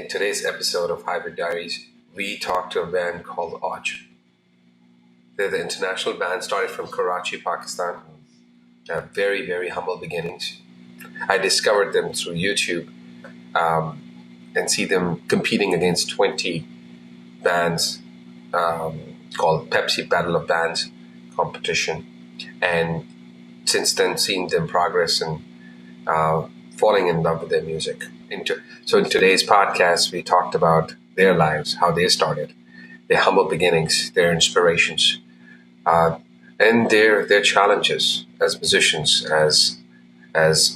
In today's episode of Hybrid Diaries, we talk to a band called Oj. They're the international band started from Karachi, Pakistan. They have very, very humble beginnings. I discovered them through YouTube and see them competing against 20 bands called Pepsi Battle of Bands competition. And since then, seen them progress and falling in love with their music. So in today's podcast, we talked about their lives, how they started, their humble beginnings, their inspirations, uh, and their challenges as musicians, as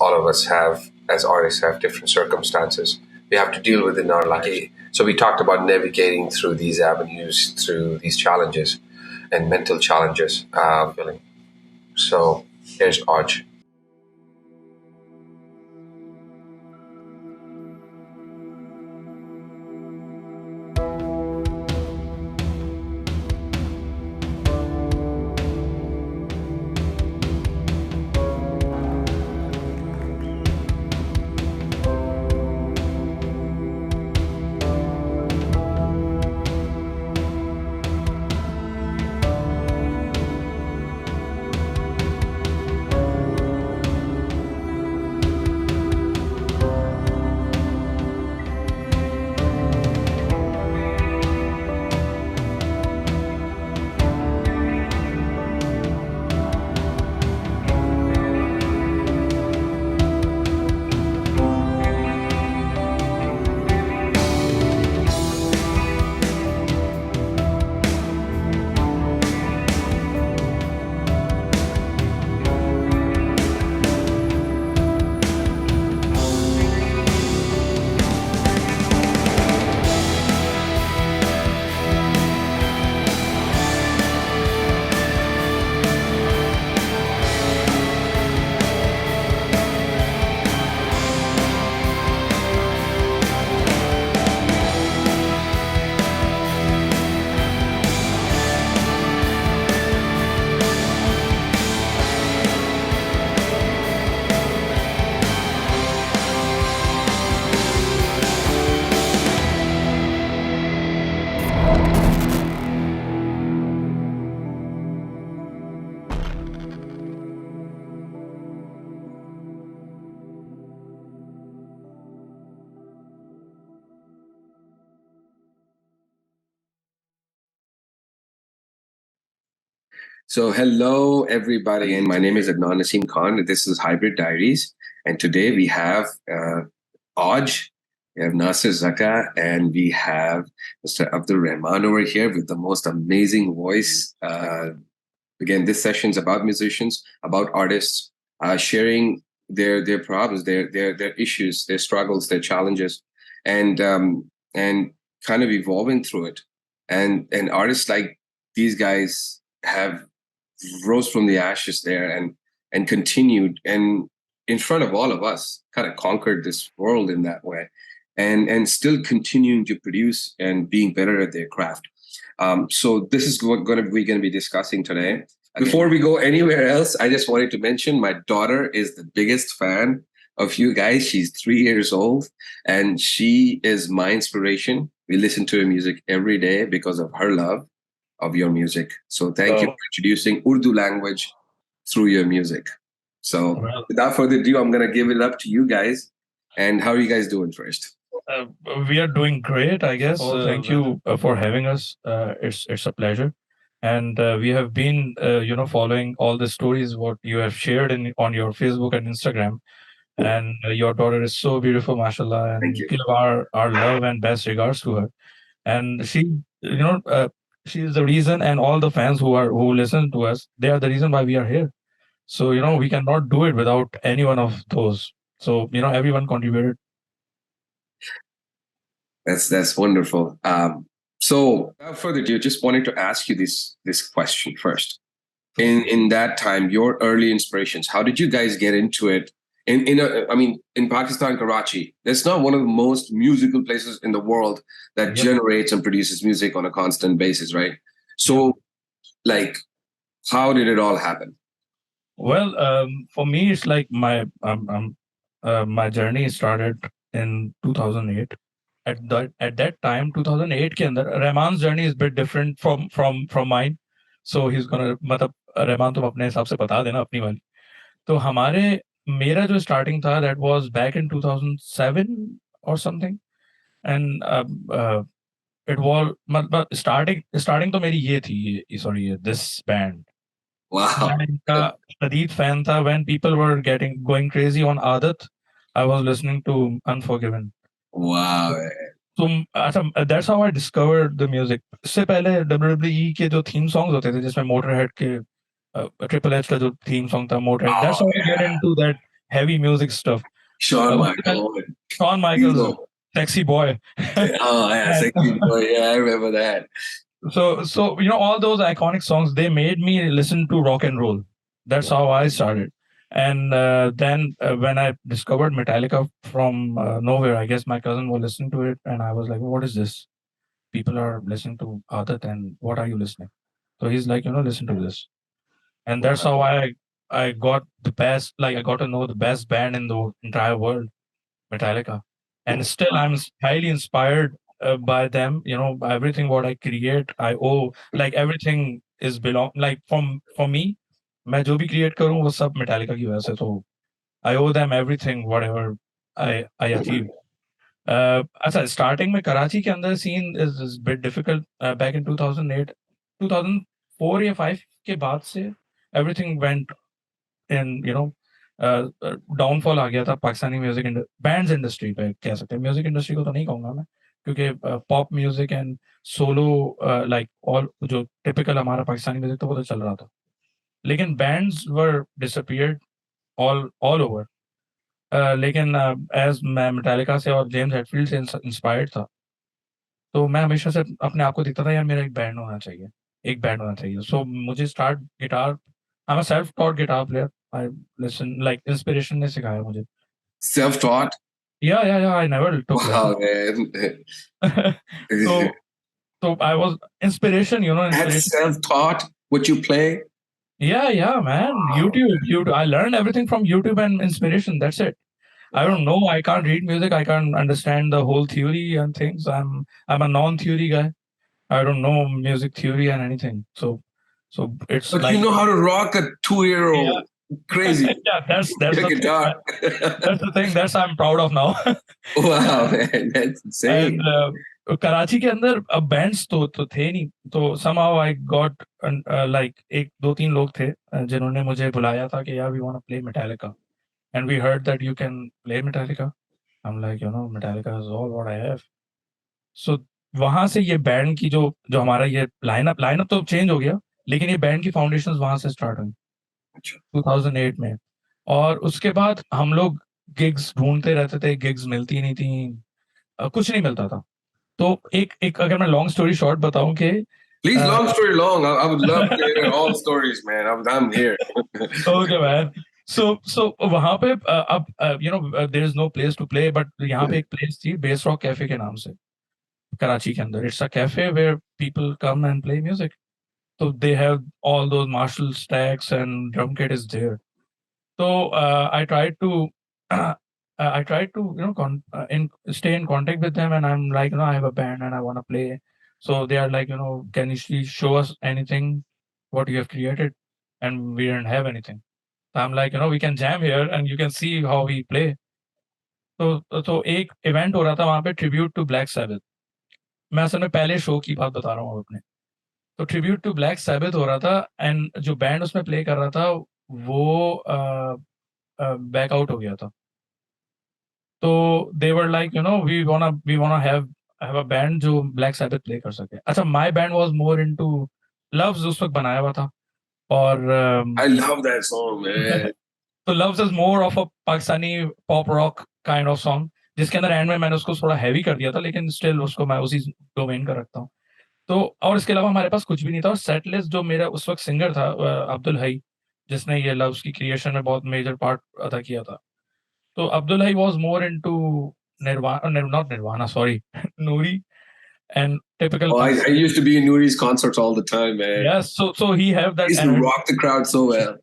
all of us have, as artists have different circumstances we have to deal with in our life. So we talked about navigating through these avenues, through these challenges and mental challenges. So here's Oj. So, hello, everybody, and my name is Adnan Naseem Khan. This is Hybrid Diaries, and today we have Oj, we have Nasir Zaka, and we have Mr. Abdul Rahman over here with the most amazing voice. Again, this session is about musicians, about artists, sharing their problems, their issues, their struggles, their challenges, and kind of evolving through it. And artists like these guys have rose from the ashes there and continued and in front of all of us kind of conquered this world in that way and still continuing to produce and being better at their craft. So this is what we're going to be discussing today. Before we go anywhere else, I just wanted to mention my daughter is the biggest fan of you guys. She's 3 years old and she is my inspiration. We listen to her music every day because of her love of your music. So thank you for introducing Urdu language through your music. So without further ado, I'm going to give it up to you guys. And how are you guys doing first? Uh, we are doing great, I guess. Thank you for having us. It's a pleasure, and we have been following all the stories what you have shared in on your Facebook and Instagram. And your daughter is so beautiful, mashallah, and Thank we you. give our love and best regards to her. And she, you know, she is the reason, and all the fans who listen to us, they are the reason why we are here. So we cannot do it without any one of those. So everyone contributed. That's wonderful. So without further ado, just wanted to ask you this question first. In that time, your early inspirations, how did you guys get into it? In Pakistan, Karachi, that's not one of the most musical places in the world that Yep. generates and produces music on a constant basis, right? So, like, how did it all happen? Well, for me, it's like my journey started in 2008, at that time 2008 के अंदर रहमान's journey is a bit different from mine. So he's gonna मतलब रहमान तुम अपने हिसाब से बता देना अपनी वाली. तो हमारे मेरा जो स्टार्टिंग था that was back in 2007 or something. And it was मतलब स्टार्टिंग तो मेरी ये थी ये सॉरी ये दिस बैंड. मैं Wow. इनका शदीद फैन था. When people were going crazy on आदत, I was listening to Unforgiven. Wow. तुम अच्छा that's how I discovered the music. इससे पहले WWE के जो थीम सॉन्ग्स होते थे जिसमें मोटरहेड के ट्रिपल एच का जो थीम सॉन्ग था Motorhead, that's Oh, how I get yeah. Into that heavy music stuff. Shawn उससे पहले Michael. Shawn Michaels Diesel. Sexy boy. Oh, yeah. Sexy boy. Yeah, I remember that. So all those iconic songs, they made me listen to rock and roll. That's how I started. And then when I discovered Metallica from nowhere, I guess my cousin was listening to it, and I was like, "What is this? People are listening to Adat, and what are you listening?" So he's like, listen to this, and that's Wow. how I got the best. Like I got to know the best band in the entire world, Metallica. And still, I'm highly inspired by them. Everything what I create, I owe. Like everything is belong. Like for me, मैं जो भी create करूँ वो सब Metallica की वजह से. So I owe them everything whatever I achieved. अच्छा starting में कराची के अंदर scene is bit difficult back in 2008, 2004 या 5 के बाद से everything went इन डाउनफॉल आ गया था पाकिस्तानी म्यूजिक बैंड्स इंडस्ट्री पे कह सकते हैं. म्यूजिक इंडस्ट्री को तो नहीं कहूंगा मैं, क्योंकि pop music and solo like all जो टिपिकल हमारा पाकिस्तानी म्यूजिक था वो तो चल रहा था, लेकिन बैंड्स वर डिसअपीयर्ड ऑल ऑल ओवर. लेकिन एज मैं मेटालिका से और जेम्स हेटफील्ड से इंस्पायर्ड था, तो मैं हमेशा से अपने आप को दिखता था यार मेरा एक बैंड होना चाहिए, एक बैंड होना चाहिए. सो मुझे start guitar, I am a self taught guitar player. I listen like inspiration ने सिखाया मुझे. Self-taught. या I never took Wow, lesson. man. so so I was inspiration, That's inspiration. self-taught what you play. Yeah, man. Wow. YouTube. I learned everything from YouTube and inspiration. That's it. I Wow. don't know. I can't read music. I can't understand the whole theory and things. I'm a non-theory guy. I don't know music theory and anything. So it's But you like know how to rock a yeah, 2-year-old crazy yeah. That's the thing. guitar. That's the thing. That's I'm proud of now. Wow, man, that's and insane. Karachi के अंदर अब bands तो थे नहीं, तो somehow I got like एक दो तीन लोग थे जिन्होंने मुझे बुलाया था कि यार we want to play Metallica and we heard that you can play Metallica. I'm like Metallica is all what I have. So वहां से ये बैंड की जो जो हमारा ये लाइनअप तो चेंज हो गया, लेकिन ये बैंड की फाउंडेशन वहां से स्टार्ट हुई 2008 में. और उसके बाद हम लोग गिग्स ढूंढते रहते थे, गिग्स मिलती नहीं थी, कुछ नहीं मिलता था. तो एक एक अगर मैं लॉन्ग स्टोरी शॉर्ट बताऊं कि Please, long story long. I would love to hear all stories, man. I'm here. Okay man. So वहां पे अब there is no place to play, but यहाँ पे एक प्लेस थी बेस रॉक कैफे के नाम से कराची के अंदर. It's a cafe where people come and play music. So they have all those Marshall stacks and drum kit is there. So I tried to I tried to stay in contact with them, and I'm like I have a band and I want to play. So they are like can you show us anything what you have created, and we didn't have anything. So I'm like we can jam here and you can see how we play. तो एक event हो रहा था वहाँ पे tribute to Black Sabbath. मैं असल में पहले शो की बात बता रहा हूँ अपने. तो ट्रिब्यूट टू ब्लैक सैबथ हो रहा था एंड जो बैंड उसमें प्ले कर रहा था वो बैक आउट हो गया था. तो they were like we wanna have a band जो ब्लैक सैबथ प्ले कर सके. अच्छा my band was more into loves उस वक्त बनाया हुआ था. और I love that song, man. तो loves is more of a Pakistani pop rock kind of song, जिसके अंदर एंड में मैंने उसको थोड़ा हैवी कर दिया था, लेकिन स्टिल उसको मैं उसी डोमेन का रखता हूँ. तो और इसके अलावा हमारे पास कुछ भी नहीं था. और सेट लिस्ट जो मेरा उस वक्त सिंगर था अब्दुल हई, जिसने ये लव्स की क्रिएशन में बहुत मेजर पार्ट अदा किया था. तो Abdul Hai was more into Nirvana, not Nirvana, sorry, Noori and typical Oh, I Pakistani. used to be in Nuri's concerts all the time, man. Yes, so he have He that used to energy. rock the crowd so well.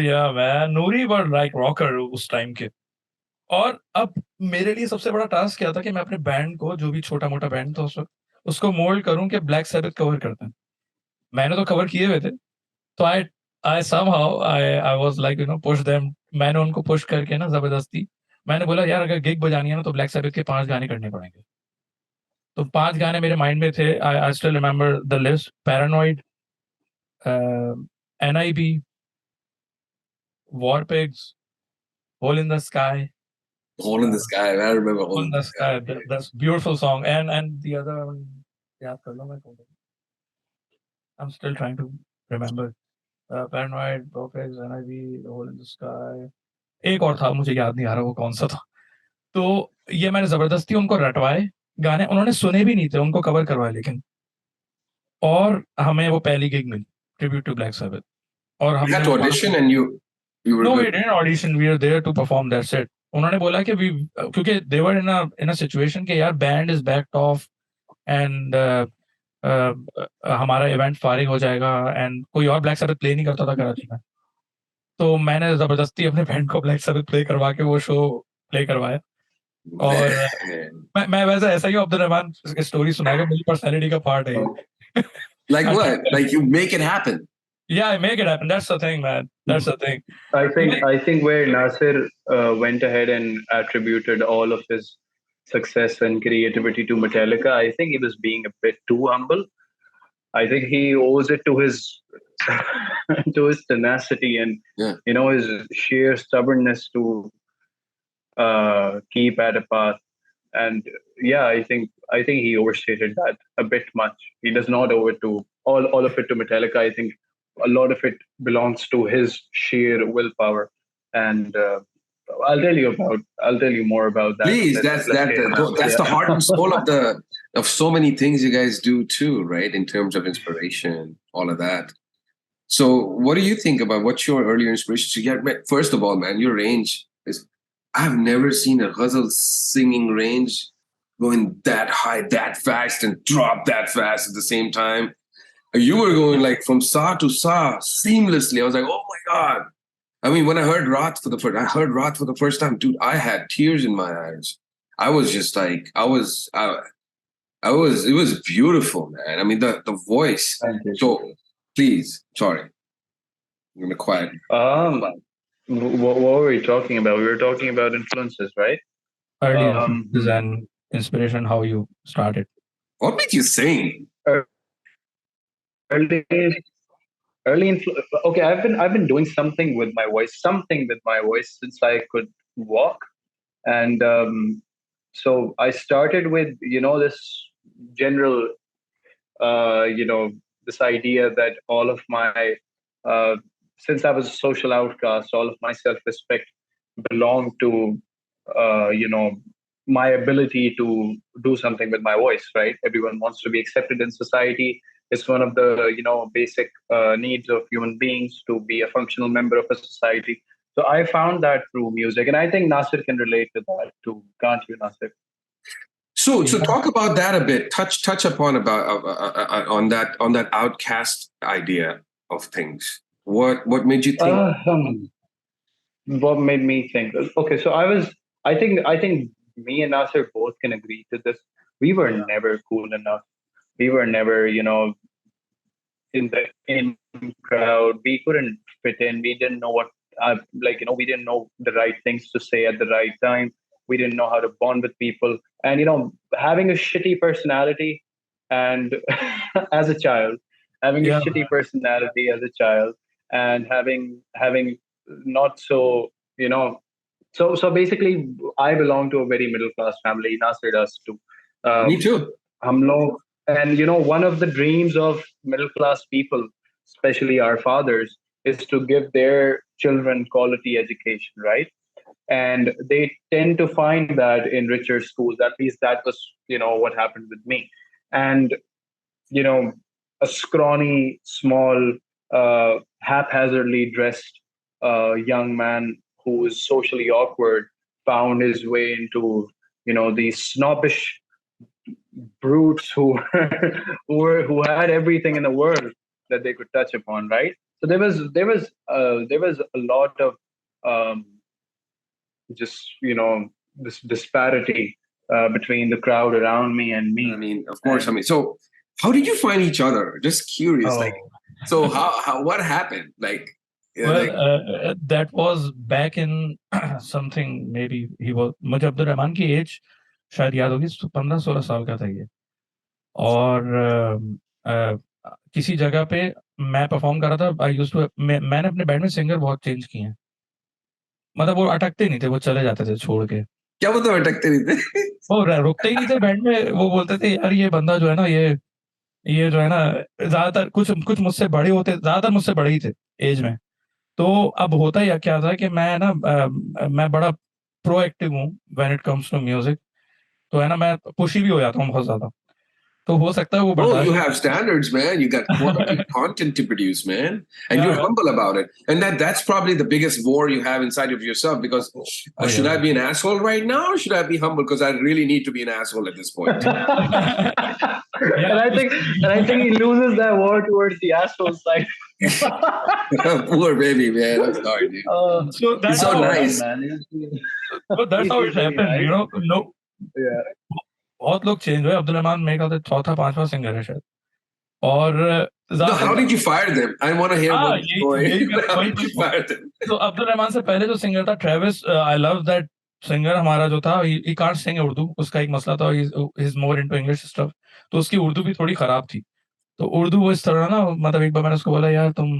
या man, Noori were like rocker उस time के. और अब मेरे लिए सबसे बड़ा task क्या था कि मैं अपने बैंड को, जो भी छोटा मोटा बैंड था उस वक्त, उसको मोल्ड करूं कि ब्लैक सैबथ कवर करते हैं। मैंने तो कवर किए हुए थे, तो I I somehow I was like push them. मैंने उनको पुश करके ना जबरदस्ती, मैंने बोला यार अगर गिग बजानी है ना तो ब्लैक सैबथ के 5 गाने करने पड़ेंगे। तो 5 गाने मेरे माइंड में थे। I still remember the list: paranoid, NIB, war pigs, hole in the sky, Hole in the Sky. I remember Hole hole in in the the Sky. Sky, that's beautiful song, and the other, याद कर लो, मैं I am still trying to remember. Paranoid, war pigs, NIB, hole in the sky, एक और था मुझे याद नहीं आ रहा वो कौन सा था। तो ये मैंने जबरदस्ती उनको रटवाए गाने, उन्होंने सुने भी नहीं थे, उनको कवर करवाए लेकिन। और हमें वो पहली गिग मिली, ट्रिब्यूट टू ब्लैक सैबथ, और You हमने had वो to वहां audition पे। and you were no we good. Didn't audition, we are there to perform, that's it. उन्होंने बोला कि वी, क्योंकि दे वर इन अ सिचुएशन के यार band is backed of, and हमारा इवेंट फारिग हो जाएगा, एंड कोई और ब्लैक सैबथ प्ले नहीं करता था कराची में। तो मैंने जबरदस्ती अपने बैंड को ब्लैक सैबथ प्ले करवा के वो शो प्ले करवाया। और Man. मैं वैसे ऐसा ही अब्दुल रहमान स्टोरी सुनाएगा, मेरी पर्सनैलिटी का पार्ट है ये। Like I what? think that- Like you make it happen. yeah, I make it happen. That's the thing, man. That's the thing. I think where Nasir went ahead and attributed all of his success and creativity to Metallica, I think he was being a bit too humble. I think he owes it to his to his tenacity and Yeah. his sheer stubbornness to keep at a path. And yeah, I think he overstated that a bit much. He does not owe it to all of it to Metallica. I think a lot of it belongs to his sheer willpower. And I'll tell you more about that. Please, Let's hear it out. that's the Yeah. heart and soul of so many things you guys do too, right? In terms of inspiration, all of that. So, what do you think about what's your earlier inspiration? So, yeah, first of all, man, your range is. I've never seen a ghazal singing range going that high, that fast, and drop that fast at the same time. You were going like from sa to sa seamlessly. I was like, oh my god. I mean, when I heard Roth for the first time, dude. I had tears in my eyes. I was just like, I was. It was beautiful, man. I mean, the voice. Thank you. So, please, sorry, I'm gonna quiet. What were we talking about? We were talking about influences, right? Early Um, influences and inspiration, how you started. What made you sing? early okay, I've been doing something with my voice since I could walk. And so I started with this general this idea that all of my uh, since I was a social outcast, all of my self-respect belonged to my ability to do something with my voice. Right? Everyone wants to be accepted in society. It's one of the basic needs of human beings to be a functional member of a society. So I found that through music, and I think Nasir can relate to that too, can't you, Nasir? So Yeah. talk about that a bit. Touch upon about on that outcast idea of things. What made you think? What made me think? Okay, so I think me and Nasir both can agree to this. We were never cool enough. We were never, in the in crowd. We couldn't fit in. We didn't know what we didn't know the right things to say at the right time. We didn't know how to bond with people. And having a shitty personality and as a child, having a Yeah. shitty personality as a child, and having not so so basically, I belong to a very middle class family. Nasir does too. Me Um, too. हम लोग, and one of the dreams of middle class people, especially our fathers, is to give their children quality education, right? And they tend to find that in richer schools. At least that was what happened with me. And you know a scrawny, small, haphazardly dressed young man who is socially awkward found his way into these snobbish brutes who who had everything in the world that they could touch upon, right? So there was a lot of um, just this disparity between the crowd around me and I me. mean, of course. I And mean, so how did you find each other? Just curious. Like, Oh, so how what happened? Like, yeah, well, like that was back in something, maybe he was, मुझे अब्दुल रहमान की as शायद याद होगी, 15-16 साल का था ये। और किसी जगह पे मैं परफॉर्म कर रहा था। आई यूज्ड टू मैंने अपने बैंड में सिंगर बहुत चेंज किए हैं। मतलब वो अटकते नहीं थे, वो चले जाते थे छोड़ के। क्या मतलब अटकते नहीं थे? वो रुकते ही नहीं थे बैंड में। वो बोलते थे यार ये बंदा जो है ना, ये जो है ना, ज्यादातर कुछ कुछ मुझसे बड़े होते, ज्यादातर मुझसे बड़े ही थे एज में। तो अब होता ही क्या था कि मैं ना मैं बड़ा प्रोएक्टिव हूँ when it comes to music. तो है ना, मैं पुशी भी हो जाता हूँ बहुत ज्यादा। तो हो सकता है वो Oh, you बर्दाश्त have standards, man. You got quality content to produce, man, and you're या humble about it. And that's probably the biggest war you have inside of yourself. Because O should I यार be an asshole right now, or should I be humble? Because I really need to be an asshole at this point. या and I think and I think he loses that war towards the asshole side. Poor baby, man. I'm sorry, dude. so He's that's so That's how fine, nice. man. but that's how He's it very happened, nice. no, Yeah. बहुत लोग change हुए। अब्दुल रहमान मेरे ख्याल से चौथा पांचवा singer है शायद। और No, how ज्यादातर did you fire them? I want to hear हाँ, about the यही story. यही मैं How वही did वही you fire them? तो अब्दुल रहमान से पहले जो सिंगर था Travis, I love that singer हमारा जो था, ही कांट सिंग उर्दू। उसका एक मसला था, ही is more into English stuff. तो उसकी उर्दू भी थोड़ी खराब थी। तो उर्दू वो इस तरह ना, मतलब एक बार मैंने उसको बोला यार तुम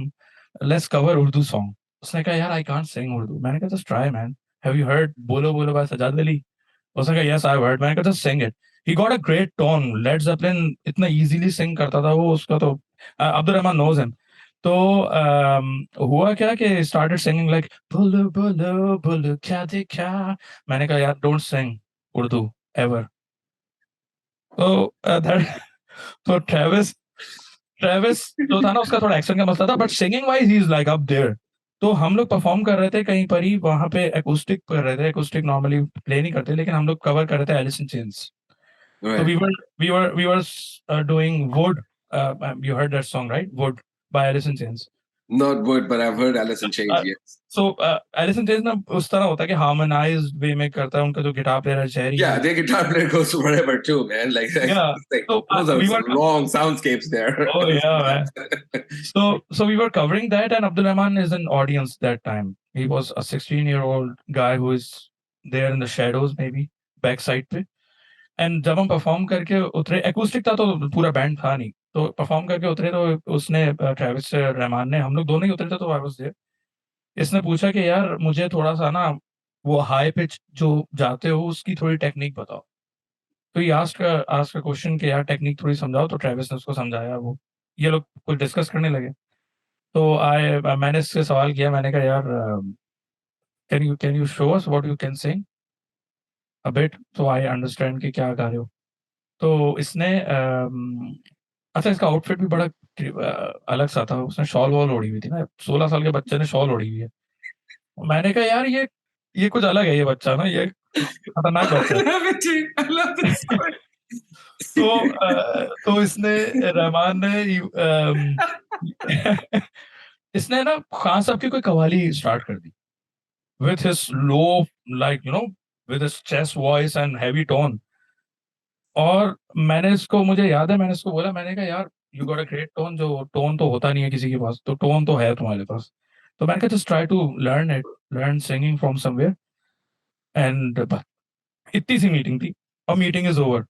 लेट्स कवर उर्दू सॉन्ग। उसने कहा यार आई कांट सिंग उर्दू। मैंने कहा just try man, have you heard बोलो बोलो बाय सजाद अली? उसने कहा यस आई हर्ड। मैंने कहा just sing it. He got a great tone. Led Zeppelin इतना इजीली सिंग करता था वो, उसका तो अब्दुल रहमान नोज हिम। तो हुआ क्या कि स्टार्टेड सिंगिंग लाइक बोलो बोलो बोलो क्या देखा। मैंने कहा यार डोंट सिंग उर्दू एवर। तो तो ट्रेविस ट्रेविस जो था ना, उसका थोड़ा एक्सेंट का मसला था, but singing wise he is like up there. तो हम लोग परफॉर्म कर रहे थे कहीं पर ही, वहां पे एकोस्टिक कर रहे थे। एकोस्टिक नॉर्मली प्ले नहीं करते, लेकिन हम लोग कवर कर रहे थे एलिस इन चेन्स। तो Right. we were doing Wood. You heard that song, right? Wood by Alice in Chains. Not good, but I've heard Alice in Chains. Uh, Yes. so Alice in Chains ना उस तरह होता है कि harmonised वे में करता है। उनका जो गिटार प्लेयर है जेरी Yeah, है। their guitar player goes forever too, man. Yeah. Like So those are we some were. long soundscapes there. Oh yeah, man. So we were covering that, and Abdul Rahman is an audience that time. He was a 16-year-old guy who is there in the shadows, maybe backside पे। And जब हम perform करके उतरे, acoustic था तो पूरा band था नहीं। तो परफॉर्म करके उतरे तो उसने ट्रेविस रहमान ने, हम लोग दोनों ही उतरे थे, तो आई वाज देयर। इसने पूछा कि यार मुझे थोड़ा सा ना वो हाई पिच जो जाते हो उसकी थोड़ी टेक्निक बताओ। तो ये आस्क क्वेश्चन कि यार टेक्निक थोड़ी समझाओ। तो ट्रेविस ने उसको समझाया। वो ये लोग कुछ डिस्कस करने लगे। तो मैंने इससे सवाल किया। मैंने कहा यार can you show us what you can sing a bit, so I understand कि क्या गा रहे हो। तो इसने अच्छा, इसका आउटफिट भी बड़ा अलग सा था। उसने शॉल वॉल ओढ़ी हुई थी ना, 16 साल के बच्चे ने शॉल ओढ़ी हुई है। मैंने कहा यार ये कुछ अलग है, ये बच्चा ना, ये खतरनाक बच्चा है। I love it, dude. I love this story. तो इसने रहमान ने इसने ना खान साहब की कोई कवाली स्टार्ट कर दी with his low, like with his chest voice and heavy tone. और मैंने इसको, मुझे याद है मैंने इसको बोला, मैंने कहा यार you got a great tone. जो टोन तो होता नहीं है किसी के पास, तो टोन तो है तुम्हारे पास। तो मैंने कहा just try to learn it, learn singing from somewhere. And इतनी सी मीटिंग थी और मीटिंग इज ओवर।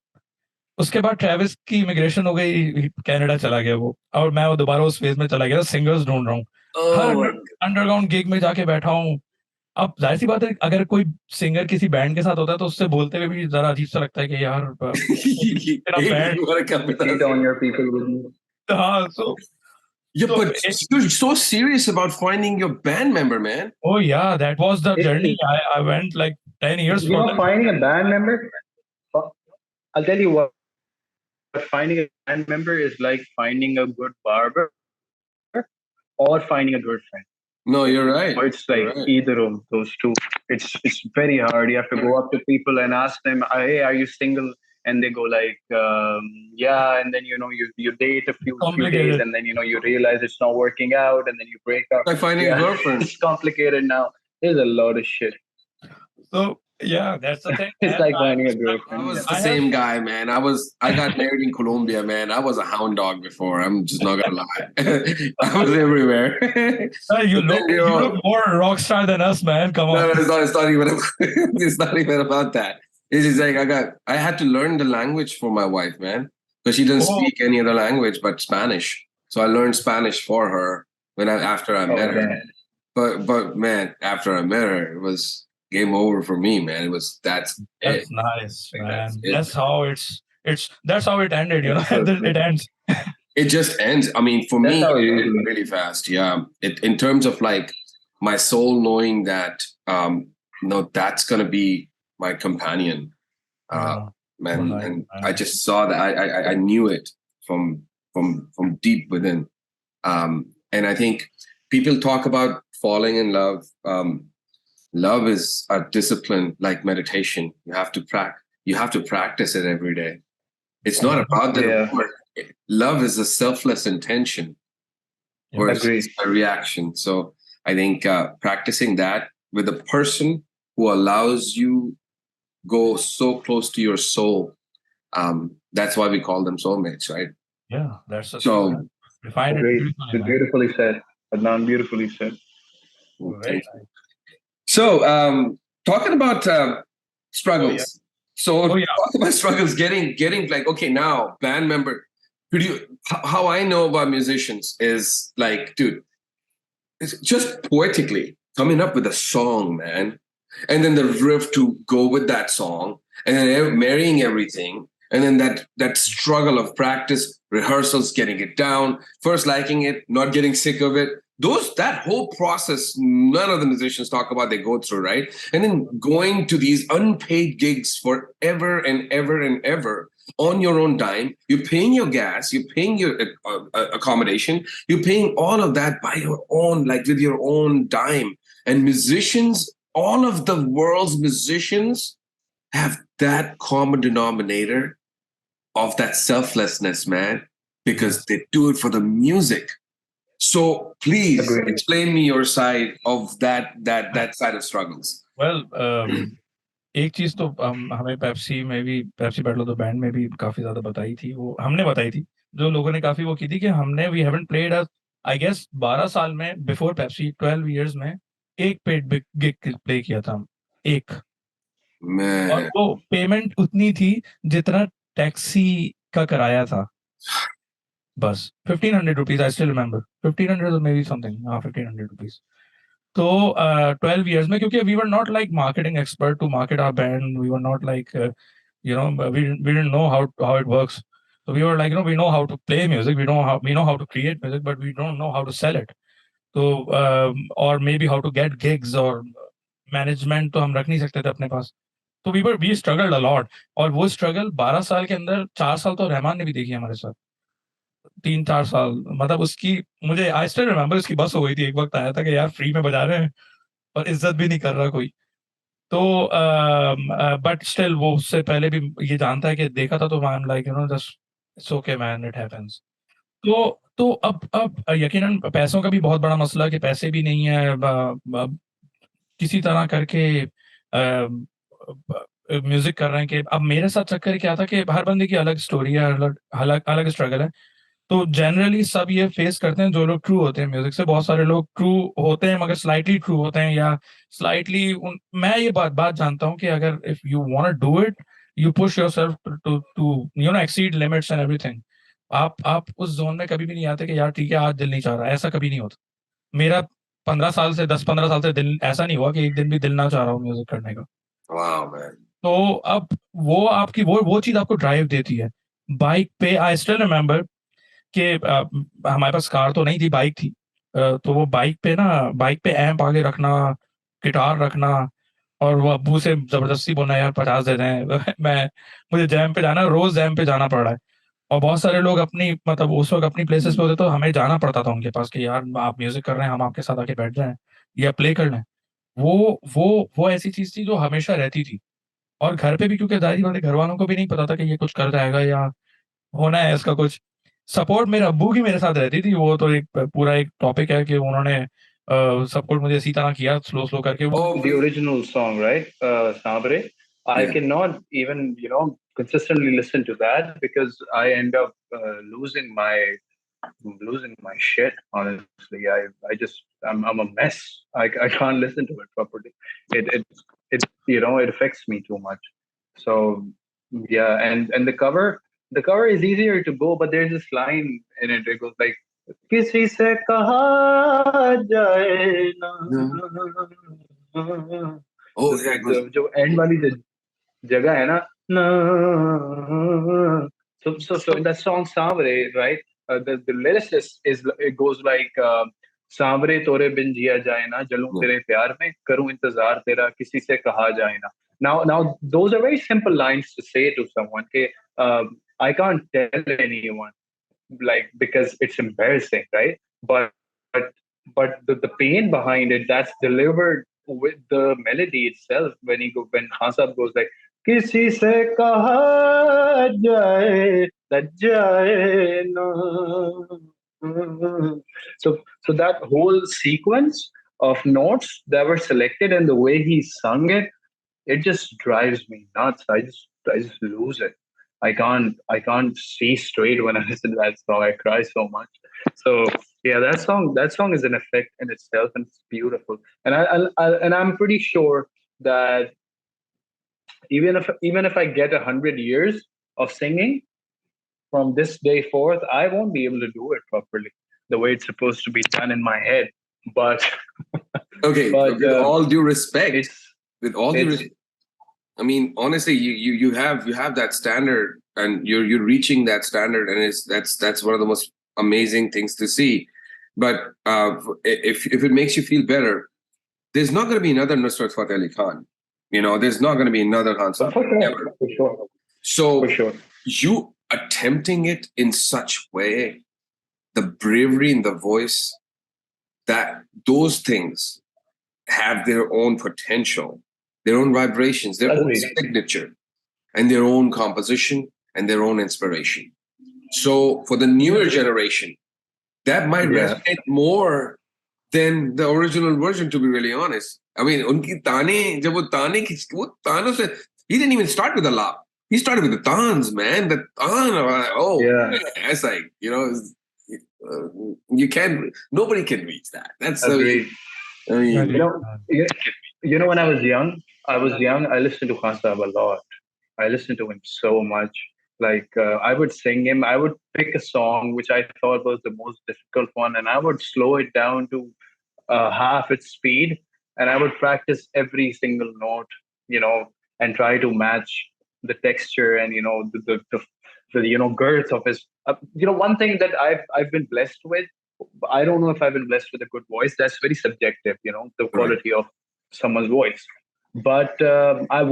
उसके बाद ट्रेविस की इमिग्रेशन हो गई, कनाडा चला गया वो। और मैं वो दोबारा उस फेज में चला गया, सिंगर्स ढूंढ रहा हूँ। हर Oh my अंडरग्राउंड गिग में जाके बैठा हूँ। अब जाहिर सी बात है, अगर कोई सिंगर किसी बैंड के साथ होता है तो उससे बोलते हुए भी जरा अजीब सा लगता है कि यार तेरा Hey, band. you want to come with Hate us? on your people with me. हाँ, Yeah, so but you're so serious about finding your band member, man. oh yeah, that was the journey. Hey, I went like 10 years for that. finding a band member. I'll tell you what. Finding a band member is like finding a good barber or finding a girlfriend. No, you're right. Or it's You're like right. either of those two. It's very hard. You have to go up to people and ask them, "Hey, are you single?" And they go like, "Yeah." And then you date a few days, Complicated. and then you realize it's not working out, and then you break up. Like finding a Yeah, girlfriend. it's complicated now. There's a lot of shit. So yeah, that's the thing. It's And like finding a I girlfriend. was Yeah. the I have same guy, man. I got married in Colombia, man. I was a hound dog before. I'm just not gonna lie. I was everywhere. you But look then, you look more rock star than us, man. Come on. no, it's not even it's not even about that. It's just like I had to learn the language for my wife, man, because she didn't Oh, speak any other language but Spanish. So I learned Spanish for her after I met Oh her. man, But man, after I met her, it was game over for me, man. That's it. that's nice, Like that's man. it. That's how that's how it ended, that's so It true. ends. It just ends. I mean, for That's me, how it it ended usually. really fast. Yeah. In terms of like my soul knowing that no, that's gonna be my companion. Uh Yeah. and Right, I man. just saw that I knew it from deep within. And I think people talk about falling in love. Love is a discipline like meditation. You have to practice it every day. It's not Yeah. about the Yeah, reward. Love is a selfless intention Yeah. versus agree. a reaction. So I think practicing that with a person who allows you go so close to your soul, that's why we call them soulmates, right? Yeah. That's the thing, man. So Defined it Agreed. beautifully, man. Beautifully said. Adnan, beautifully said. Very thank you. nice. So talking about Oh yeah. struggles. So Oh yeah. talk about struggles. Getting like okay now band member. Could you how I know about musicians is like, dude, it's just poetically coming up with a song, man, and then the riff to go with that song, and then marrying everything, and then that struggle of practice, rehearsals, getting it down, first liking it, not getting sick of it. That whole process, none of the musicians talk about. They go through, right, and then going to these unpaid gigs forever and ever and ever on your own dime. You're paying your gas, you're paying your accommodation, you're paying all of that by your own, like with your own dime. And musicians, all of the world's musicians have that common denominator of that selflessness, man, because Yes. they do it for the music. So please Agreed. explain me your side of that side of struggles. Well, एक चीज तो हमें Pepsi में भी Pepsi battle of the band में भी काफी ज्यादा बताई थी, वो हमने बताई थी, जो लोगों ने काफी वो की थी कि हमने we haven't played I guess 12 साल में बिफोर पेप्सी 12 इयर्स में एक पेड गिग प्ले किया था हम, एक, और Man, वो पेमेंट उतनी थी जितना टैक्सी का किराया था, बस 1500 rupees, I still remember 1500 may be something, हाँ 1500 रुपीज। तो 12 years में, क्योंकि we were not like marketing expert to market our band, we were not like we didn't know how it works, so we were like, we know how to play music, we know how to create music, but we don't know how to sell it, so or maybe how to get gigs, or management तो हम रख नहीं सकते थे अपने पास, तो we struggled a lot. और वो स्ट्रगल 12 साल के अंदर 4 साल तो रहमान ने भी देखी हमारे साथ, 3-4 साल, मतलब उसकी, मुझे आई स्टिल रिमेम्बर, उसकी बस हो गई थी, एक वक्त आया था कि यार फ्री में बजा रहे हैं और इज्जत भी नहीं कर रहा कोई, तो बट स्टिल वो उससे पहले भी ये जानता है कि देखा था, तो आई am like just it's okay man, it happens. तो अब यकीनन पैसों का भी बहुत बड़ा मसला है कि पैसे भी नहीं है, किसी तरह करके म्यूजिक कर रहे हैं। कि अब मेरे साथ चक्कर क्या था कि हर बंदे की अलग स्टोरी है, अलग अलग अलग स्ट्रगल है, तो जनरली सब ये फेस करते हैं जो लोग ट्रू होते हैं म्यूजिक से, बहुत सारे लोग ट्रू होते हैं मगर स्लाइटली ट्रू होते हैं, या स्लाइटली, मैं ये बात बात जानता हूँ कि अगर if you want to do it, you push yourself to to exceed limits and everything, आप उस जोन में कभी भी नहीं आते कि यार ठीक है आज दिल नहीं चाह रहा, ऐसा कभी नहीं होता। मेरा 15 साल से 10-15 साल से दिल ऐसा नहीं हुआ कि एक दिन भी दिल ना चाह रहा हूँ म्यूजिक करने का। wow, man. तो अब वो आपकी वो चीज आपको ड्राइव देती है। बाइक पे आई स्टिल रिमेम्बर कि हमारे पास कार तो नहीं थी, बाइक थी, तो वो बाइक पे एम्प आगे रखना, गिटार रखना, और वो अब्बू से जबरदस्ती बोलना यार 50 दे दें मैं, मुझे जैम पे जाना है, रोज जैम पे जाना पड़ रहा है। और बहुत सारे लोग अपनी, मतलब उस वक्त अपनी प्लेसेस पे होते, तो हमें जाना पड़ता था उनके पास कि यार आप म्यूजिक कर रहे हैं, हम आपके साथ आके बैठ जाएं या प्ले कर लें। वो ऐसी चीज थी जो हमेशा रहती थी। और घर पे भी, क्योंकि दादी वाले घर वालों को भी नहीं पता था कि ये कुछ कर जाएगा या होना है इसका कुछ। सपोर्ट मेरे अब्बू की मेरे साथ रहती थी, वो तो एक पूरा एक टॉपिक है कि उन्होंने सपोर्ट मुझे इसी तरह किया स्लो स्लो करके वो The original song, right? Sabre. I Yeah. cannot even, consistently listen to that because I end up losing my shit. Honestly, I'm a mess. I can't listen to it properly. It affects me too much. So yeah, and the cover is easier to go, but there's this line in it. It goes like, "किसी से कहा जाए No. ना." Oh, yeah, it was. जो and वाली जगह है ना so in that song Savre, right? The lyricist it goes like Sanwer तोरे बिन जिया जाए ना जलूं Yeah. तेरे प्यार में करूं इंतजार तेरा किसी से कहा जाए ना. Now those are very simple lines to say to someone. Okay, I can't tell anyone like because it's embarrassing, right? But but the pain behind it that's delivered with the melody itself when Hasab goes like किसी से कहा जाए that जाए ना. So that whole sequence of notes that were selected and the way he sung it just drives me nuts. I just lose it. I can't see straight when I listen to that song. I cry so much. So yeah, that song is an effect in itself, and it's beautiful. And I'm pretty sure that even if I get 100 years of singing from this day forth, I won't be able to do it properly the way it's supposed to be done in my head. But Okay, but with all due respect, it's with all due it's respect, I mean, honestly, you have that standard, and you're reaching that standard, and that's one of the most amazing things to see. But if it makes you feel better, there's not going to be another Nusrat Fateh Ali Khan. There's not going to be another Khan for Sahib sure, ever. for sure, for So sure. you attempting it in such way, the bravery in the voice, that those things have their own potential, their own vibrations, their own Agreed. signature, and their own composition and their own inspiration. So for the newer generation, that might Yeah. resonate more than the original version, to be really honest. I mean, unki tane, jab wo tane ki, wo tano se, he didn't even start with the la. He started with the tans, man. The tan, Yeah. man, that's like, you can't, nobody can reach that. That's, Agreed. I You mean, know, you, you know, when I was young, I listened to Khan Sahib a lot. I listened to him so much. Like I would sing him. I would pick a song which I thought was the most difficult one, and I would slow it down to half its speed, and I would practice every single note, and try to match the texture and the girth of his. One thing that I've been blessed with. I don't know if I've been blessed with a good voice. That's very subjective, the right. quality of someone's voice. But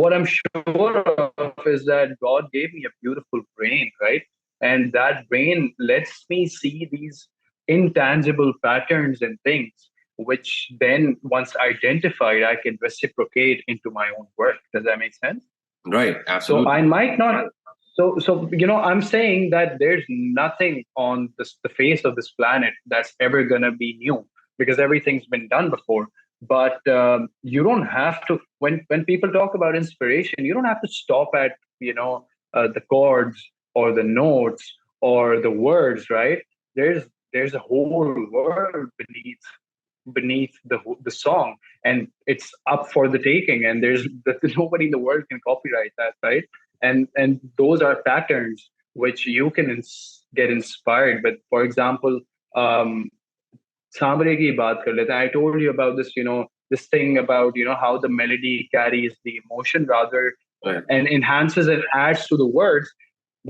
what I'm sure of is that God gave me a beautiful brain, right? And that brain lets me see these intangible patterns and things, which then, once identified, I can reciprocate into my own work. Does that make sense? Right, So I absolutely. might not. So I'm saying that there's nothing on the face of this planet that's ever gonna be new because everything's been done before. But you don't have to. When people talk about inspiration, you don't have to stop at the chords or the notes or the words, right? There's a whole world beneath the song, and it's up for the taking, and there's nobody in the world can copyright that, right? And those are patterns which you can get inspired. But for example, um Sambre ki baat kar lete. I told you about this thing about how the melody carries the emotion rather Right. and enhances and adds to the words.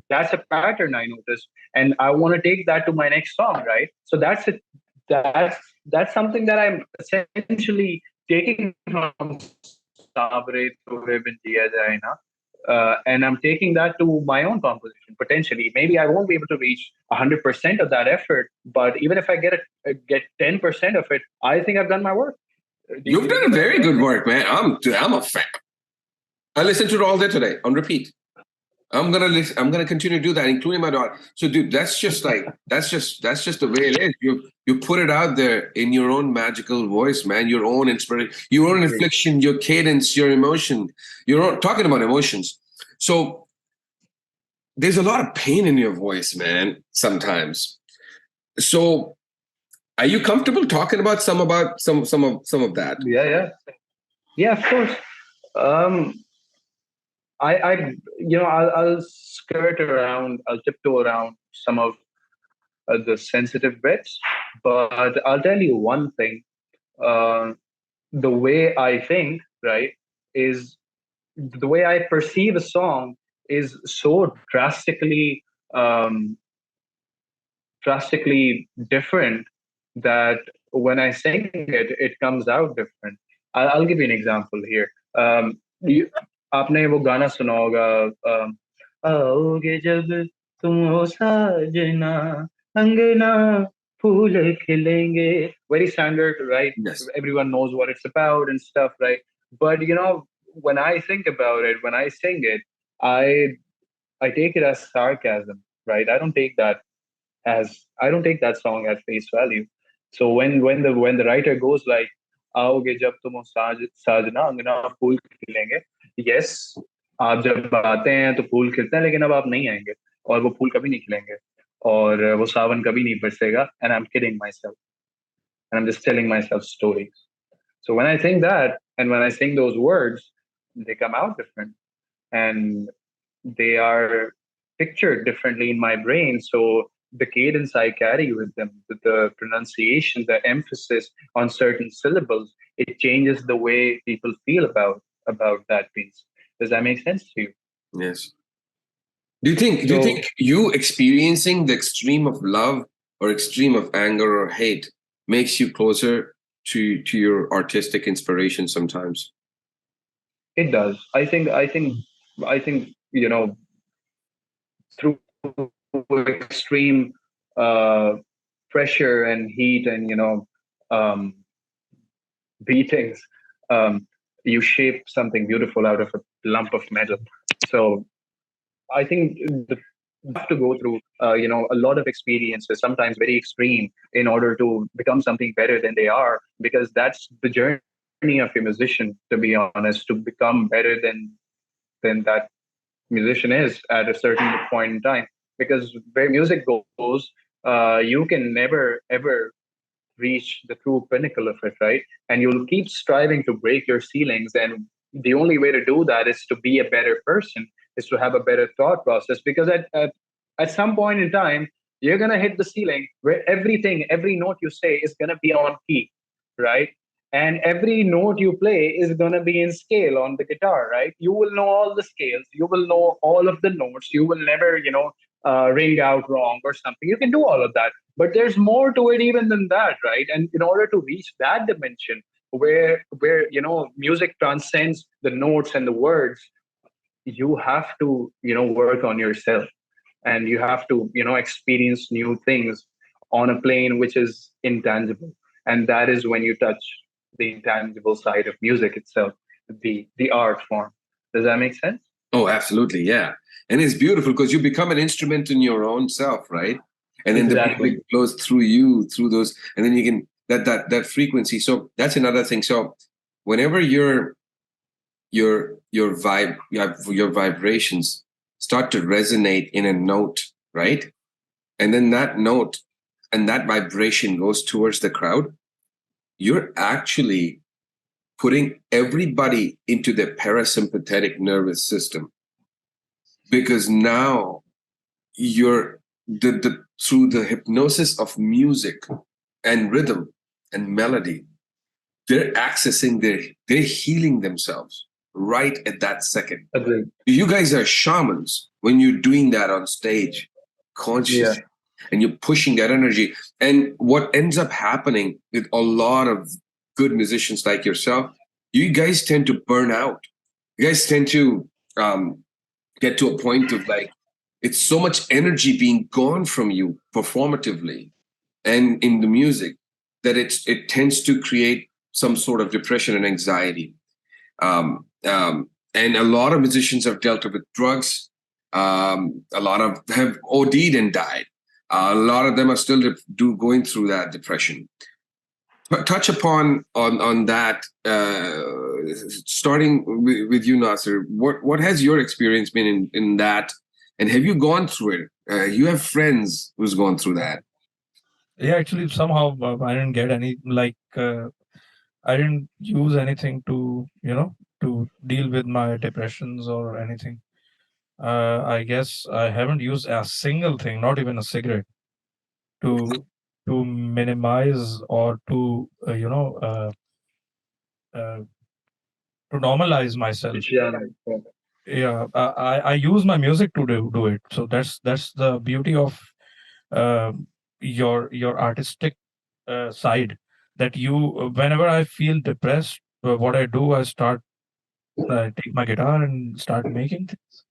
That's a pattern I noticed, and I want to take that to my next song, right? So that's something that I'm essentially taking from Sabre Ture Bin Diya Jaye Na. And I'm taking that to my own composition potentially. Maybe I won't be able to reach 100% of that effort, but even if I get 10% of it, I think I've done my work. Do You've you done get a what I'm very saying? good work, man. I'm a fan. I listened to it all day today on repeat. I'm gonna continue to do that, including my daughter. So, dude, that's just the way it is. You put it out there in your own magical voice, man. Your own inspiration, your own Great. inflection, your cadence, your emotion. You're talking about emotions. So there's a lot of pain in your voice, man. Sometimes. So, are you comfortable talking about some of that? Yeah, yeah, yeah. Of course. Um, I I'll skirt around, I'll tiptoe around some of the sensitive bits, but I'll tell you one thing. Uh, the way I think, right, is the way I perceive a song is so drastically different that when I sing it, it comes out different. I'll give you an example here. आपने वो गाना सुना होगा, आओगे जब तुम हो साजना, अंगना फूल खिलेंगे. Very standard, right? Yes. Everyone knows what it's about and stuff, right? But when I think about it, when I sing it, I I take it as sarcasm, right? I don't take that song at face value. So when the writer goes like, आओगे जब तुम साजना अंगना फूल खिलेंगे, yes, आप जब आते हैं तो फूल खिलते हैं, लेकिन अब आप नहीं आएंगे और वो फूल कभी नहीं खिलेंगे और वो सावन कभी नहीं बरसेगा. And I'm kidding myself, and I'm just telling myself stories. So when I think that and when I sing those words, they come out different, and they are pictured differently in my brain. So the cadence I carry with them, the pronunciation, the emphasis on certain syllables, it changes the way people feel about that piece. Does that make sense to you? Yes. Do you think So you experiencing the extreme of love or extreme of anger or hate makes you closer to your artistic inspiration sometimes? it does. I think through extreme uh, pressure and heat and um, beatings, um, you shape something beautiful out of a lump of metal. So I think have to go through a lot of experiences, sometimes very extreme, in order to become something better than they are, because that's the journey of a musician, to be honest, to become better than that musician is at a certain point in time. Because where music goes, you can never ever reach the true pinnacle of it, right? And you'll keep striving to break your ceilings. And the only way to do that is to be a better person, is to have a better thought process. Because at some point in time, you're going to hit the ceiling where every note you say is going to be on key, right? And every note you play is going to be in scale on the guitar, right? You will know all the scales, you will know all of the notes, you will never, ring out wrong or something. You can do all of that, but there's more to it even than that, right? And in order to reach that dimension where music transcends the notes and the words, you have to work on yourself, and you have to experience new things on a plane which is intangible. And that is when you touch the intangible side of music itself, the art form. Does that make sense? Oh, absolutely, yeah. And it's beautiful because you become an instrument in your own self, right? And then the Exactly. music flows through you, through those, and then you can that frequency. So that's another thing. So whenever your vibrations start to resonate in a note, right? And then that note and that vibration goes towards the crowd, you're actually putting everybody into the parasympathetic nervous system, because now you're the through the hypnosis of music and rhythm and melody, they're accessing they're healing themselves right at that second. Agreed. You guys are shamans when you're doing that on stage Yeah. consciously, and you're pushing that energy. And what ends up happening with a lot of good musicians like yourself, you guys tend to burn out. You guys tend to um, get to a point of like, it's so much energy being gone from you performatively and in the music, that it tends to create some sort of depression and anxiety. And a lot of musicians have dealt with drugs, A lot of have OD'd and died. A lot of them are still going through that depression. Touch upon on that. Starting with you, Nasser. What has your experience been in that? And have you gone through it? You have friends who's gone through that. Yeah, actually, somehow I didn't get any I didn't use anything to to deal with my depressions or anything. I guess I haven't used a single thing, not even a cigarette, to minimize or to uh, to normalize myself. Yeah. Yeah, I use my music to do it. So that's the beauty of uh, your artistic side. That you, whenever I feel depressed, what I do, I take my guitar and start making things.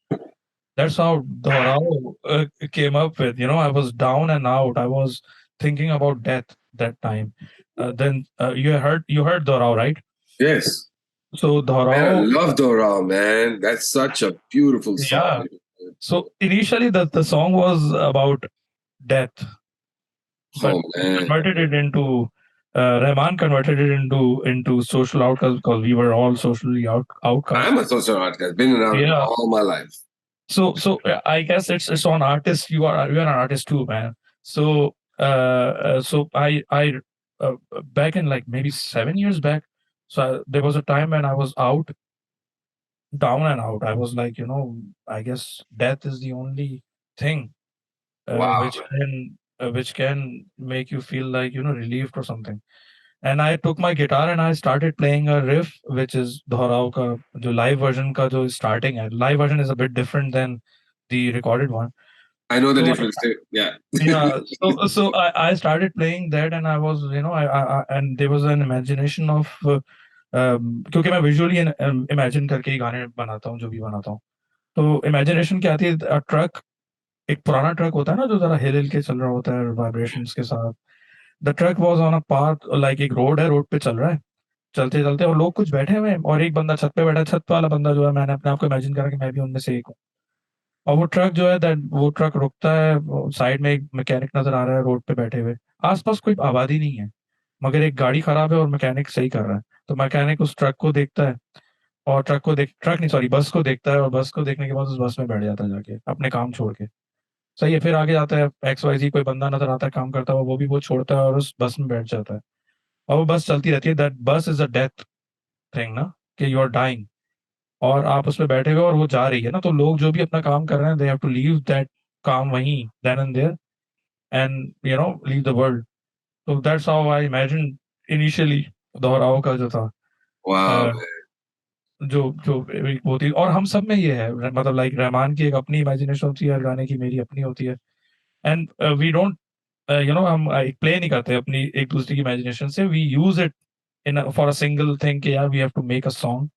That's how Dhorao came up with. I was down and out. I was thinking about death that time. Then you heard Dhorao, right? Yes. So Man, I Dhorao, love Dora, man. That's such a beautiful yeah. song. So initially, the song was about death, but Oh man. converted it into Rahman converted it into social outcasts because we were all socially outcasts. I'm a social artist. Been around Yeah. all my life. So I guess it's on artists. You are an artist too, man. So I back in like maybe 7 years back. So there was a time when I was out, down and out. I was like, I guess death is the only thing Wow. which can make you feel like relieved or something. And I took my guitar and I started playing a riff, which is Dhorao ka jo live version ka jo starting hai. Live version is a bit different than the recorded one. I know the So difference too. Yeah. yeah, so I started playing that, and I was and there was an imagination of क्योंकि मैं visually imagine करके ही गाने बनाता हूँ जो भी बनाता हूँ. तो imagination क्या आती है, ट्रक, एक पुराना ट्रक होता है ना जो जरा हिल हिल के चल रहा होता है वाइब्रेशंस के साथ. The truck was on a path, like एक रोड है, रोड पे चल रहा है, चलते चलते, और लोग कुछ बैठे हुए हैं और एक बंदा छत पे बैठा है. छत वाला बंदा जो है, मैंने अपने आप को इमेजिन करा कि मैं भी उनमें से एक हूँ. और वो ट्रक जो है, दैट वो ट्रक रुकता है, साइड में एक मैकेनिक नजर आ रहा है रोड पे बैठे हुए. आसपास कोई आबादी नहीं है, मगर एक गाड़ी खराब है और मैकेनिक सही कर रहा है. तो मैकेनिक उस ट्रक को देखता है, और ट्रक नहीं, सॉरी, बस को देखता है, और बस को देखने के बाद उस बस में बैठ जाता है जाके अपने काम छोड़ के. सही है, फिर आगे जाता है, XYZ कोई बंदा नजर आता है काम करता हुआ, वो भी वो छोड़ता है और उस बस में बैठ जाता है. और वो बस चलती रहती है. दैट बस इज अ डेथ थिंग ना, कि यू आर डाइंग, और आप उसमें बैठे हुए और वो जा रही है ना, तो लोग जो भी अपना काम कर रहे हैं, they have to leave that काम वहीं then and there, and leave the world. तो that's how I imagine initially दोहराव का जो था. Wow. अ, जो जो एक वो थी, और हम सब में ये है, मतलब लाइक रहमान की एक अपनी इमेजिनेशन होती है, गाने की मेरी अपनी होती है. एंड वी डोंट हम प्ले नहीं करते अपनी एक दूसरे की इमेजिनेशन से. We use it in for a single thing कि यार we have to make a song.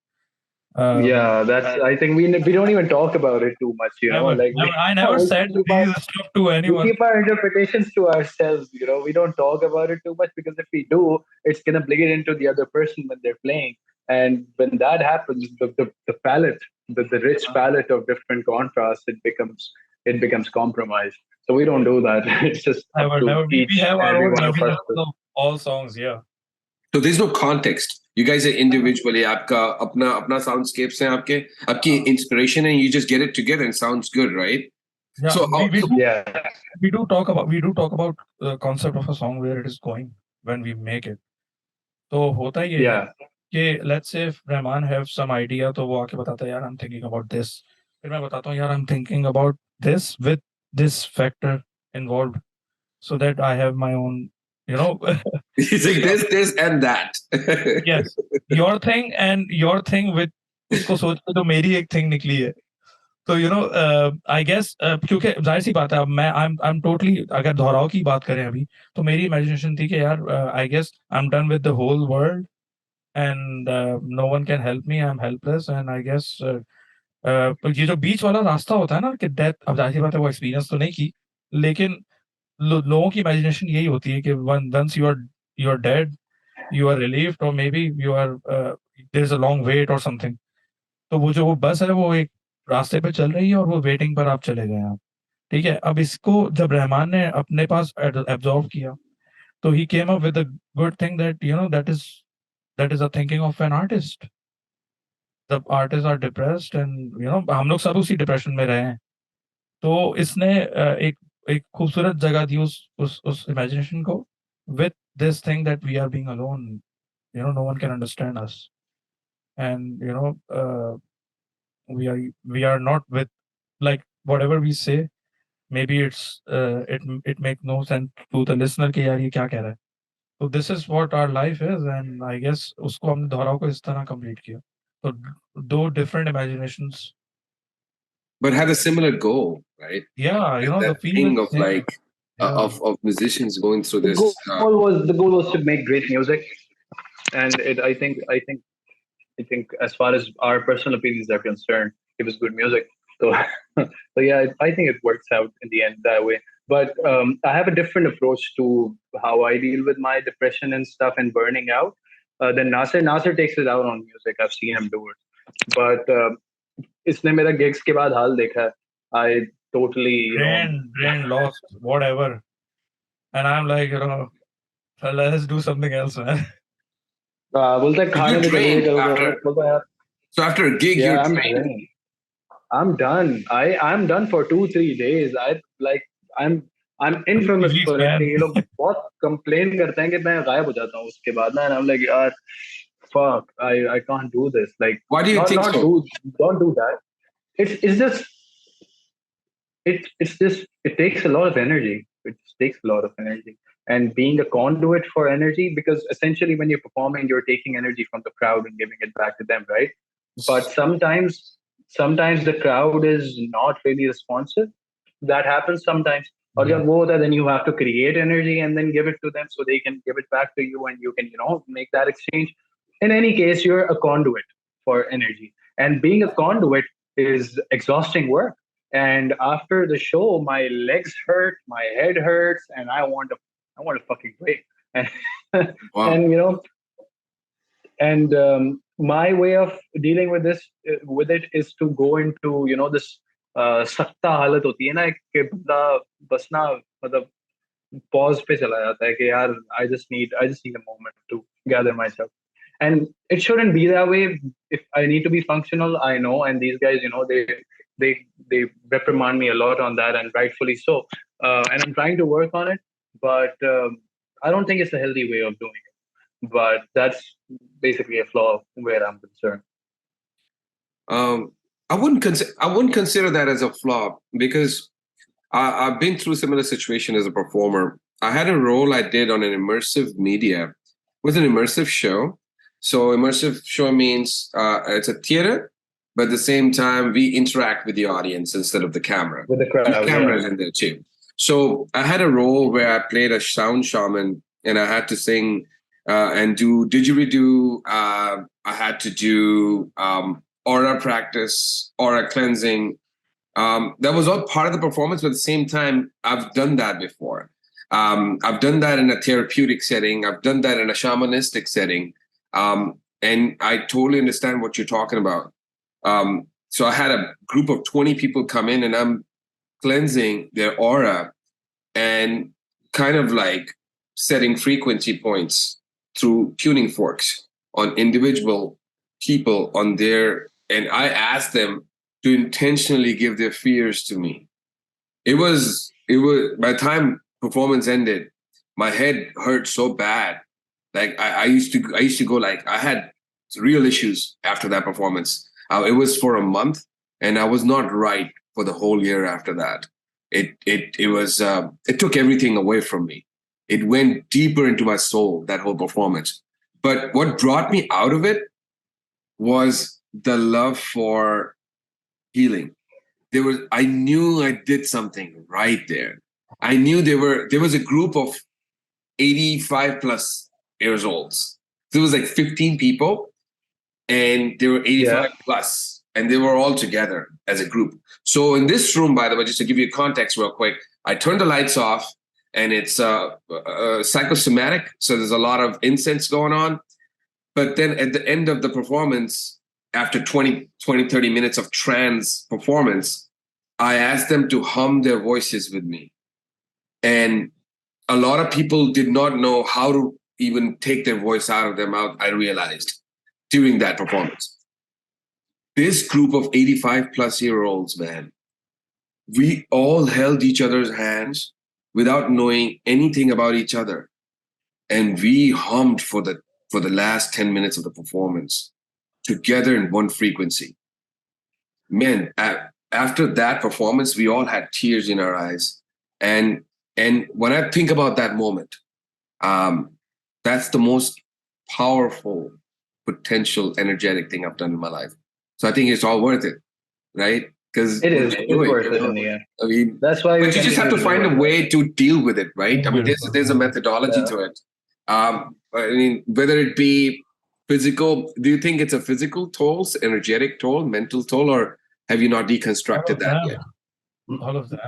Yeah, that's. I think we don't even talk about it too much. Never, Like never. I never we said keep our these stuff to we anyone. keep our interpretations to ourselves. We don't talk about it too much because if we do, it's gonna bleed into the other person when they're playing. And when that happens, the palette, the rich palette of different contrasts, it becomes compromised. So we don't do that. It's just up Never, to never. We each have and our every own one of us. imagination of all songs. Yeah. So there's no context. You guys are individually. आपका अपना soundscapes हैं आपके आपकी inspiration and you just get it together and sounds good, right? Yeah. So how, Yeah, We do talk about the concept of a song, where it is going when we make it. तो होता ये है yeah, कि let's say if Rahman have some idea, तो वो आके बताता है यार I'm thinking about this. फिर मैं बताता हूँ यार I'm thinking about this with this factor involved, so that I have my own, you know. he's like this and that. Yes, your thing with उसको सोच के तो मेरी एक thing निकली है. तो आई गेस क्योंकि जाहिर सी बात है, अब आई एम टोटली, अगर दोहराव की बात करें अभी, तो मेरी इमेजिनेशन थी कि यार I guess I am done with the whole world, and no one can help me, I am helpless, and I guess ये जो बीच वाला रास्ता होता है ना, कि डेथ, अब जाहिर सी बात है वो एक्सपीरियंस तो नहीं की, लेकिन लोगों की इमेजिनेशन यही होती है कि once you are dead, you are relieved, और maybe you are there is a long wait और समथिंग. तो वो जो वो बस है, वो एक रास्ते पे चल रही है और वो वेटिंग पर आप चले गए आप, ठीक है। अब इसको जब रहमान ने अपने पास एब्जॉर्व किया, तो he came up with a good thing that that is a thinking of an artist. The artist are depressed and हम लोग सब उसी डिप्रेशन में रहे हैं। तो इसने एक खूबसूरत जगह दी उस इमेजिनेशन को, with this thing that we are being alone, no one can understand us, and we are not with, like, whatever we say, maybe it make no sense to the listener कि यार ये क्या कह रहा है। तो this is what our life is, and I guess उसको हमने दोहराव को इस तरह कंप्लीट किया। तो दो different imaginations, But had a similar goal, right? yeah, That the feel thing is of same. like Yeah, of musicians going through The this. goal was to make great music, and I think as far as our personal opinions are concerned, it was good music. So, so yeah, I think it works out in the end that way. But I have a different approach to how I deal with my depression and stuff and burning out. Then Nasir. Nasir takes it out on music. I've seen him do it. But इसने मेरा gigs के बाद हाल देखा है. I totally, drained, lost, whatever, and I'm like, let's do something else, man. बोलता है So you're खाने पे चले गए drained कभी after. कभी. बोलता है यार, So after a gig, you're yeah, I'm drained. drained. I'm done. I'm done for 2-3 days. Like I'm I'm 2 3 infamous weeks, for it. man. ये लोग बहुत complain करते हैं कि मैं गायब हो जाता हूँ उसके बाद ना, and I'm like, यार, fuck, I can't do this. Like, Why do you not think not so? do don't do that. It's just it's just it takes a lot of energy. It just takes a lot of energy. And being a conduit for energy, because essentially when you're performing, you're taking energy from the crowd and giving it back to them, right? But sometimes the crowd is not really responsive. That happens sometimes. Or Yeah. then you have to create energy and then give it to them so they can give it back to you and you can, make that exchange. In any case, you're a conduit for energy. And being a conduit is exhausting work. And after the show, my legs hurt, my head hurts, and I want to fucking break. And Wow. and my way of dealing with this with it is to go into this sakta हालत होती है ना, कि बंदा बस ना, मतलब pause पे चला जाता है कि यार, I just need a moment to gather myself. And it shouldn't be that way. If I need to be functional, I know, and these guys, they they reprimand me a lot on that, and rightfully so. And I'm trying to work on it, but I don't think it's a healthy way of doing it. But that's basically a flaw where I'm concerned. Um, I wouldn't consider that as a flaw because I've been through similar situation as a performer. I had a role I did on an immersive media. It was an immersive show. So immersive show means it's a theater, but at the same time we interact with the audience instead of the camera. With the And the crowd, camera yeah. is in there too. So I had a role where I played a sound shaman and I had to sing and do didgeridoo. I had to do aura practice, aura cleansing. That was all part of the performance, but at the same time, I've done that before. I've done that in a therapeutic setting. I've done that in a shamanistic setting. And I totally understand what you're talking about. So I had a group of 20 people come in and I'm cleansing their aura and kind of like setting frequency points through tuning forks on individual people on their, and I asked them to intentionally give their fears to me. It was by the time performance ended, my head hurt so bad. Like I used to go, like I had real issues after that performance. It was for a month and I was not right for the whole year after that. It took everything away from me. It went deeper into my soul, that whole performance. But what brought me out of it was the love for healing. I knew I did something right there. I knew there was a group of 85 plus years olds. There was like 15 people and they were 85 Yeah. plus, and they were all together as a group. So in this room, by the way, just to give you context real quick, I turned the lights off and it's psychosomatic. So there's a lot of incense going on. But then at the end of the performance, after 30 minutes of trance performance, I asked them to hum their voices with me. And a lot of people did not know how to even take their voice out of their mouth, I realized, during that performance. This group of 85-plus-year-olds, man, we all held each other's hands without knowing anything about each other. And we hummed for the last 10 minutes of the performance together in one frequency. Man, after that performance, we all had tears in our eyes. And when I think about that moment, that's the most powerful, potential, energetic thing I've done in my life. So I think it's all worth it, right? Because It's worth it in the end. I mean, That's why. but you just have to find a way to deal with it, right? I mean, there's a methodology Yeah. to it. I mean, whether it be physical, do you think it's a physical toll, energetic toll, mental toll, or have you not deconstructed that yet? All of that.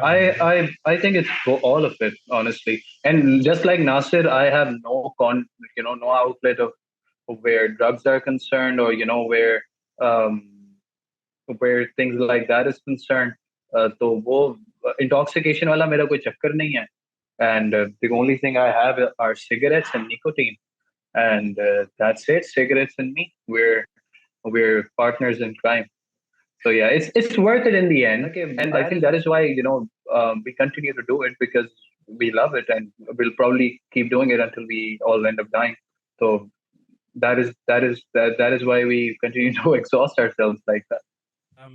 I think it's all of it, honestly. And just like Nasir, I have no outlet of where drugs are concerned, or um, where things like that is concerned. तो वो intoxication वाला मेरा कोई चक्कर नहीं है. And the only thing I have are cigarettes and nicotine, and that's it. Cigarettes and me, we're partners in crime. So yeah, it's worth it in the end. Okay, and I think that is why we continue to do it, because we love it, and we'll probably keep doing it until we all end up dying. So that is why we continue to exhaust ourselves like that.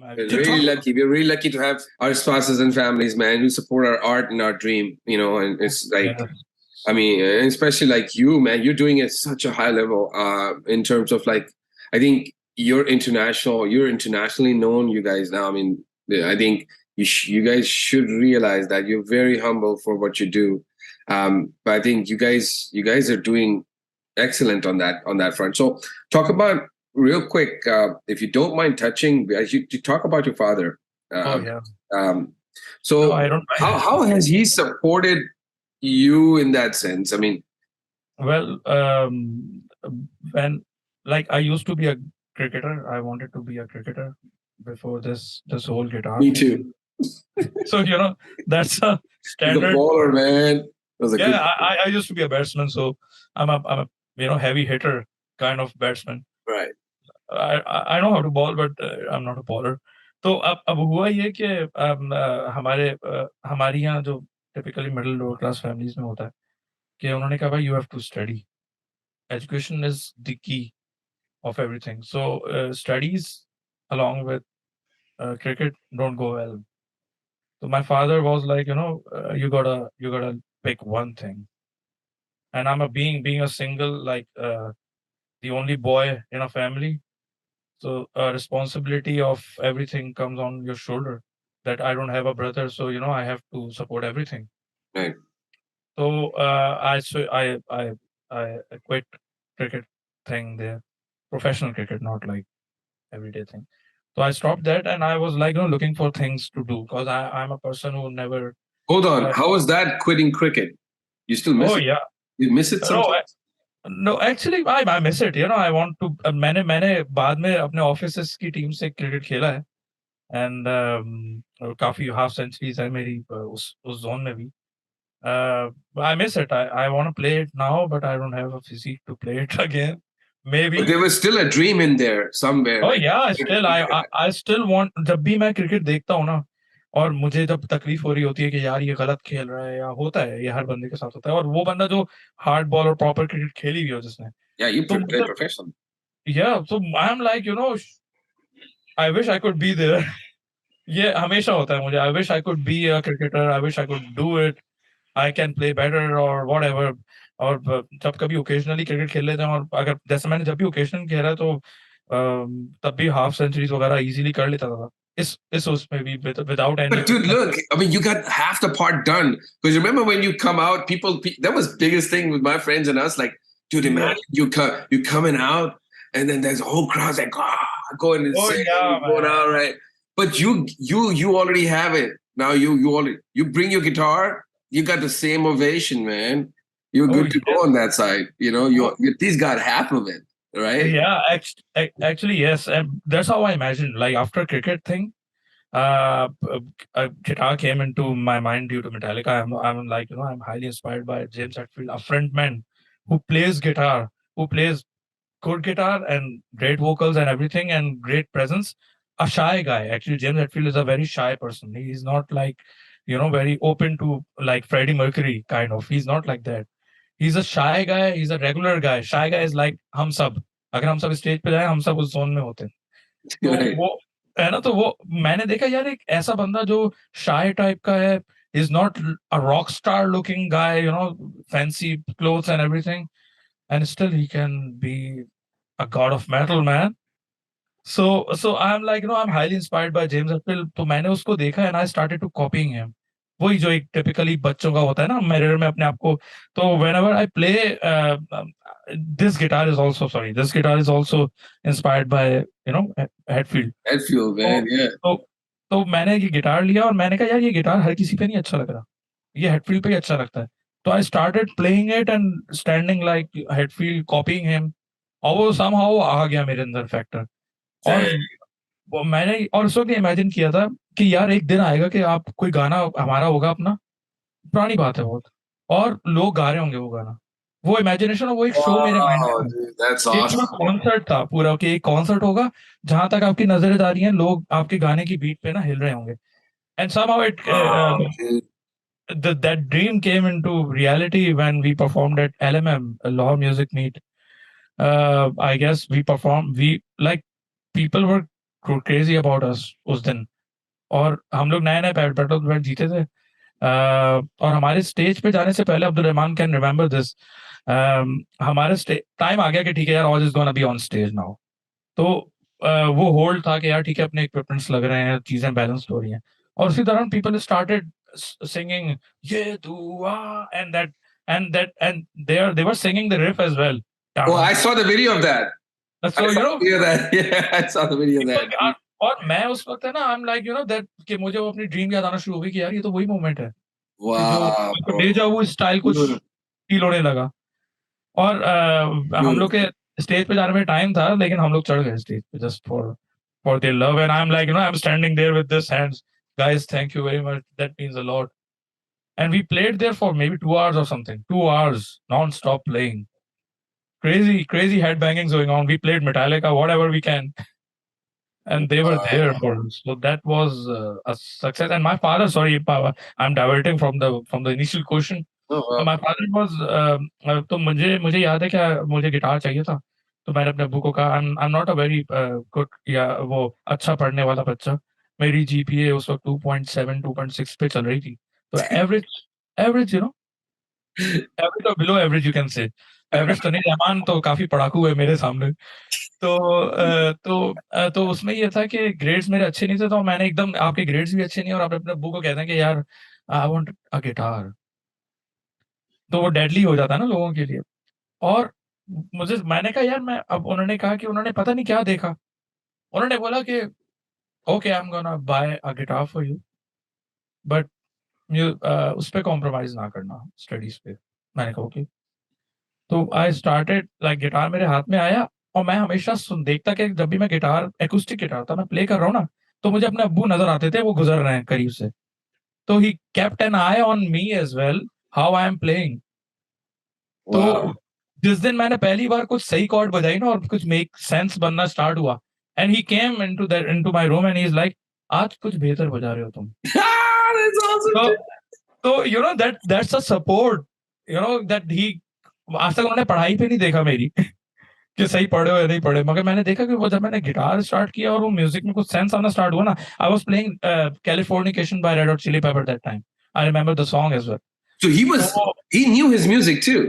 We're really lucky. We're really lucky to have our spouses and families, man, who support our art and our dream. And it's like, I mean, especially like you, man, you're doing it at such a high level. In terms of like, I think you're international. You're internationally known, you guys now. I mean, I think you guys should realize that you're very humble for what you do. But I think you guys are doing excellent on that front. So talk about real quick, if you don't mind touching, as you talk about your father. So No, I don't mind. how has he supported you in that sense? I mean, well, when I used to be a cricketer, I wanted to be a cricketer before this whole guitar. me thing. too. So that's a He's a standard. baller, man. I used to be a batsman, so I'm a heavy hitter kind of batsman. Right. I know how to ball, but I'm not a bowler. तो अब हुआ ये कि हमारी यहाँ जो typically middle lower class families में होता है कि उन्होंने कहा भाई you have to study education is the key of everything so studies along with cricket don't go well. So my father was like, you gotta pick one thing. And I'm being a single, the only boy in a family. So responsibility of everything comes on your shoulder. That I don't have a brother, so I have to support everything. Right. So I quit cricket thing there, professional cricket, not like everyday thing. So I stopped that, and I was like looking for things to do, because I'm a person who never. Hold on. How was that quitting cricket? You still miss it? Yeah. You miss it sometimes? No, actually I miss it. I want to. मैंने बाद में अपने office की team से cricket खेला है, and काफी half centuries है मेरी उस जोन में भी. I miss it. I want to play it now, but I don't have a physique to play it again. Maybe. But there was still a dream in there somewhere. Oh yeah, still I still want. जब भी मैं cricket देखता हूँ ना, और मुझे जब तकलीफ हो रही होती है कि यार ये गलत खेल रहा है, या होता है, ये हर बंदे के साथ होता है, और वो बंदा जो हार्ड बॉल और प्रॉपर क्रिकेट खेली हुई हो जिसने. Yeah, you play professional. Yeah, so I'm like, I wish I could be there. ये हमेशा होता है मुझे. I wish I could be a cricketer. I wish I could do it. I can play better or whatever. और जब कभी occasionally cricket खेल लेते हैं, और अगर जैसे मैंने जब भी ओकेजनल खेला तो तब भी हाफ सेंचुरीज वगैरह इजीली कर लेता था इस उसमें भी without any. But dude, look, I mean, you got half the part done. Because remember when you come out, that was biggest thing with my friends and us. Like, dude, imagine you coming out, and then there's a whole crowd like, going insane, going out, right? But you already have it. Now you bring your guitar, you got the same ovation, man. You're good to go on that side. You at least got half of it. right? Yeah, actually, yes. And that's how I imagined. Like after cricket thing, a guitar came into my mind due to Metallica. I'm like, I'm highly inspired by James Hetfield, a frontman who plays guitar, who plays good guitar and great vocals and everything and great presence. A shy guy. Actually, James Hetfield is a very shy person. He's not like, very open to like Freddie Mercury kind of. He's not like that. He's a shy guy. He's a regular guy. Shy guy is like हम सब. अगर हम सब stage पे जाए हम सब उस जोन में होते हैं. तो Right. वो है ना, तो वो मैंने देखा यार एक ऐसा बंदा जो शाय टाइप का है, is not a rock star looking guy, fancy clothes and everything, and still he can be a god of metal, man. So I'm like, I'm highly inspired by James Hetfield. तो मैंने उसको देखा and I started to copying him. वही जो एक typically बच्चों का होता है ना, मिरर में अपने आप को. तो whenever I play, this guitar is also inspired by, Hetfield. Hetfield, तो man, yeah. तो तो मैंने ये गिटार लिया और मैंने कहा यार ये गिटार हर किसी पे नहीं अच्छा लग रहा, ये हेडफील्ड पे ही अच्छा लगता है. तो I started playing it and standing like Hetfield, copying him. और वो समहाउ आ गया मेरे अंदर फैक्टर. और Dang. मैंने और उस वक्त इमेजिन किया था कि यार एक दिन आएगा कि आप कोई गाना हमारा होगा अपना, पुरानी बात है बहुत, और लोग गा रहे होंगे वो गाना. वो इमेजिनेशन और वो एक शो मेरे माइंड में Wow, था. dude, that's एक पूरा awesome. कॉन्सर्ट था, पूरा कि एक कॉन्सर्ट होगा जहां तक आपकी नजरें जा रही हैं, लोग आपके गाने की बीट पे ना हिल रहे होंगे. And somehow it Wow, dude. that dream came into reality when we performed at LMM, Law Music Meet. I guess we like people were crazy about us उस दिन. और हम लोग नए नए बैटल जीते थे. और हमारे स्टेज पे जाने से पहले Abdul Rahman can remember this, हमारे टाइम आ गया कि ठीक है यार Oz is gonna be on stage now. तो वो होल्ड था कि यार ठीक है अपने इक्विपमेंट्स लग रहे हैं, चीजें बैलेंस हो रही हैं. और उसी दौरान पीपल स्टार्टेड सिंगिंग ये दुआ and they were singing the riff as well. Oh, I saw the video of that. I So saw the video of that. Yeah, I saw the video of that. और मैं उस वक्त है ना, आई am like that कि मुझे वो अपनी ड्रीम याद आना शुरू हो गई कि यार ये तो वही मोमेंट है कि जो Wow, bro. डेजा वो स्टाइल कुछ Beautiful. फील होने लगा. और हम लोग Beautiful. के स्टेज पे जाने में टाइम था, लेकिन हम लोग चढ़ गए स्टेज पे just for their love. And I am like I am standing there with this hands, guys, thank you very much, that means a lot. And we played there for maybe 2 hours or something, 2 hours non-stop playing, crazy headbangings going on. We played Metallica, whatever we can, and they were there Wow. for us. So that was a success. And my father, sorry, I'm diverting from the initial question. Oh, wow. My father was तो मुझे याद है क्या मुझे guitar चाहिए था. तो मैंने अपने अब्बू को कहा I'm not a very good या वो अच्छा पढ़ने वाला बच्चा. मेरी जीपीए उस वक्त 2.7 2.6 पे चल रही थी. तो एवरेज एवरेज और below average you can say. Average तो नहीं, रहमान तो काफी पढ़ाकू है मेरे सामने. तो तो उसमें ये था कि ग्रेड्स मेरे अच्छे नहीं थे. तो मैंने एकदम आपके ग्रेड्स भी अच्छे नहीं और आप अपने अब्बू को कहते हैं कि यार आई वांट अ गिटार. तो वो डेडली हो जाता है ना लोगों के लिए. और मैंने कहा यार मैं, अब उन्होंने कहा कि उन्होंने पता नहीं क्या देखा. उन्होंने बोला कि okay I am gonna buy a guitar for you, but उस पे कॉम्प्रोमाइज ना करना स्टडीज पे. मैंने कहा ओके. तो आई स्टार्टेड लाइक गिटार मेरे हाथ में आया. और मैं हमेशा सुन देखता कि जब भी मैं गिटार, एक्úस्टिक गिटार था, मैं प्ले कर रहा हूँ ना, तो मुझे अपने अब्बू नजर आते थे, वो गुजर रहे हैं करीब से. तो he kept an eye on me as well, how I am playing. तो Wow. जिस दिन मैंने पहली बार कुछ सही कॉर्ड बजाई ना और कुछ मेक सेंस बनना स्टार्ट हुआ, and he came into my room and he is like आज कुछ बेहतर बजा रहे हो तुम. That's awesome, तो dude. That's a support, that he. आज तक उन्होंने पढ़ाई पे नहीं देखा मेरी कि सही पढ़े हो या नहीं पढ़े, मगर मैंने देखा कि वो जब मैंने गिटार स्टार्ट किया और वो म्यूजिक में कुछ सेंस आना स्टार्ट हुआ ना. I was playing Californication by Red Hot Chili Pepper that time. I remember the song as well. So he knew his music too.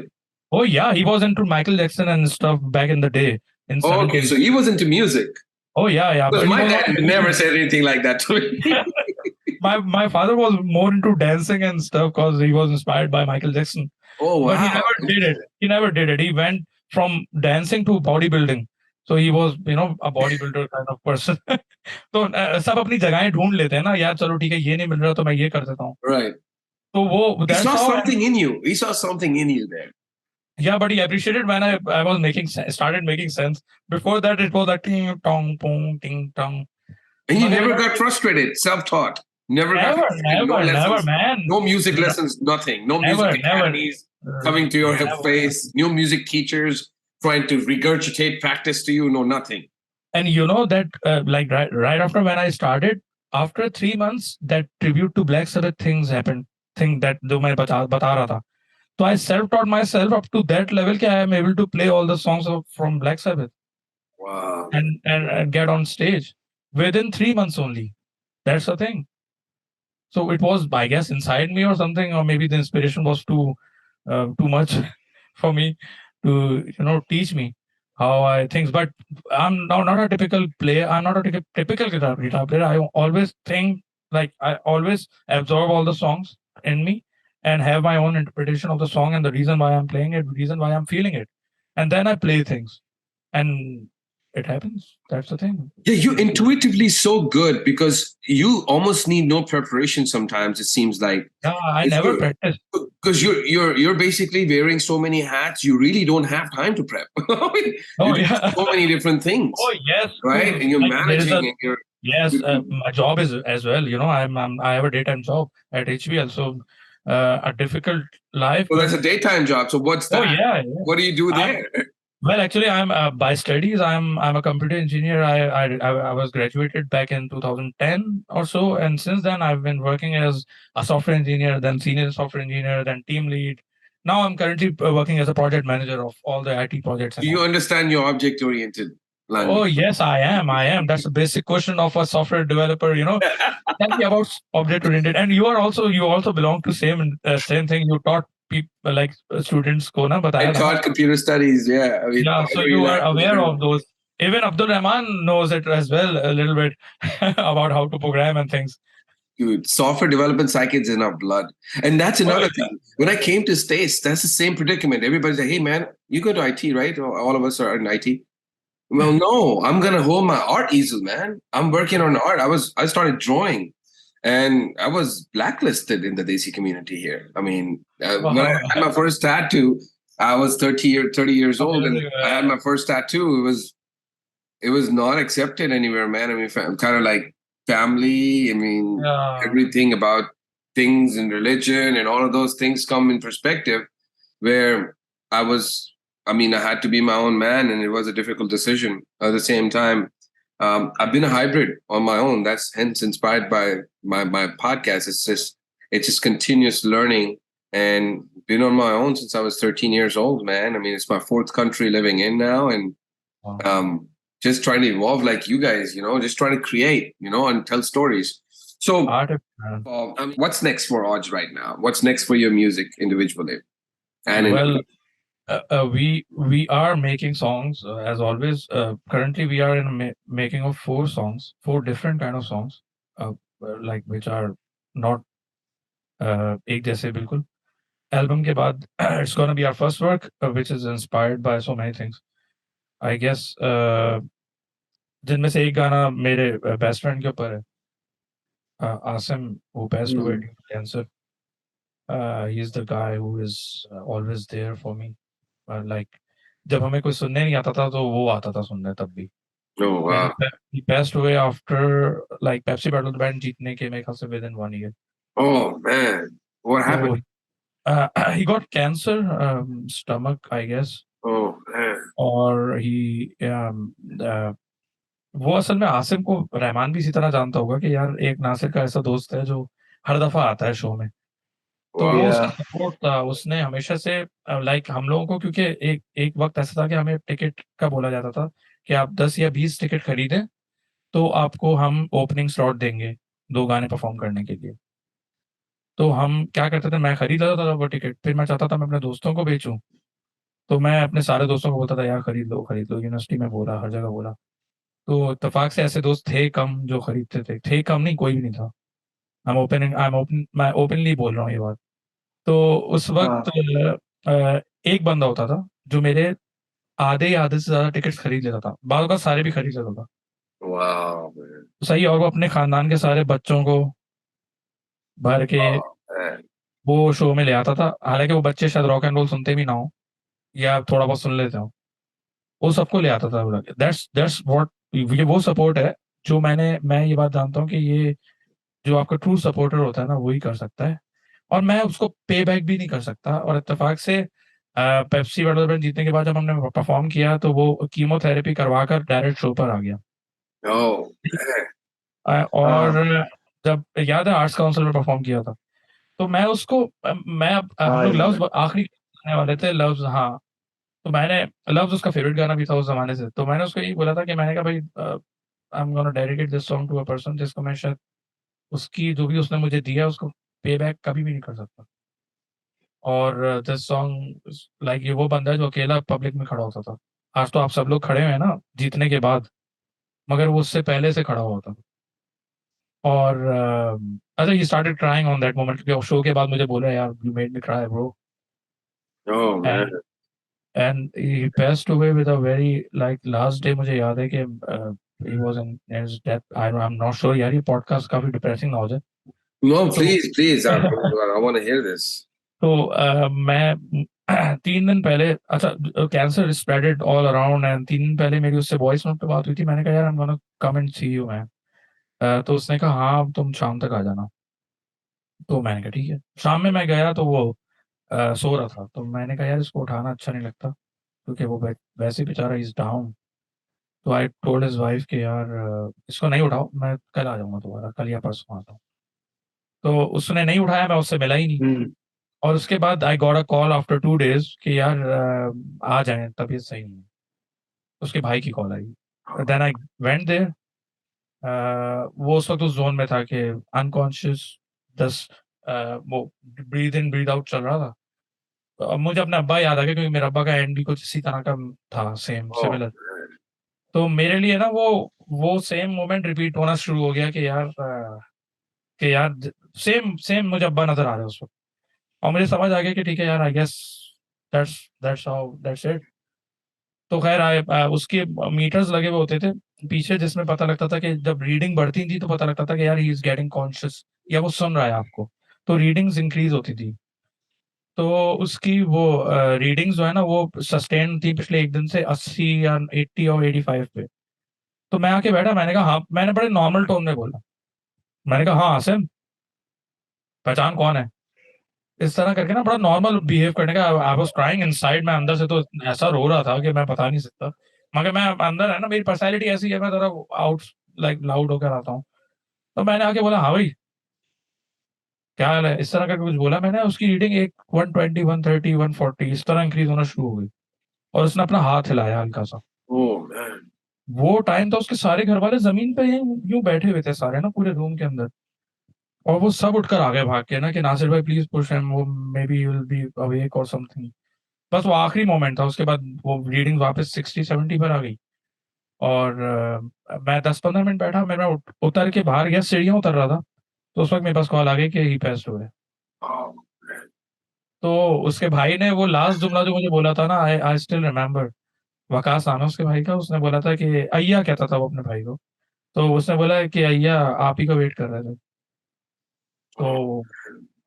Oh yeah, he was into Michael Jackson and stuff back in the day in Oh, okay, 70s. so he was into music. Oh yeah, Because but he my was dad never said anything like that to me. my father was more into dancing and stuff because he was inspired by Michael Jackson. Oh, But he wow. never did it. He never did it. He went from dancing to bodybuilding. So he was, a bodybuilder kind of person. तो सब अपनी जगहें ढूंढ लेते हैं ना यार, चलो ठीक है ये नहीं मिल रहा तो मैं ये कर देता हूँ. Right. तो वो He that's saw how something in you. He saw something in you there. Yeah, but he appreciated when I was started making sense. Before that, it was like ting tong pong ting tong. And you Magar never yaar, got frustrated, self-taught. Never got never, frustrated. No never, never, lessons, man. no music N- lessons, nothing. No music Never, never, academies coming to your never. face. No music teachers trying to regurgitate practice to you. No, nothing. And you know that, like right after when I started, after 3 months, that tribute to Black Sabbath things happened. Thing that जो मैं बता रहा था. So I self-taught myself up to that level that I am able to play all the songs from Black Sabbath Wow. and get on stage within 3 months only. That's the thing. So it was, I guess, inside me or something, or maybe the inspiration was too much for me to teach me how I things. But I'm now not a typical player. I'm not a typical guitar player. I always think like I always absorb all the songs in me and have my own interpretation of the song and the reason why I'm playing it, reason why I'm feeling it, and then I play things, and it happens. That's the thing. Yeah, you intuitively so good because you almost need no preparation sometimes, it seems like. Yeah, I never practice. Because you're basically wearing so many hats, you really don't have time to prep. Oh You're doing yeah. so many different things, Oh yes, right? And you're like there is managing a and you're yes. My job is as well. I have a daytime job at HBL, so a difficult life. well, But that's a daytime job. So what's oh that? yeah, yeah. What do you do I'm there? well. Actually, I'm by studies. I'm a computer engineer. I was graduated back in 2010 or so, and since then I've been working as a software engineer, then senior software engineer, then team lead. Now I'm currently working as a project manager of all the IT projects Do and you all. understand your object-oriented Oh language? yes, I am. I am. That's a basic question of a software developer. Tell me about object oriented. And you also belong to same thing. You taught people like students को ना I बताया था ना. taught computer studies. Yeah, I mean, Yeah, so primary you are language aware and of those. Even Abdul Rahman knows it as well a little bit about how to program and things. dude, software development psyche is in our blood. And that's Oh another yeah. thing. When I came to States, that's the same predicament. Everybody's like, hey man, you go to IT, right? All of us are in IT. Well, no, I'm gonna hold my art easel, man. I'm working on art. I started drawing, and I was blacklisted in the Desi community here. I mean, when I Wow. had my first tattoo, I was 30 years old, and Amazing, I had man. my first tattoo. It was not accepted anywhere, man. I mean, kind of like family. I mean, Yeah. everything about things and religion and all of those things come in perspective. Where I was, I mean, I had to be my own man, and it was a difficult decision. At the same time, I've been a hybrid on my own. That's hence inspired by my podcast. It's just continuous learning, and been on my own since I was 13 years old, man. I mean, it's my fourth country living in now, and Wow. just trying to evolve like you guys, just trying to create, and tell stories. So, Art, man. what's next for Odds right now? What's next for your music individually? And Well, we are making songs as always. Currently, we are in making of 4 songs, 4 different kind of songs, like which are not एक जैसे बिल्कुल. Album के बाद it's gonna be our first work, which is inspired by so many things. I guess जिनमें से एक गाना मेरे बेस्ट फ्रेंड के ऊपर है. Asim, who passed away Mm. due to cancer. He's the guy who is always there for me. Like जब हमें कोई सुनने नहीं आता था तो वो आता था सुनने तब भी. oh And wow, he passed away after like Pepsi Battle band जीतने के मेरे ख्याल से within 1 year. oh man, what happened? So he got cancer, stomach, I guess, Oh man, or वो असल में आसिम को रहमान भी इसी तरह जानता होगा कि यार एक नासिर का ऐसा दोस्त है जो हर दफा आता है शो में. तो वो wow, उसका Yeah. सपोर्ट था. उसने हमेशा से लाइक हम लोगों को, क्योंकि एक एक वक्त ऐसा था कि हमें टिकट का बोला जाता था कि आप 10 या 20 टिकट खरीदें तो आपको हम ओपनिंग स्लॉट देंगे 2 गाने परफॉर्म करने के लिए. तो हम क्या करते थे, मैं खरीद लेता था वो टिकट, फिर मैं चाहता था मैं अपने दोस्तों को बेचूं. तो मैं अपने सारे दोस्तों को बोलता था यार खरीद लो, यूनिवर्सिटी में बोला, हर जगह बोला. तो इत्तेफाक से ऐसे दोस्त थे कम जो खरीदते थे कम नहीं, कोई भी नहीं था. मैं ओपनली बोल रहा हूँ ये बात. तो उस वक्त Uh, एक बंदा होता था जो मेरे आधे या आधे से ज्यादा टिकट्स खरीद लेता था, बाद का सारे भी खरीद लेता था. wow, man, तो सही, और वो अपने खानदान के सारे बच्चों को भर के oh man. वो शो में ले आता था. हालांकि वो बच्चे शायद रॉक एंड रोल सुनते भी ना हो, या थोड़ा बहुत सुन लेता हूँ, वो सबको ले आता था बुला के। दैट्स व्हाट, ये वो सपोर्ट है जो मैं ये बात जानता हूँ कि ये जो आपका ट्रू सपोर्टर होता है ना, वही कर सकता है। और मैं उसको पे बैक भी नहीं कर सकता। और इत्तेफाक से पेप्सी बैटल जीतने के बाद जब हमने परफॉर्म किया तो वो कीमोथेरेपी करवा कर डायरेक्ट शो पर आ गया। Oh, man. और हाँ जब याद है आर्ट्स काउंसिल में परफॉर्म किया था, तो मैं उसको मैं हम हाँ लोग याद लव्स है। आखिरी गाने वाले थे, लव्स, हाँ। तो मैंने, लव्स उसका फेवरेट गाना भी था उस जमाने से, तो मैंने उसको यही बोला था कि मैंने कहा भाई, I am gonna dedicate this song to a person जिसको मैं शायद उसकी जो भी उसने मुझे दिया उसको पे बैक कभी भी नहीं कर सकता। और दिस सॉन्ग, लाइक, ये वो बंदा है जो अकेला पब्लिक में खड़ा होता था। आज तो आप सब लोग खड़े हुए हैं ना जीतने के बाद, मगर वो उससे पहले से खड़ा हुआ था। और अच्छा, he started crying on that moment, क्योंकि शो के बाद मुझे बोला यार you made me cry bro. Oh, man. And he passed away with a very, like, last day मुझे याद है कि he was in his death, I'm not sure यार, ये पॉडकास्ट काफी डिप्रेसिंग ना हो जाए। No, तो please, please. I want to hear this. तो मैं 3 दिन पहले, अच्छा, cancer spreaded all around, and 3 दिन पहले मेरी उससे वॉइस नोट पे बात हुई थी। मैंने कहा यार I am gonna come and see you man. तो उसने कहा हाँ तुम शाम तक आ जाना। तो मैंने कहा ठीक है। शाम में मैं गया तो वो सो रहा था, तो मैंने कहा यार इसको उठाना अच्छा नहीं लगता, क्योंकि वो वैसे बेचारा इज डाउन। तो आई टोल्ड हिज वाइफ कि यार इसको नहीं उठाओ, मैं कल आ जाऊंगा दोबारा, कल या परसों आता हूँ। तो उसने नहीं उठाया, मैं उससे मिला ही नहीं। हम्म और उसके बाद I got a call after 2 days कि यार आ जाए, तबीयत सही नहीं है। उसके भाई की कॉल आई। Then I went there. वो उस वक्त उस जोन में था कि अनकॉन्शियस, 10, वो ब्रीद इन ब्रीद आउट चल रहा था। तो अब मुझे अपना अब्बा याद आ गया, क्योंकि मेरा अब्बा का एंड भी कुछ इसी तरह का था, सेम Oh, सिमिलर। तो मेरे लिए ना वो सेम मोमेंट रिपीट होना शुरू हो गया कि यार सेम सेम मुझे अब्बा नजर आ रहे हैं उस वक्त। और मुझे समझ आ गया कि ठीक है यार, I guess that's that's how that's it. तो खैर उसके मीटर्स लगे हुए होते थे पीछे, जिसमें पता लगता था कि जब रीडिंग बढ़ती थी तो पता लगता था कि यार ही इज गेटिंग कॉन्शियस, या वो सुन रहा है आपको। तो रीडिंग्स इंक्रीज होती थी। तो उसकी वो रीडिंग्स जो है ना, वो सस्टेन थी पिछले एक दिन से 80 या 80 और 85 पे। तो मैं आके बैठा, मैंने कहा हाँ, मैंने बड़े नॉर्मल टोन में बोला। मैंने कहा हाँ आसिम, पहचान कौन है, इस तरह करके ना, बड़ा नॉर्मल बिहेव करने का। आई वाज क्राइंग इनसाइड, मैं अंदर से तो ऐसा रो रहा था कि मैं बता नहीं सकता। मगर मैं अंदर है ना, मेरी पर्सनैलिटी ऐसी है, मैं जरा आउट, लाइक, लाउड होकर आता हूँ। तो मैंने आके बोला हाँ भाई, क्या हाल है, इस तरह का कुछ बोला मैंने। उसकी रीडिंग एक 120, 130, 140 इस तरह इंक्रीज होना शुरू हो गई। और उसने अपना हाथ हिलाया हल्का सा। oh, man. वो टाइम था उसके सारे घर वाले जमीन पे यूं बैठे हुए थे सारे ना, पूरे रूम के अंदर। और वो सब उठकर आ गए भाग के ना कि नासिर भाई प्लीज पुश हिम, वो may be will be awake और समथिंग। बस वो आखिरी मोमेंट था, उसके बाद वो रीडिंग वापस 60-70 पर आ गई। और मैं 10-15 मिनट बैठा, मैं उतर के बाहर गया, सीढ़ियाँ उतर रहा था। तो उस वक्त मेरे पास कॉल आ गई कि ही पैस्ड हुए। Oh, man. तो उसके भाई ने वो लास्ट जुमला जो मुझे बोला था ना, आई आई स्टिल रिमेम्बर। वकास नाम है उसके भाई का, उसने बोला था कि अय्या कहता था वो अपने भाई को। तो उसने बोला कि अय्या आप ही को वेट कर रहे थे। Oh,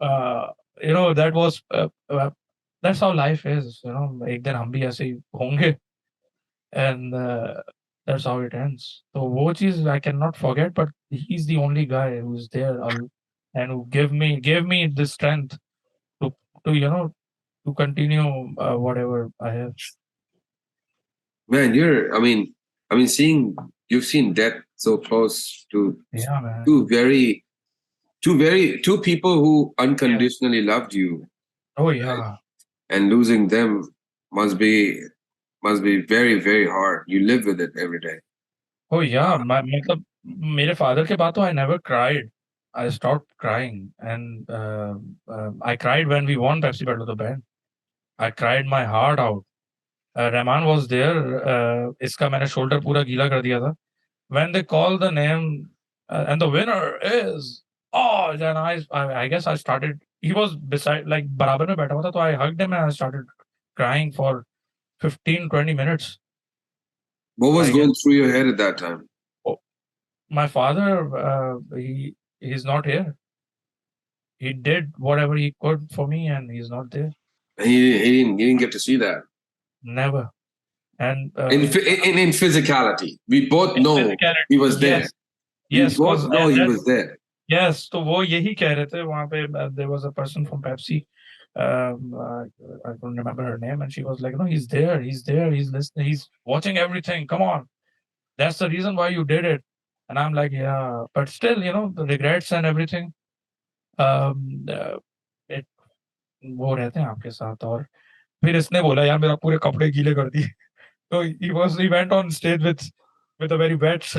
तो that was, that's how life is, एक दिन हम भी ऐसे ही होंगे। And that's how it ends. तो वो चीज I can not forget, but he is the only guy who is there and who give me the strength to to to continue whatever I have. man, seeing you've seen death so close to Yeah, man. two very, two people who Yeah. unconditionally loved you, Oh right? yeah. And losing them must be must be very, very hard. You live with it every day. Oh yeah. मतलब मेरे father के बाद तो I never cried. I stopped crying, and I cried when we won Pepsi Battle, the band. I cried my heart out. Rahman was there. इसका मैंने shoulder पूरा गीला कर दिया था. When they call the name, and the winner is, oh, then I guess I started. He was beside, like, बराबर में बैठा हुआ था, तो I hugged him and I started crying for 15-20 minutes. What was I guess. going through your head at that time? Oh, my father, he's not here. He did whatever he could for me, and he's not there. And he didn't get to see that. never. And In physicality, we both in know he physicality, was there. yes, We yes, both because know at he that, was there. yes, तो वो यही कह रहे थे वहाँ पे. There was a person from Pepsi, I don't remember her name, and she was like, no, he's there, he's listening, he's watching everything, come on, that's the reason why you did it. And I'm like, yeah, but still, the regrets and everything, it वो रहते हैं आपके साथ. और फिर इसने बोला यार मेरा पूरे कपड़े गीले कर दिए. So he went on stage with a very wet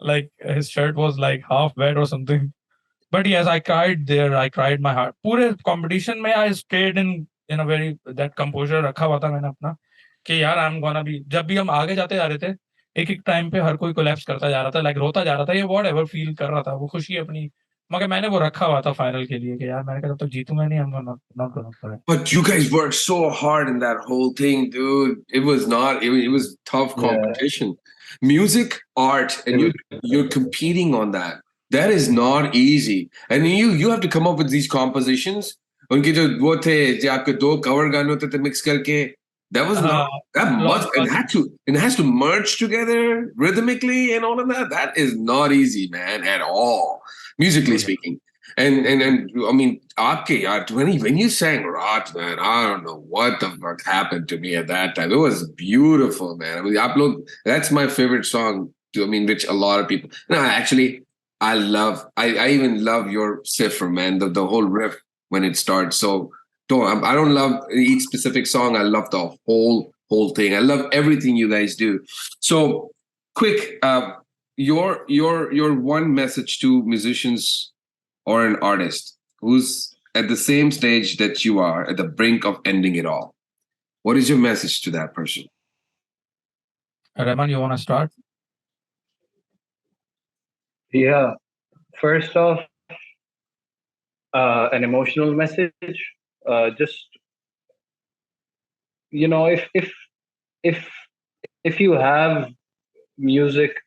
like his shirt was like half wet or something. But yes, I cried there. I cried my heart. पूरे competition में I stayed in a very that composure रखा हुआ था मैंने अपना कि यार I'm gonna be. जब भी हम आगे जाते जा रहे थे एक एक टाइम पे हर कोई कोलैप्स करता जा रहा था, लाइक रोता जा रहा था, ये वॉट एवर फील कर रहा था, वो खुशी अपनी. मगर मैंने वो रखा हुआ था फाइनल के लिए कि यार मैंने कहा जब तक जीतूंगा नहीं I'm not gonna play. But you guys worked so hard in that whole thing, dude. It was not. It was tough Yeah, competition. Music, art, it and was. you're competing on that. That is not easy. And you have to come up with these compositions. उनके जो वो थे जो आपके दो cover गाने होते थे mix करके. That was not. That must Logical. it has to merge together rhythmically and all of that. That is not easy, man, at all. Musically speaking. And I mean, aapke yaar, when you sang Raj, man, I don't know what the fuck happened to me at that time. It was beautiful, man. I mean, that's my favorite song. I mean, which a lot of people. No, actually, I even love your cipher, man. The whole riff when it starts. So I don't love each specific song. I love the whole thing. I love everything you guys do. So quick, your one message to musicians or an artist who's at the same stage that you are at the brink of ending it all. What is your message to that person? Rahman, you want to start? Yeah. First off, an emotional message. Just if if you have music,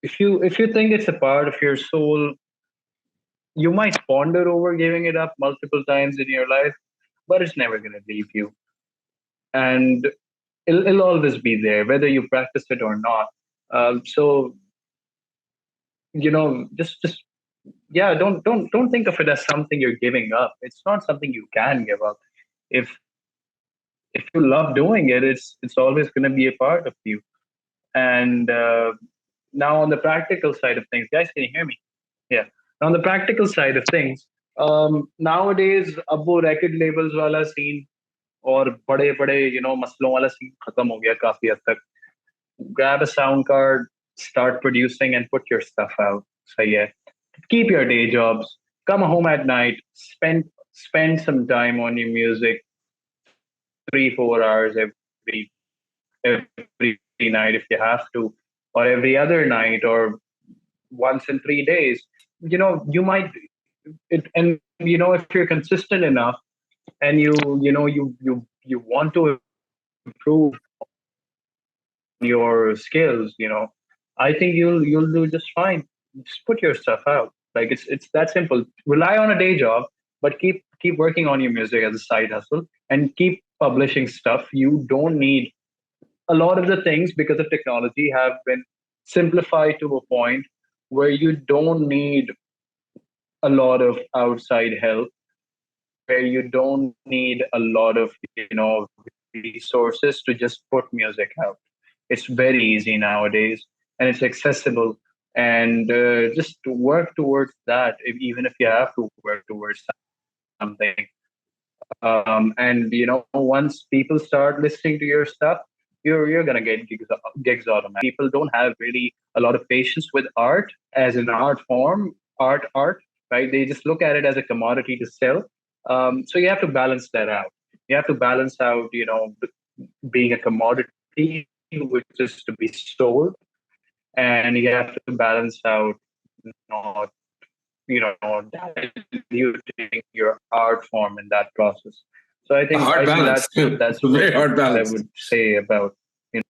if you think it's a part of your soul, you might ponder over giving it up multiple times in your life, but it's never going to leave you, and it'll always be there whether you practice it or not. So just yeah, don't think of it as something you're giving up. It's not something you can give up. If if you love doing it, it's always going to be a part of you. And now on the practical side of things, guys, can you hear me? Yeah. On the practical side of things, nowadays अब वो record labels वाला scene और बड़े बड़े मसलों वाला scene खत्म हो गया काफी हद तक. Grab a sound card, start producing, and put your stuff out. So yeah, keep your day jobs. Come home at night. Spend some time on your music. 3-4 hours every night if you have to, or every other night, or once in 3 days. You might and if you're consistent enough, and you want to improve your skills, I think you'll do just fine. Just put your stuff out. Like it's that simple. Rely on a day job, but keep working on your music as a side hustle, and keep publishing stuff. You don't need a lot of the things, because of technology, have been simplified to a point where you don't need a lot of outside help, where you don't need a lot of resources to just put music out. It's very easy nowadays, and it's accessible. And just to work towards that, even if you have to work towards something. And once people start listening to your stuff, you're gonna get gigs automatically. People don't have really a lot of patience with art as an art form, art, right? They just look at it as a commodity to sell. So you have to balance that out. You have to balance out, being a commodity which is to be sold, and you have to balance out not diluting your art form in that process. So I A think hard I think balance. that's Very hard what I balance. would say about it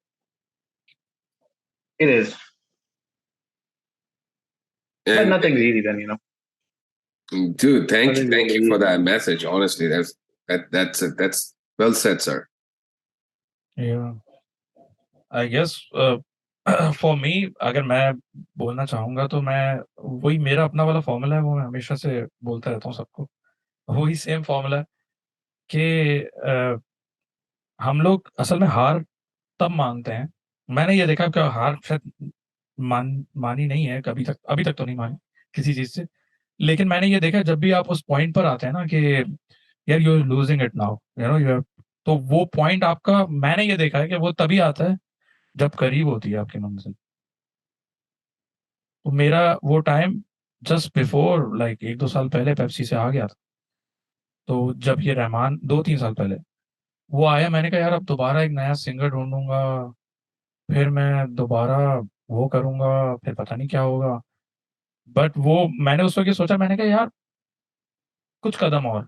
is, but And nothing's easy then, dude, thank nothing's you really for easy. that message. Honestly, that's Well said, sir. Yeah, I guess for me अगर मैं बोलना चाहूंगा तो मैं वही मेरा अपना वाला फॉर्मूला है, वो मैं हमेशा से बोलता रहता हूँ सबको, वही सेम फॉर्मूला है कि हम लोग असल में हार तब मानते हैं। मैंने ये देखा कि हार शायद मानी नहीं है कभी तक, अभी तक तो नहीं मानी किसी चीज से। लेकिन मैंने ये देखा जब भी आप उस पॉइंट पर आते हैं ना कि यार you are losing it now, you know you, तो वो पॉइंट आपका, मैंने ये देखा है कि वो तभी आता है जब करीब होती है आपकी मंजिल। तो मेरा वो टाइम जस्ट बिफोर लाइक 1-2 साल पहले पेप्सी से आ गया था। तो जब ये रहमान 2-3 साल पहले वो आया, मैंने कहा यार अब दोबारा एक नया सिंगर ढूंढूंगा, फिर मैं दोबारा वो करूंगा, फिर पता नहीं क्या होगा। बट वो मैंने उस वक्त ये सोचा, मैंने कहा यार कुछ कदम और,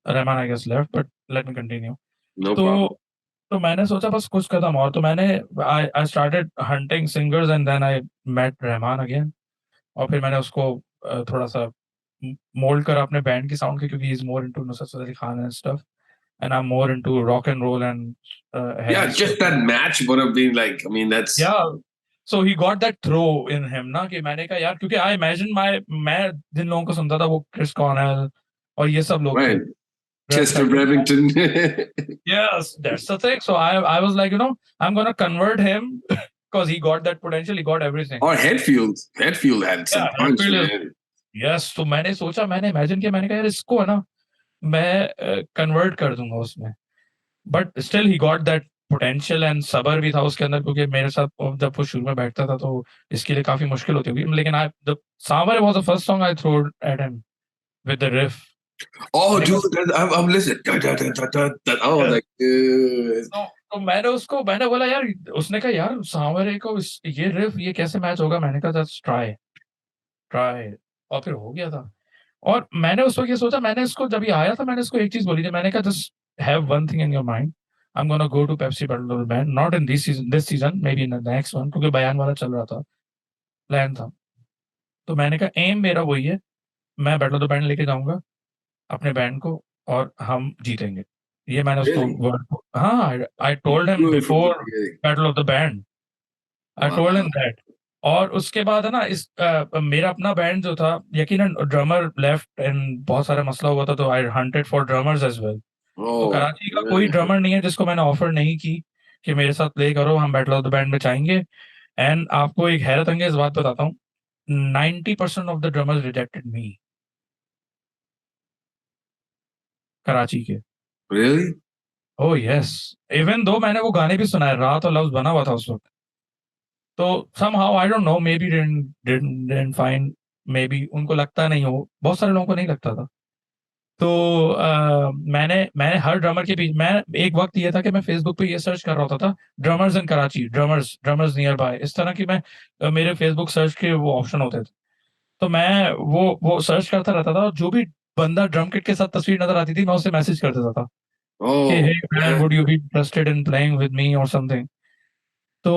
Rahman I guess left but let me continue. No तो problem. तो मैंने सोचा बस कुछ कदम और, तो मैंने I I started hunting singers and then I met Rahman again. और फिर मैंने उसको थोड़ा सा मोल्ड करा अपने बैंड की साउंड के, क्योंकि he is more into Nusrat Fateh Ali Khan and stuff, and I am more into rock and roll and Yeah, heavy just stuff. that match would have been like, I mean, that's या so he got that throw in him ना, कि मैंने कहा यार, क्योंकि I imagine my, मैं जिन लोगों को सुनता था वो क्रिस कॉर्नेल और ये सब लोग थे, right. Greg Chester sector. Bevington. Yes, that's the thing. So I was like, I'm gonna convert him because he got that potential, he got everything. Or Headfield. Headfield had Yeah, some punch, Hatfield is, man. yes. तो मैंने सोचा, मैंने imagine किया, मैंने कहा यार इसको है ना मैं कन्वर्ट कर दूंगा उसमें। But still he got that potential and सबर भी था उसके अंदर, क्योंकि मेरे साथ जब वो शुरू में बैठता था तो इसके लिए काफी मुश्किल होती होगी। लेकिन I the Sawar was the first song I throw at him with the riff. Oh, मैंने dude, कहा I'm listening. Da, da, da, da, da, da. Oh, yes। like, तो मैंने बोला यार, उसने कहा यार सांवरे को ये रिफ ये कैसे मैच होगा, मैंने कहा जस्ट ट्राई ट्राई, और फिर हो गया था। और मैंने उस वक्त ये सोचा, मैंने इसको जब ये आया था मैंने इसको एक चीज बोली थी, मैंने कहा just have one thing in your mind, I am gonna go to Pepsi battle band, not in this season maybe in the next one, क्योंकि बयान वाला चल रहा था, प्लान था। तो मैंने कहा एम मेरा वही है, मैं बैटल ऑफ द बैंड लेके जाऊंगा अपने बैंड को और हम जीतेंगे। ये मैंने उसको really? वर्ड, हाँ, I told him Good from the before beginning. Battle of the band, I Wow. Told him that. और उसके बाद है ना मेरा अपना बैंड जो था, यकीनन ड्रमर लेफ्ट एंड बहुत सारा मसला हुआ था, तो I hunted for drummers as well. तो Oh, कराची का कोई man. ड्रमर नहीं है जिसको मैंने ऑफर नहीं की कि मेरे साथ प्ले करो, हम बैटल ऑफ द बैंड में चाहेंगे। एंड आपको एक हैरत अंगेज बात बताता हूँ, 90% ऑफ द ड्रमर्स रिजेक्टेड मी, कराची के। Really? Oh yes, even though मैंने वो गाने भी सुनाए, रात और लफ्ज बना हुआ था उस वक्त। तो somehow I don't know, maybe didn't find, maybe उनको लगता नहीं हो, बहुत सारे लोगों को नहीं लगता था। तो मैंने हर ड्रमर के बीच, मैं एक वक्त ये था कि मैं फेसबुक पे ये सर्च कर रहा होता था drummers in Karachi, drummers drummers near by, इस तरह की मैं मेरे फेसबुक सर्च के वो ऑप्शन होते थे। तो मैं वो सर्च करता रहता था, और जो भी बंदा ड्रम किट के साथ तस्वीर नजर आती थी मैं उससे मैसेज कर देता था कि हे Oh, man man. Would you be interested in playing with me और समथिंग। तो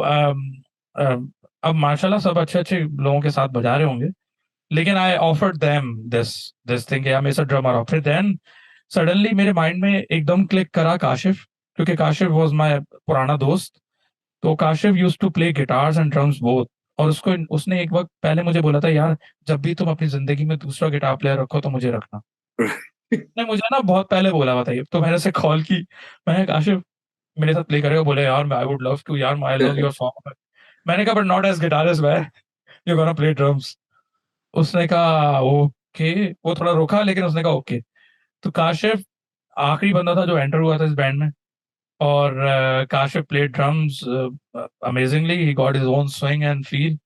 अम, अम, अब माशाल्लाह सब अच्छे अच्छे लोगों के साथ बजा रहे होंगे, लेकिन I offered them this this thing, या मेरे साथ ड्रमर हो। फिर देन सडनली मेरे माइंड में एकदम क्लिक करा काशिफ, क्योंकि काशिफ वाज माय पुराना दोस्त। तो Kashif used to play guitars and drums both, और उसको उसने एक वक्त पहले मुझे बोला था यार जब भी तुम अपनी जिंदगी में दूसरा गिटार प्लेयर रखो तो मुझे रखना। ने मुझे ना बहुत पहले बोला हुआ था ये, तो मैंने उसे कॉल की, मैंने कहा काशिफ मेरे साथ प्ले करेगा, बोले यार आई वुड लव टू यार, आई लव योर सॉन्ग। मैंने कहा but not as guitarist man, you gonna play drums. उसने कहा ओके, वो थोड़ा रुका लेकिन उसने कहा ओके। तो काशिफ आखिरी बंदा था जो एंटर हुआ था इस बैंड में, और Kashif played drums amazingly, he got his own swing and feel.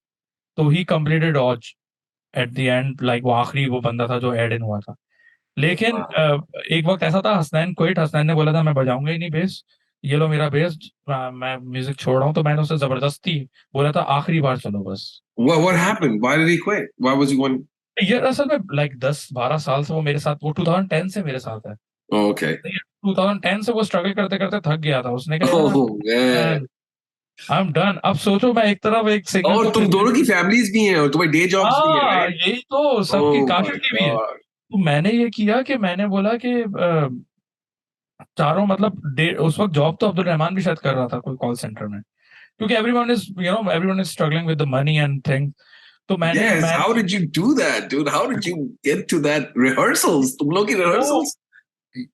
तो he completed Oz at the end, like वो आखिरी वो बंदा था जो एड इन हुआ था। लेकिन Wow. एक वक्त ऐसा था, हसनैन क्विट, हसनैन ने बोला था मैं बजाऊंगा ही नहीं बेस, ये लो मेरा बेस, मैं म्यूजिक छोड़ रहा हूँ। तो मैंने उसे जबरदस्ती बोला था आखिरी बार चलो बस। What happened? Why did he quit? Why was he going? ये असल में लाइक 10-12 साल से वो मेरे साथ, वो 2010 से मेरे साथ है। Oh, okay. 2010 से वो स्ट्रगल करते करते थक गया था, उसने कहा यार Oh, man. I am done. अब सोचो मैं एक तरफ एक सिंगर और को तुम प्रेजेंट, दोनों की फैमिलीज भी हैं और तुम्हारी डे जॉब्स भी हैं, हाँ राइट? यही तो सबकी, ओह काशिफ माय की भी है। गॉड. तो मैंने ये किया कि मैंने बोला कि चारों मतलब उस वक्त जॉब तो अब्दुल रहमान भी शायद कर रहा था कोई कॉल सेंटर में, क्योंकि everyone is struggling with the money and thing. तो मैंने Yes, मैं how did you do that, dude? How did you get to that rehearsals? तुम लोग की वो rehearsals?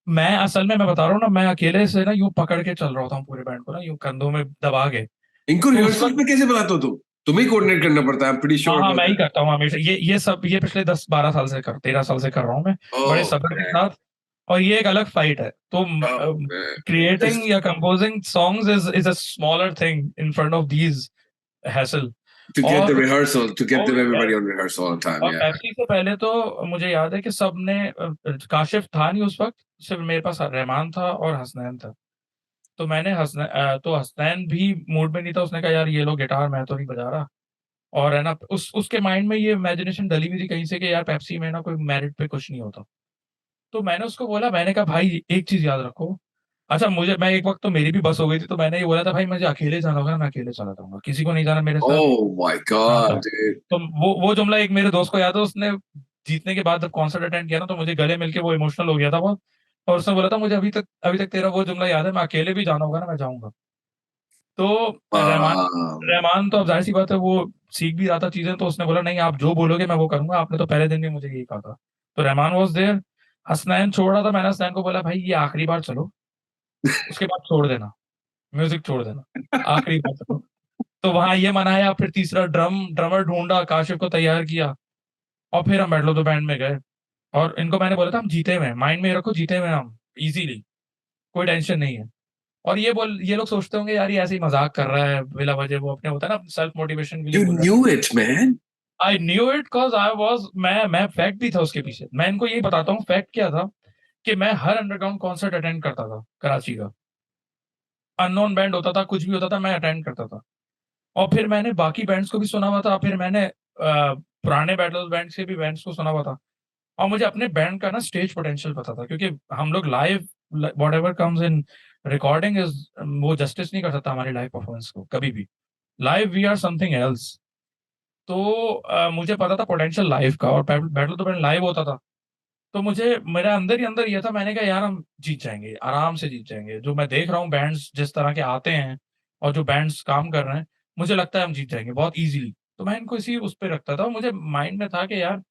मैं असल में मैं बता रहा हूँ ना, मैं अकेले से ना यूं पकड़ के चल रहा था पूरे बैंड को ना, यूं कंधों में दबा के। इनको तो उस रिहर्सल वक्त में कैसे बनाते हो तुम? तुम्हें कोऑर्डिनेट करना पड़ता है, I'm pretty हाँ sure हाँ, about मैं ही that. करता हूँ हमेशा, ये सब ये पिछले 10-12 साल से 13 साल से कर रहा हूँ मैं, बड़े Oh सब्र के man. साथ। और ये एक अलग फाइट है। तो Oh man. क्रिएटिंग This या composing songs is a smaller thing in front of these hassle. to get the और rehearsal, to get them yes, everybody on rehearsal on time. और Yeah. पेप्सी से पहले तो मुझे याद है कि सबने काशिफ था नहीं उस वक्त, सिर्फ मेरे पास रहमान था और हसनैन था। तो मैंने तो हसनैन भी मूड में नहीं था, उसने कहा यार ये लो गिटार, मैं तो नहीं बजा रहा। और है ना, उसके माइंड में ये इमेजिनेशन डली हुई थी कहीं से कि यार पेप्सी में ना कोई मेरिट पे कुछ नहीं होता। तो मैंने उसको बोला, मैंने कहा भाई एक चीज याद रखो। अच्छा, मैं एक वक्त तो मेरी भी बस हो गई थी, तो मैंने ये बोला था भाई मुझे अकेले जाना होगा ना, मैं अकेले चला जाऊंगा, किसी को नहीं जाना मेरे साथ। Oh my हाँ God, तो dude. तो वो जुमला एक मेरे दोस्त को याद है, उसने जीतने के बाद जब कॉन्सर्ट अटेंड किया ना, तो मुझे गले मिलके वो इमोशनल हो गया था बहुत। और उसने बोला था मुझे अभी तक तेरा वो जुमला याद है, मैं अकेले भी जाना होगा ना मैं जाऊंगा। तो रहमान Wow. रहमान तो अब जाहिर सी बात है वो सीख भी रहा था चीजें, तो उसने बोला नहीं आप जो बोलोगे मैं वो करूंगा, आपने तो पहले दिन भी मुझे यही कहा था। तो रहमान वॉज देयर। हसनैन छोड़ रहा था, मैंने हसनैन को बोला भाई ये आखिरी बार चलो, उसके बाद छोड़ देना, म्यूजिक छोड़ देना, आखिरी बार चलो। तो वहां ये मनाया, फिर तीसरा ड्रमर ढूंढा, काशिफ को तैयार किया, और फिर हम बैटल ऑफ द बैंड में गए। और इनको मैंने बोला था हम जीते हुए हैं, माइंड में रखो, जीते हुए हैं हम इजीली, कोई टेंशन नहीं है। और ये लोग सोचते होंगे यार ये ऐसे ही मजाक कर रहा है बिला वजह, वो अपने होता है ना सेल्फ मोटिवेशन के लिए You बोल रहा knew it, man. है। I knew it cause I was मैं फैक्ट भी था उसके पीछे। मैं इनको यही बताता हूँ फैक्ट क्या था, कि मैं हर अंडरग्राउंड कॉन्सर्ट अटेंड करता था कराची का, अननोन बैंड होता था, कुछ भी होता था, मैं अटेंड करता था। और फिर मैंने बाकी बैंड्स को भी सुना हुआ था, फिर मैंने पुराने बैटल बैंड से भी बैंड्स को सुना हुआ था। और मुझे अपने बैंड का ना स्टेज पोटेंशियल पता था, क्योंकि हम लोग live whatever comes in recording is, वो जस्टिस नहीं कर सकता हमारी लाइव परफॉर्मेंस को कभी भी। Live we are something else. तो मुझे पता था पोटेंशियल लाइव का, और बैटल तो बैंड लाइव होता था। तो मुझे मेरे अंदर ही अंदर ये था, मैंने कहा यार हम जीत जाएंगे, आराम से जीत जाएंगे। जो मैं देख रहा हूँ बैंड्स जिस तरह के आते हैं, और जो बैंड्स काम कर रहे हैं, मुझे लगता है हम जीत जाएंगे बहुत इजीली। तो मैं इनको इसी उस पर रखता था, मुझे माइंड में था कि यार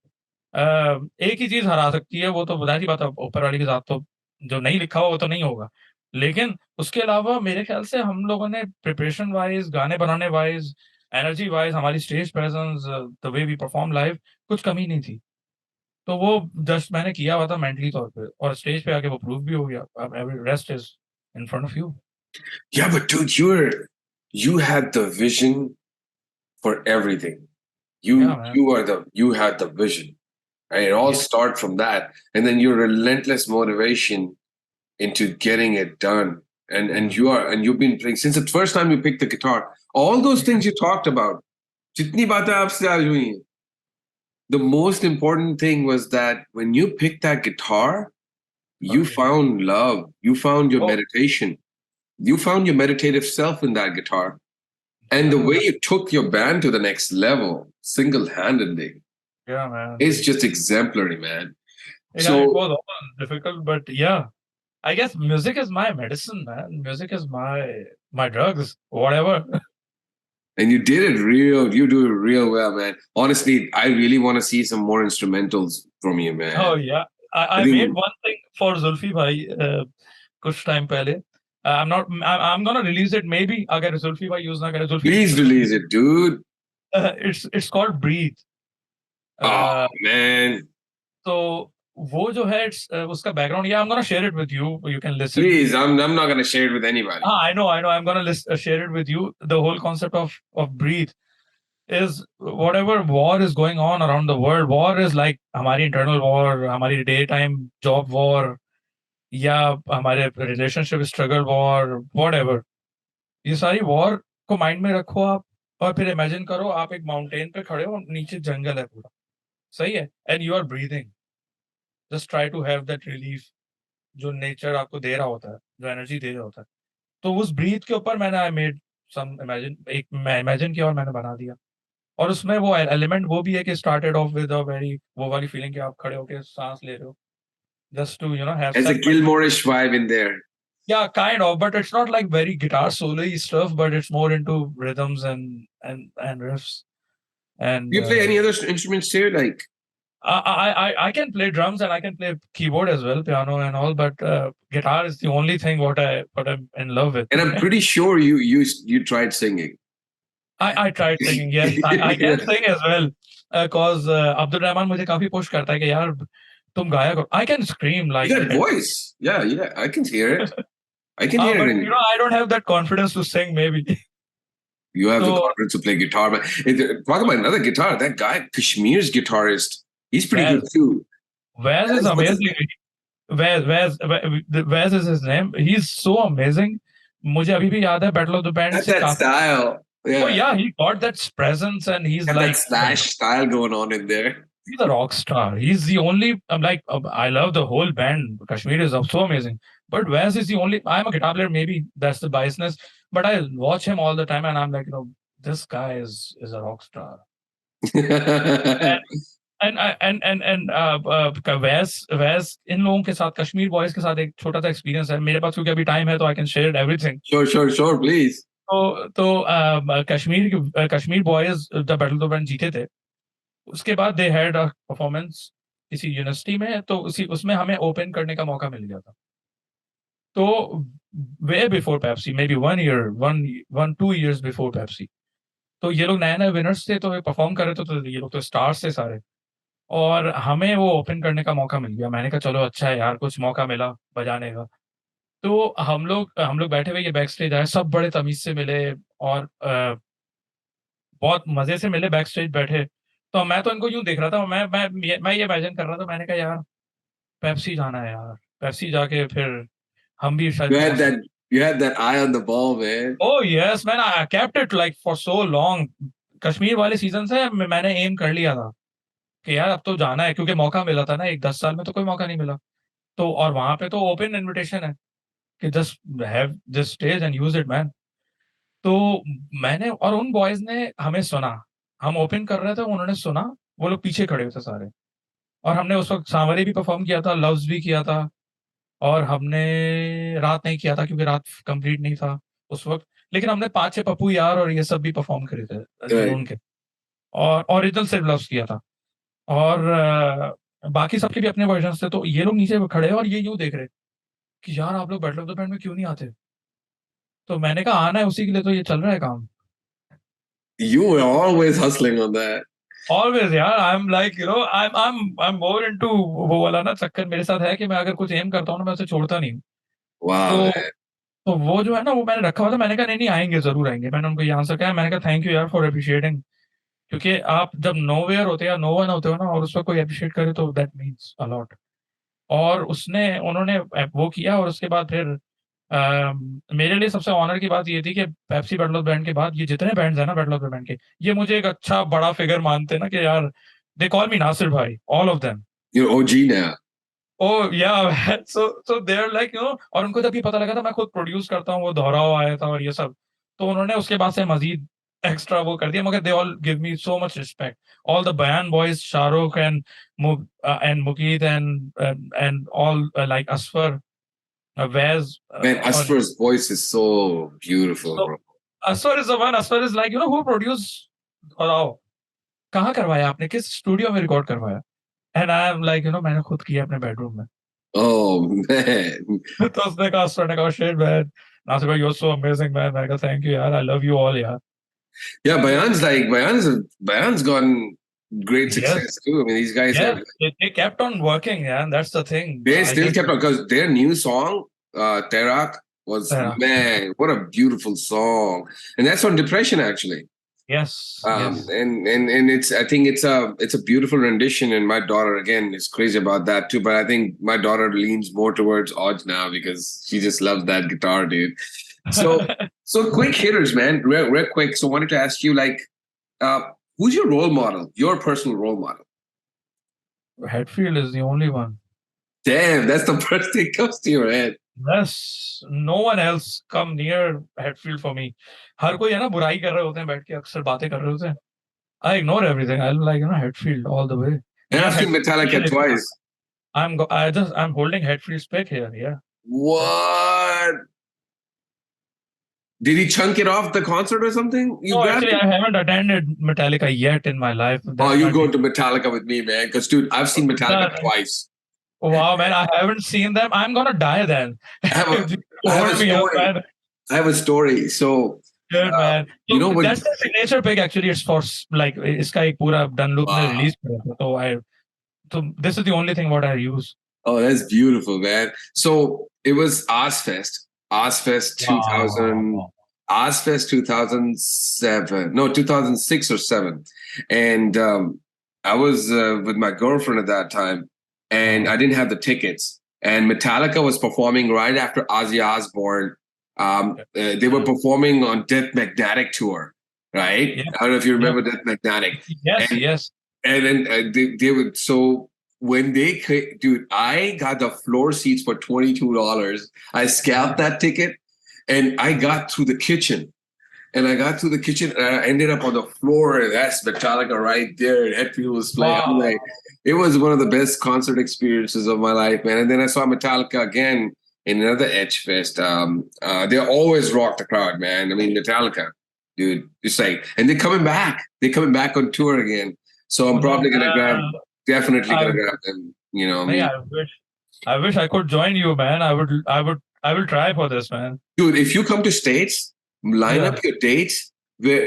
एक ही चीज हरा सकती है, वो तो बता ही बात है, ऊपर वाली के साथ तो जो नहीं लिखा हुआ वो तो नहीं होगा। लेकिन उसके अलावा मेरे ख्याल से हम लोगों ने प्रिपरेशन वाइज, गाने बनाने वाइज, एनर्जी वाइज, हमारी stage presence, the way we perform live, कुछ कमी नहीं थी। तो वो जस्ट मैंने किया हुआ था मेंटली तौर पे, और स्टेज पे आके वो प्रूव भी हो गया। अब every rest is in front of you. Yeah, but dude, you had the vision for everything. या You man, you are the you had the vision. Right? It all ये start from that, and then your relentless motivation into getting it done. And you've been playing since the first time you picked the guitar. All those things you talked about. जितनी बातें आपसे आज हुई हैं, the most important thing was that when you picked that guitar, you found love. You found your oh meditation. You found your meditative self in that guitar. And the या way you took your band to the next level single handedly man, is just exemplary, man. या it So, was all difficult but या I guess music is my medicine, man. Music is my drugs, whatever. and you did it you do it real well, man. Honestly, I really want to see some more instrumentals from you, Oh man. yeah, I I made think, one thing for Zulfi bhai कुछ time पहले। I'm gonna release it maybe अगर जुल्फी भाई use ना करे, Zulfi please release it, dude. it's called Breathe। Oh, Uh, man. तो वो जो है उसका बैकग्राउंड, या I'm gonna share it with you, you can listen। Please, I'm not going to share it with anybody. हाँ, I know I'm gonna share it with you। The whole concept of Breathe is whatever war is going on around the world, war is like हमारी internal war, हमारी daytime job war, या हमारे relationship struggle war, whatever। ये सारी war को mind में रखो आप, और फिर इमेजिन करो आप एक माउंटेन पे खड़े हो, नीचे जंगल है पूरा, सही है, and you are breathing. Just try to have that relief जो नेचर आपको दे रहा होता है, जो एनर्जी दे रहा होता है। तो उस ब्रीथ के ऊपर मैंने आई मेड सम इमेजिन, एक मैं इमेजिन किया और मैंने बना दिया। और उसमें वो एलिमेंट वो भी है कि started off with a very, वो वाली फीलिंग कि आप खड़े होके सांस ले रहे हो, just to have There's a set my. Gilmore-ish vibe in there. Yeah, kind of, but it's not like very guitar solo-y stuff, but it's more into rhythms and riffs. And Do you play any other instruments too? Like, I can play drums and I can play keyboard as well, piano and all, but guitar is the only thing what I'm in love with. and I'm pretty sure you tried singing. I tried singing, yes. I can Yeah. sing as well. Cause Abdul Rahman मुझे काफी push करता है कि यार तुम गाया करो. I can scream You like got voice. Yeah, yeah. I can hear it. I can hear it but in you you. know I don't have that confidence to sing maybe. You have the So confidence to play guitar. But talk about another guitar. That guy, Kashmir's guitarist, he's pretty good Vaz, too. Vaz is What's his amazing. Vaz is his name. He's so amazing. मुझे अभी भी याद है Battle of the Band Got से that काफी. style. Oh Yeah. yeah, he got that presence and he's Got that like slash style going on in there. he's a rock star. He's the only. I'm like I love the whole band. Kashmir is so amazing. But Wes is the only. I'm a guitar player. Maybe that's the biasness. But I watch him all the time, and I'm like, this guy is a rock star. वैस इन लोगों के साथ Kashmir boys के साथ एक छोटा सा experience है मेरे पास क्योंकि अभी टाइम है तो I can share everything Sure, please. Kashmir boys the battle of band जीते थे उसके बाद दे हैड अ परफॉर्मेंस किसी यूनिवर्सिटी में तो उसी उसमें हमें ओपन करने का मौका मिल गया था तो way before Pepsi may be 1 year 1 2 years before Pepsi तो ये लोग नए नए विनर्स थे तो परफॉर्म कर रहे थे तो ये लोग तो स्टार्स थे सारे और हमें वो ओपन करने का मौका मिल गया मैंने कहा चलो अच्छा है यार कुछ मौका मिला बजाने का तो हम लोग बैठे हुए ये बैक स्टेज आए सब बड़े तमीज से मिले और बहुत मजे से मिले बैक स्टेज बैठे तो मैं तो इनको यूं देख रहा था मैं ये इमेजिन कर रहा था मैंने कहा यार पेप्सी जाना है यार पेप्सी जाके फिर हम भी शायद You had पहुंच that सकते you had that eye on the ball, man. O yes man I kept it like for so long Kashmir वाले सीजन से मैंने एम कर लिया था कि यार अब तो जाना है क्योंकि मौका मिला था ना एक 10 साल में तो कोई मौका नहीं मिला तो और वहां पे तो ओपन इनविटेशन है कि just have this stage and use it man तो मैंने और उन बॉयज ने हमें सुना हम ओपन कर रहे थे उन्होंने सुना वो लोग पीछे खड़े हुए थे सारे और हमने उस वक्त सांवरे भी परफॉर्म किया था लव्स भी किया था और हमने रात नहीं किया था क्योंकि रात कंप्लीट नहीं था उस वक्त लेकिन हमने 5-6 पप्पू यार और ये सब भी परफॉर्म करे थे Right. जुनून के और ओरिजिनल सिर्फ लव्स किया था और बाकी सबके भी अपने वर्जन थे तो ये लोग नीचे खड़े हैं और ये यूं देख रहे कि यार आप लोग बैटल ऑफ द बैंड में क्यों नहीं आते तो मैंने कहा आना है उसी के लिए तो ये चल रहा है काम You were always hustling on that. Always यार I am like I am more into वो वाला ना चक्कर मेरे साथ है कि मैं अगर कुछ एम करता हूँ ना मैं उसे छोड़ता नहीं हूँ Wow, तो man. तो वो जो है ना वो मैंने रखा हुआ था मैंने कहा नहीं नहीं आएंगे जरूर आएंगे मैंने उनको ये आंसर कहा मैंने कहा थैंक यू यार फॉर अप्रिशिएटिंग क्योंकि आप जब नोवेयर होते हो या नो वन होते हो ना और उस पर कोई अप्रिशिएट करे तो दैट मीन्स अलॉट और उसने उन्होंने वो किया और उसके बाद फिर मेरे लिए सबसे ऑनर की बात ये थी कि पेप्सी बैटल ऑफ बैंड के बाद ये जितने बैंड्स हैं ना बैटल ऑफ द बैंड के ये मुझे एक अच्छा बड़ा फिगर मानते हैं ना कि यार दे कॉल मी नासिर भाई all of them You're OG now. ओ या सो दे आर लाइक और उनको जब ये पता लगा था मैं खुद प्रोड्यूस करता हूँ वो दोहराव आया था और ये सब तो उन्होंने उसके बाद से मजीद एक्स्ट्रा वो कर दिया मगर they all give me so much respect all the Bayaan boys Shahrukh and Muqeet and all like Asfar was Man, और Asfar's voice is so beautiful, तो bro. Asfar is the one Asfar is like who produce बताओ कहाँ करवाया आपने किस स्टूडियो में रिकॉर्ड करवाया and I am like मैंने खुद किया अपने बेडरूम में Oh man. तो उसने कहा असफर ने कहा शिट मैन नासिर भाई you are so amazing man मैंने कहा थैंक यू यार आई लव यू ऑल यार Yeah, Bayan's gotten great yes success too. I mean, these guys yes have they kept on working yeah and that's the thing they I still guess kept on because their new song, Terak, was yeah. man, what a beautiful song. And that's on depression actually. yes And it's I think it's a beautiful rendition, and my daughter again is crazy about that too. But I think my daughter leans more towards Odds now because she just loves that guitar, dude. So so quick hitters, man, real quick. So wanted to ask you like, uh, who's your role model? Your personal role model? Hetfield is the only one Damn, that's the first thing comes to your head. yes no one else come near Hetfield for me हर कोई है ना बुराई कर रहे होते हैं बैठ के अक्सर बातें कर रहे होते हैं I ignore everything I'm like Hetfield all the way And मेरा I've seen Hetfield Metallica pick है twice. I'm holding Hetfield's pick here yeah What? Did he chunk it off the concert or something? You No, grabbed actually, it? I haven't attended Metallica yet in my life. Oh, That's you my go dream. to Metallica with me, man. Because, dude, I've seen Metallica Uh, twice. Wow, man, I haven't seen them. I'm gonna die then. I have a, If you I have a hold me up, story. man. I have a story. So, Good, man. you So know what? that's the signature pick. Actually, it's for like इसका एक पूरा Dunlop ने Wow. release किया था. So this is the only thing what I use. Oh, that's beautiful, man. So it was Ozfest. Ozfest 2000. Wow. Ozfest 2007. No, 2006 or 7. And I was with my girlfriend at that time, and I didn't have the tickets. And Metallica was performing right after Ozzy Osbourne. They were performing on Death Magnetic tour, right? Yeah. I don't know if you Yeah. remember Death Magnetic. Yes, And, yes. and then they would, so when they, dude, I got the floor seats for $22. I scalped that ticket and I got through the kitchen. And I got to the kitchen and I ended up on the floor, and that's Metallica right there. And Hetfield was playing. I'm Wow. like, it was one of the best concert experiences of my life, man. And then I saw Metallica again in another Edge Fest. They always rock the crowd, man. I mean, Metallica, dude, just like, and they're coming back. They're coming back on tour again. So I'm probably gonna definitely gonna grab them. You know, I mean, I wish I could join you, man. I will try for this, man. dude, if you come to States, line Yeah. up your dates where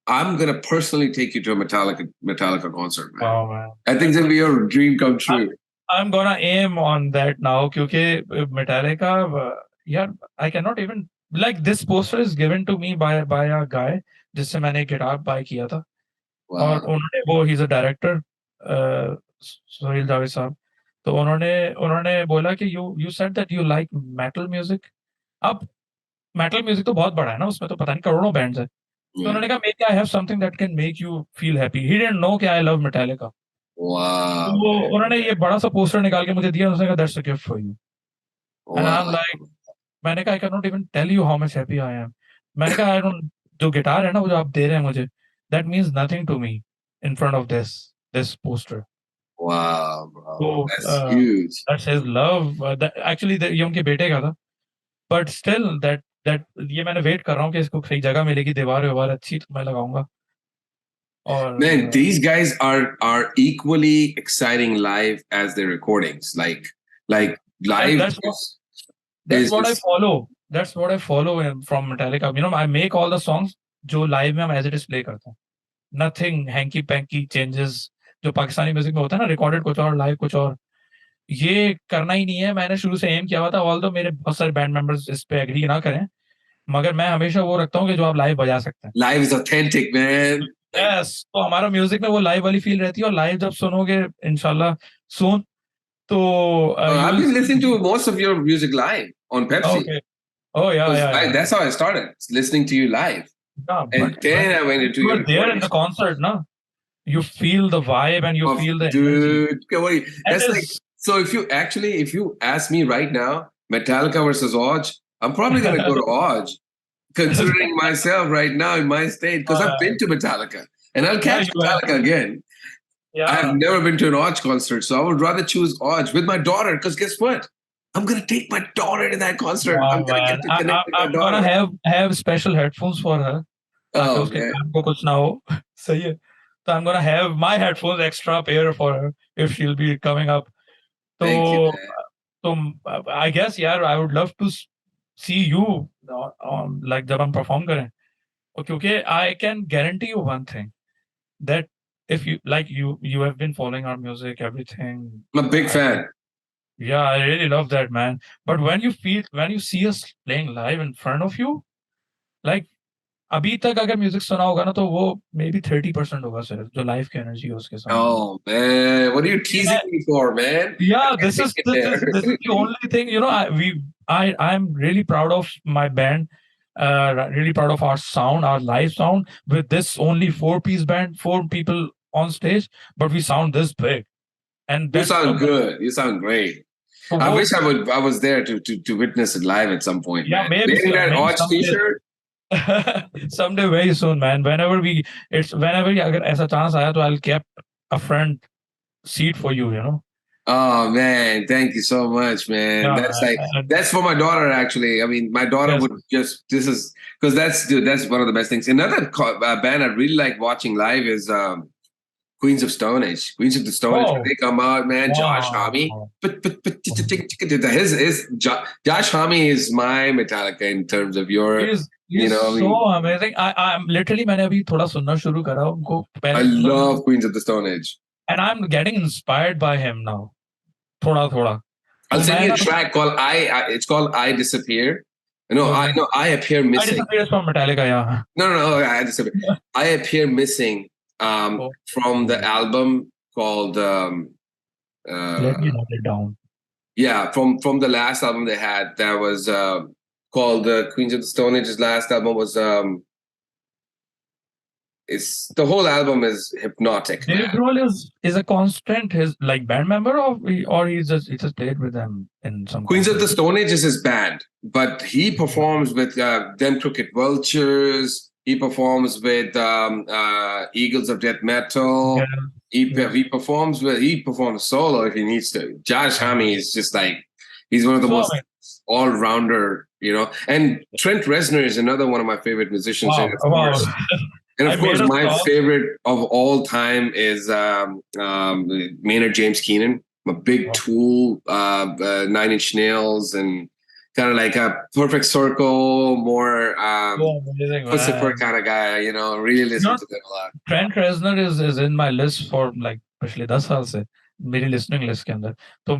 I'm gonna personally take you to a Metallica concert, man. Wow, man. I think that'll be your dream come true. I'm gonna aim on that now, क्योंकि Metallica, yeah, I cannot even like this poster is given to me by a guy जिससे मैंने guitar buy किया था और Wow. उन्होंने वो he's a director, Sohail Javed साहब, तो उन्होंने बोला कि you said that you like metal music. अब metal music तो बहुत बड़ा है ना, उसमें तो पता नहीं करोड़ों bands है. तो Yeah. उन्होंने कहा maybe I have something that can make you feel happy. He didn't know कि I love Metallica. Wow. तो उन्होंने ये बड़ा सा पोस्टर निकाल के मुझे दिया, उसने कहा that's a gift for you and I am Wow. Like, मैंने कहा I can not even tell you how much happy I am. मैंने कहा आई डोंट, जो गिटार है ना वो जो आप दे रहे हैं मुझे, that means nothing to me in front of this poster. Wow, bro. तो That's huge. That's his love. Actually ये उनके बेटे का था, बट स्टिल दैट ये मैंने वेट कर रहा हूँ कि इसको सही जगह मिलेगी, दीवार व्यवहार अच्छी तो मैं लगाऊंगा. और Man, these guys are equally exciting live as their recordings. Like live that's what I is follow. That's what I follow from Metallica. You know, I make all the songs जो live में हम as it is play करते हैं. Nothing hanky panky changes. जो Pakistani music में होता है ना, रिकॉर्डेड कुछ और लाइव कुछ और, ये करना ही नहीं है. मैंने शुरू से एम किया हुआ था, ऑल्दो मेरे बहुत सारे बैंड मेंबर्स इस पे एग्री ना करें, मगर मैं हमेशा वो रखता हूँ कि जो आप लाइव बजा सकते हैं. live is authentic, man. Yes, तो हमारा म्यूजिक में वो लाइव वाली फील रहती है, और लाइव जब सुनोगे इंशाल्लाह सून, तो you I've will been see. listening to most of your music live on Pepsi. Okay. Oh yeah, yeah. That's how I started listening to you live. Yeah, And but then I went into you your were there in the concert, no? You feel the vibe and you feel the energy. dude. What that's That like. is- So if you ask me right now, Metallica versus Odge, I'm probably gonna go to Odge, considering myself right now in my state, because I've been to Metallica and I'll catch you have. Metallica again. Yeah. I've never been to an Odge concert, so I would rather choose Odge with my daughter. Because guess what? I'm gonna take my daughter to that concert. Wow, I'm gonna man. get to connect with my I'm gonna daughter. have special headphones for her, ताकि Oh उसके man, कान को कुछ ना हो. सही है. So I'm gonna have my headphones extra pair for her if she'll be coming up. thank you, So, man. I guess, yeah, I would love to see you like जब हम perform करें. क्योंकि I can guarantee you one thing, that if you like you have been following our music, everything. I'm a big fan. Yeah, I really love that, man. But when you see us playing live in front of you, like अभी तक अगर music सुना होगा ना, तो वो may be 30% होगा सिर्फ, जो लाइव की एनर्जी है उसके सामने. Oh man, what are you teasing me for, man? Yeah, I this can't is get there. this is the only thing, you know. I'm really proud of my band. Really proud of our sound, our live sound, with this only 4-piece band, 4 people on stage, but we sound this big, and You that's sound good. You sound great. I wish I was there to witness it live at some point, Yeah, man. maybe Wearing that maybe Odge someday. t-shirt. Someday very soon, man. Whenever अगर ऐसा chance आया, तो I'll keep a front seat for you, you know. Oh man, thank you so much, man. Yeah, That's for my daughter actually. I mean, my daughter yes. would just this is because that's one of the best things. Another band I really like watching live is Queens of Stone Age. Queens of the Stone Age when Oh, they come out, man. Josh Homme, wow. Josh Homme is my Metallica in terms of your, you He's know, I so mean, amazing. I'm literally मैंने अभी थोड़ा सुनना शुरू करा उनको I पहले love Queens of the Stone Age. and I'm getting inspired by him now. थोड़ा थोड़ा. I'll तो send मैं you a ना track called It's called I Disappear. okay. No, I appear I missing. disappeared from Metallica, yeah. No, I disappear. I appear missing Oh, from the album called let me uh, note it down. yeah, from the last album they had that was called Queens of the Stone Age's last album was it's the whole album is hypnotic, Dave man. Grohl is a constant his like band member or he just played with them in some Queens of the concerts. Stone Age is his band, but he performs with Them Crooked Vultures. He performs with Eagles of Death Yeah, Metal. yes. He performs solo if he needs to. Josh Yeah. Homme is just like he's one of the So most all rounder, you know. And Trent Reznor is another one of my favorite musicians, wow, wow. and I of course, made a my song. favorite of all time is Maynard James Keenan. I'm a big Wow, Tool, Nine Inch Nails, and kind of like a Perfect Circle, more so amazing, Lucifer man. kind of guy. You know, really You listen know, to them a lot. Trent Reznor is in my list for like पिछले 10 साल से मेरी listening list के अंदर. तो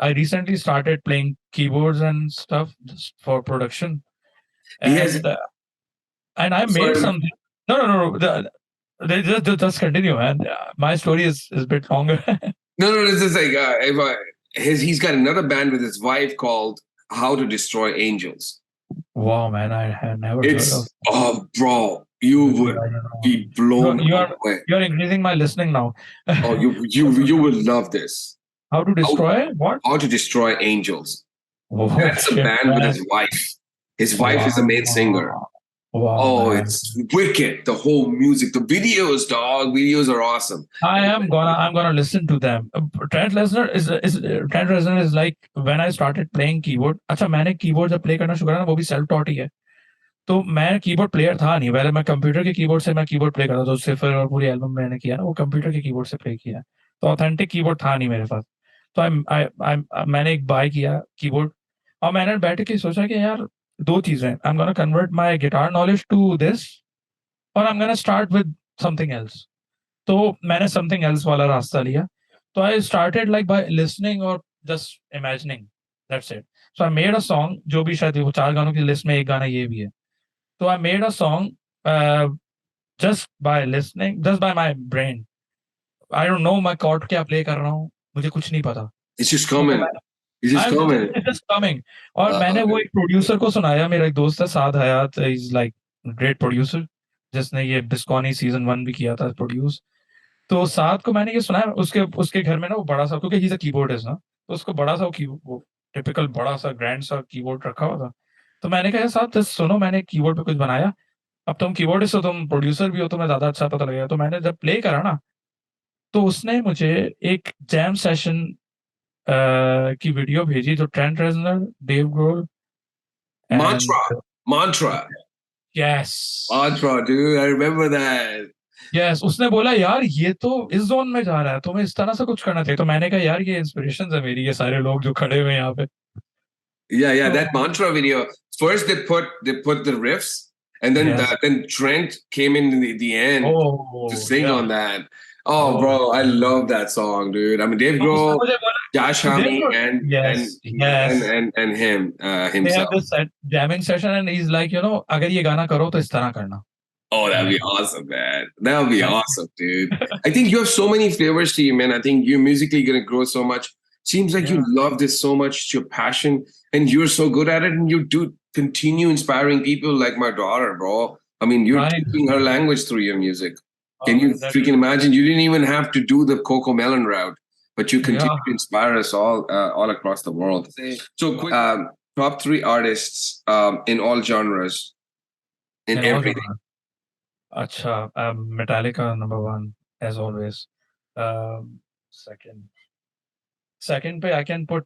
I recently started playing keyboards and stuff just for production He has and I made sorry, something. No. Just continue, man. My story is a bit longer. no. This is like he's got another band with his wife called How to Destroy Angels. Wow, man, I had never heard of. It's bro, you I would don't know. be blown away. You are increasing my listening now. Oh, you will love this. How to How, destroy what? how to Destroy Angels. Oh That's a shit, band with man! his wife. His wife is the main singer. Wow, wow, Oh, man. it's wicked. The whole music, the videos, dog. Videos are awesome. I'm gonna listen to them. Trent Reznor is like when I started playing keyboard. अच्छा मैंने keyboard जब play करना शुरू करा ना वो भी self taught ही है. तो मैं कीबोर्ड प्लेयर था नहीं पहले मैं कंप्यूटर के कीबोर्ड से मैं कीबोर्ड प्ले करता था तो सिफर और पूरी एल्बम मैंने किया ना वो कंप्यूटर के कीबोर्ड से प्ले किया तो ऑथेंटिक कीबोर्ड था नहीं मेरे पास तो मैंने एक बाय किया कीबोर्ड और मैंने बैठ के सोचा कि यार दो चीजें I am gonna convert my guitar knowledge to this और I am gonna start with something else तो मैंने समथिंग एल्स वाला रास्ता लिया तो I started like by listening और just imagining that's it so I made a song जो भी शायद वो चार गानों की लिस्ट में एक गाना ये भी है तो I made a song uh, just by my brain. I don't know मैं chord क्या play कर रहा हूँ, मुझे कुछ नहीं पता. It's just तो coming. It's just coming. it's just coming. और मैंने वो Okay. एक producer को सुनाया, मेरा एक दोस्त है साद हयात, he's like great producer, जिसने ये Bisconi season 1 भी किया था produce. तो साद को मैंने ये सुनाया, उसके उसके घर में ना वो बड़ा सा क्योंकि he's a keyboardist ना, तो उसको बड़ा सा वो typical बड़ा सा grand सा keyboard रखा हुआ था. तो मैंने कहा साहब जस्ट सुनो मैंने कीबोर्ड पे कुछ बनाया अब तुम कीबोर्डिस्ट हो तुम प्रोड्यूसर भी हो तुम्हें ज्यादा अच्छा पता लगेगा तो मैंने जब प्ले करा ना तो उसने मुझे एक जैम सेशन की वीडियो भेजी जो Trent Reznor Dave Grohl and Mantra. Mantra. Yes Mantra, dude. I remember that. Yes उसने बोला यार ये तो इस जोन में जा रहा है तुम्हें इस तरह से कुछ करना चाहिए तो मैंने कहा यार ये इंस्पिरेशन है मेरी ये सारे लोग जो खड़े हुए हैं यहाँ पे Yeah. तो That Mantra video. First, they put the riffs, and yes then Trent came in the end to oh sing या on that. Oh, oh bro, I love that song, dude. I mean, Dave तो उसने Grohl, मुझे बोला Josh तो Homme, देखो yes yes and him they have himself. this set jamming session and he's like अगर ये गाना करो तो इस तरह करना Oh, that'd मैंने be awesome, man. That would be मैं awesome, dude. I think you have so many flavors to you, man. I think you're musically gonna grow so much. Seems like you yeah love this so much. It's your passion, and you're so good at it. And you do continue inspiring people like my daughter, bro. I mean, you're thanks teaching her man language through your music. Can oh you man that freaking imagine? You didn't even have to do the Coco Melon route, but you yeah continue to inspire us all across the world. So, quick, top three artists in all genres, in in all everything. genre acha Metallica number one as always second second पे I can put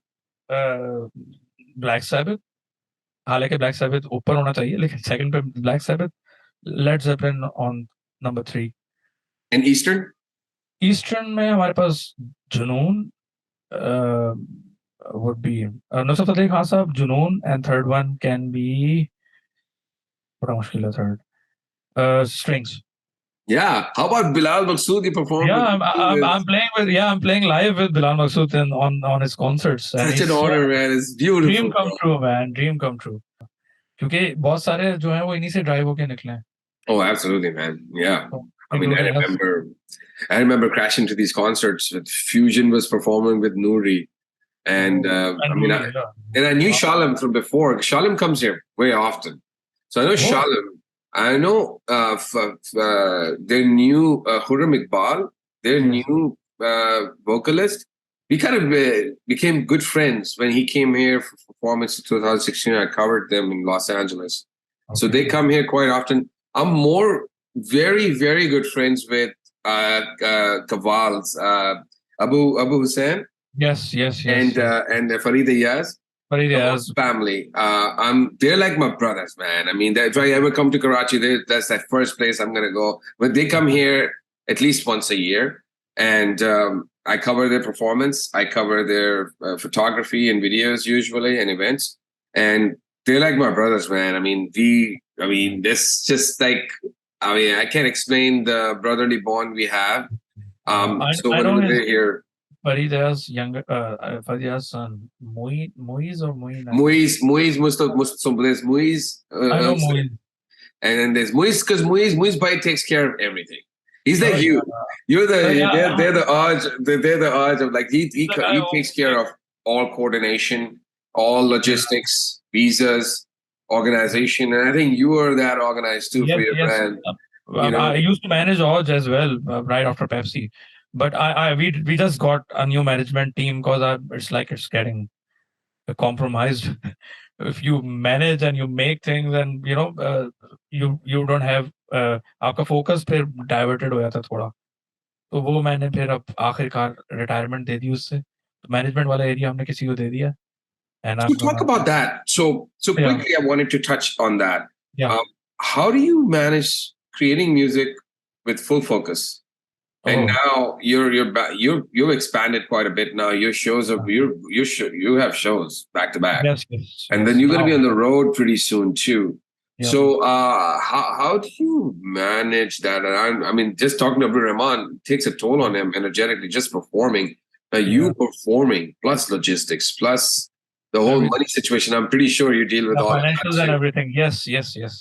Black Sabbath, हालांकि Black Sabbath ऊपर होना चाहिए, लेकिन second पे Black Sabbath, Led Zeppelin on number 3। And Eastern? Eastern में हमारे पास जुनून would be नुसरत फतेह खान साहब, जुनून, and third one can be, बड़ा मुश्किल है third, strings. Yeah. How about Bilal Maqsood? He performed Yeah, with, I'm playing with, yeah, I'm playing live with Bilal Maqsood on his concerts, and such an he's so honor, man. It's dream beautiful, come bro. true, man, dream come true. क्योंकि बहुत सारे जो हैं वो इन्हीं से drive होके निकले हैं, Oh, absolutely, man. Yeah. I mean, including us. I remember crashing to these concerts. With Fusion was performing with Nouri, and I mean, Nuri, yeah. and I knew Wow. Shalom from before. Shalom comes here very often, so I know Oh, Shalom. I know their new Hurram Iqbal, their yes. new vocalist. We kind of became good friends when he came here for performance in 2016. I covered them in Los Angeles, so Okay. they come here quite often. I'm more very very good friends with Kaval's Abu Hussein Yes, yes, yes, and yes. Farid Ayaz. But it The whole is, family. They're like my brothers, man. I mean, if I ever come to Karachi, that's that first place I'm gonna go. But they come here at least once a year, and I cover their performance. I cover their photography and videos usually and events, and they're like my brothers, man. I mean, this just like, I mean, I can't explain the brotherly bond we have. So I know whenever his they're here, Farida's younger, Farida's son, Muiz or Muin. Muiz Mustafa, Muiz, I know Muin. and then there's Muiz, because Muiz Bhai takes care of everything. He's like Oh yeah. you. You're the Yeah, they're the odds they're the odds of like the guy he takes care of all coordination, all logistics, visas, organization, and I think you are that organized too for Yes, your yes. brand. You know, I used to manage Odge as well, right after Pepsi. But we just got a new management team because it's like it's getting compromised. If you manage and you make things, and you don't have आपका focus फिर diverted हो जाता है थोड़ा. तो वो मैंने फिर अब आखिरकार रिटायरमेंट दे दी उससे. तो मैनेजमेंट वाला एरिया हमने किसी को दे दिया. And so I'm talk gonna, about that. So yeah, quickly, I wanted to touch on that. yeah. How do you manage creating music with full focus? And Oh, now you've expanded quite a bit now. Your shows are you have shows back to back, yes, yes, and then yes. you're going to be Now, on the road pretty soon too. yeah, So how do you manage that? And I mean, just talking to Abdul Rahman takes a toll on him energetically. Just performing, yeah. you performing plus logistics plus the whole Everything. money situation. I'm pretty sure you deal with The all of that financials and too. everything. Yes, yes, yes.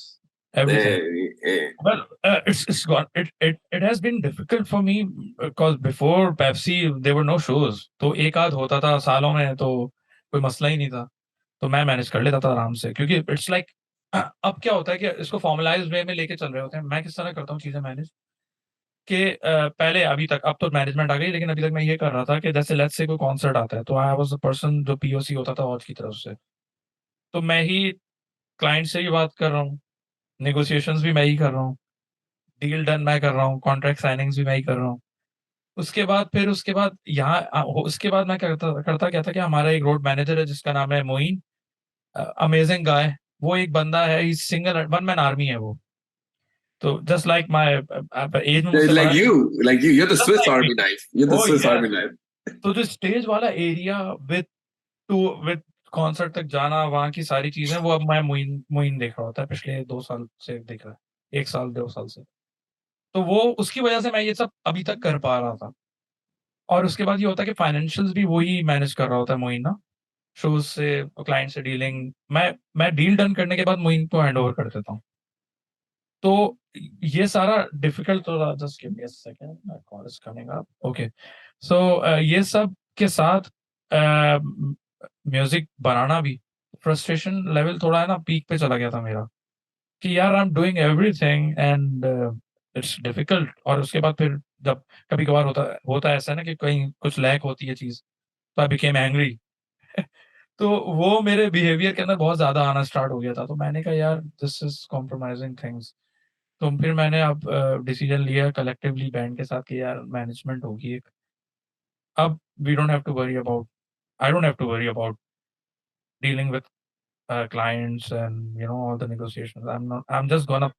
Everything. Well, it's gone. It has been difficult for me because before Pepsi there were no shows. तो एक आध होता था सालों में, तो कोई मसला ही नहीं था. तो मैं मैनेज कर लेता था आराम से, क्योंकि इट्स लाइक अब क्या होता है कि इसको फॉर्मलाइज्ड वे में लेके चल रहे होते हैं. मैं किस तरह करता हूँ चीजें मैनेज कि पहले अभी तक, अब तो मैनेजमेंट आ गई, लेकिन अभी तक मैं ये कर रहा था कि जैसे लेट्स से कोई कॉन्सर्ट आता है तो आई वाज द पर्सन जो पीओसी होता था और की तरफ से. तो मैं ही क्लाइंट से भी बात कर रहा हूँ, नेगोशिएशंस भी मैं ही कर रहा हूँ, डील डन मैं कर रहा हूँ, कॉन्ट्रैक्ट साइनिंग्स भी मैं ही कर रहा हूँ. उसके बाद यहाँ उसके बाद मैं क्या करता क्या था कि हमारा एक रोड मैनेजर है जिसका नाम है मोइन, अमेजिंग गाय. वो एक बंदा है, ही सिंगल वन मैन आर्मी है वो. तो जस्ट लाइक माय एज में मुझसे बड़ा, You're the just Swiss like me. Army knife. You're the oh Swiss yes. Army knife. तो जो स्टेज वाला एरिया विद विद कॉन्सर्ट तक जाना, वहाँ की सारी चीजें, वो अब मैं मोइन मोइन देख रहा होता है, पिछले 2 साल से देख रहा है, 1 साल 2 साल से. तो वो उसकी वजह से मैं ये सब अभी तक कर पा रहा था. और उसके बाद ये होता है कि फाइनेंशियल्स भी वही मैनेज कर रहा होता है मोइन ना. शोज से, क्लाइंट से डीलिंग, मैं डील डन करने के बाद मोइन को हैंड ओवर कर देता हूँ. तो ये सारा डिफिकल्ट हो रहा. Just give me a second, my call is coming up. Okay. So ये सब के साथ म्यूजिक बनाना भी, फ्रस्ट्रेशन लेवल थोड़ा है ना, पीक पे चला गया था मेरा, कि यार I am doing everything and it's difficult. और उसके बाद फिर जब कभी कभार होता है ऐसा ना कि कहीं कुछ लैक होती है चीज, तो आई बिकेम एंग्री. तो वो मेरे बिहेवियर के अंदर बहुत ज्यादा आना स्टार्ट हो गया था. तो मैंने कहा यार दिस इज कॉम्प्रोमाइजिंग थिंग्स. तो फिर मैंने अब डिसीजन लिया कलेक्टिवली बैंड के साथ कि यार मैनेजमेंट होगी एक. अब we don't have to worry about I don't have to worry about dealing with clients and all the negotiations. I'm just gonna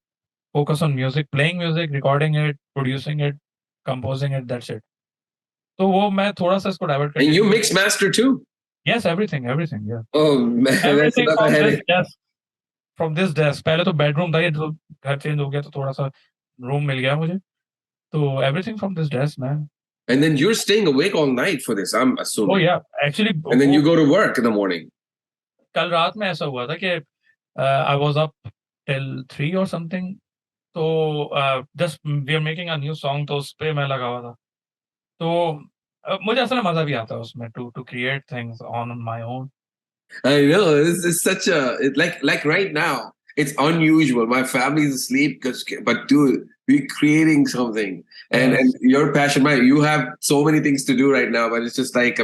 focus on music, playing music, recording it, producing it, composing it. That's it. तो वो मैं थोड़ा सा इसको divert And करके you क्योंकि mix master too? yes, everything, yeah. Oh man, that's Everything another from this headache. desk, पहले तो बेडरूम था, ये तो घर चेंज हो गया तो थोड़ा सा रूम मिल गया मुझे, तो everything from this desk, man. And then you're staying awake all night for this, I'm Oh assuming. yeah, actually And then वो you go to work in the morning. कल रात में ऐसा हुआ था कि I was up till 3 or something, तो just we are making a new song, तो उस पे मैं लगा हुआ था, तो मुझे असल में मजा भी आता है उसमें to create things on my own. I know it's such a like right now. It's unusual. My family's asleep, but dude, we're creating something, and Yes. your passion, right? You have so many things to do right now, but it's just like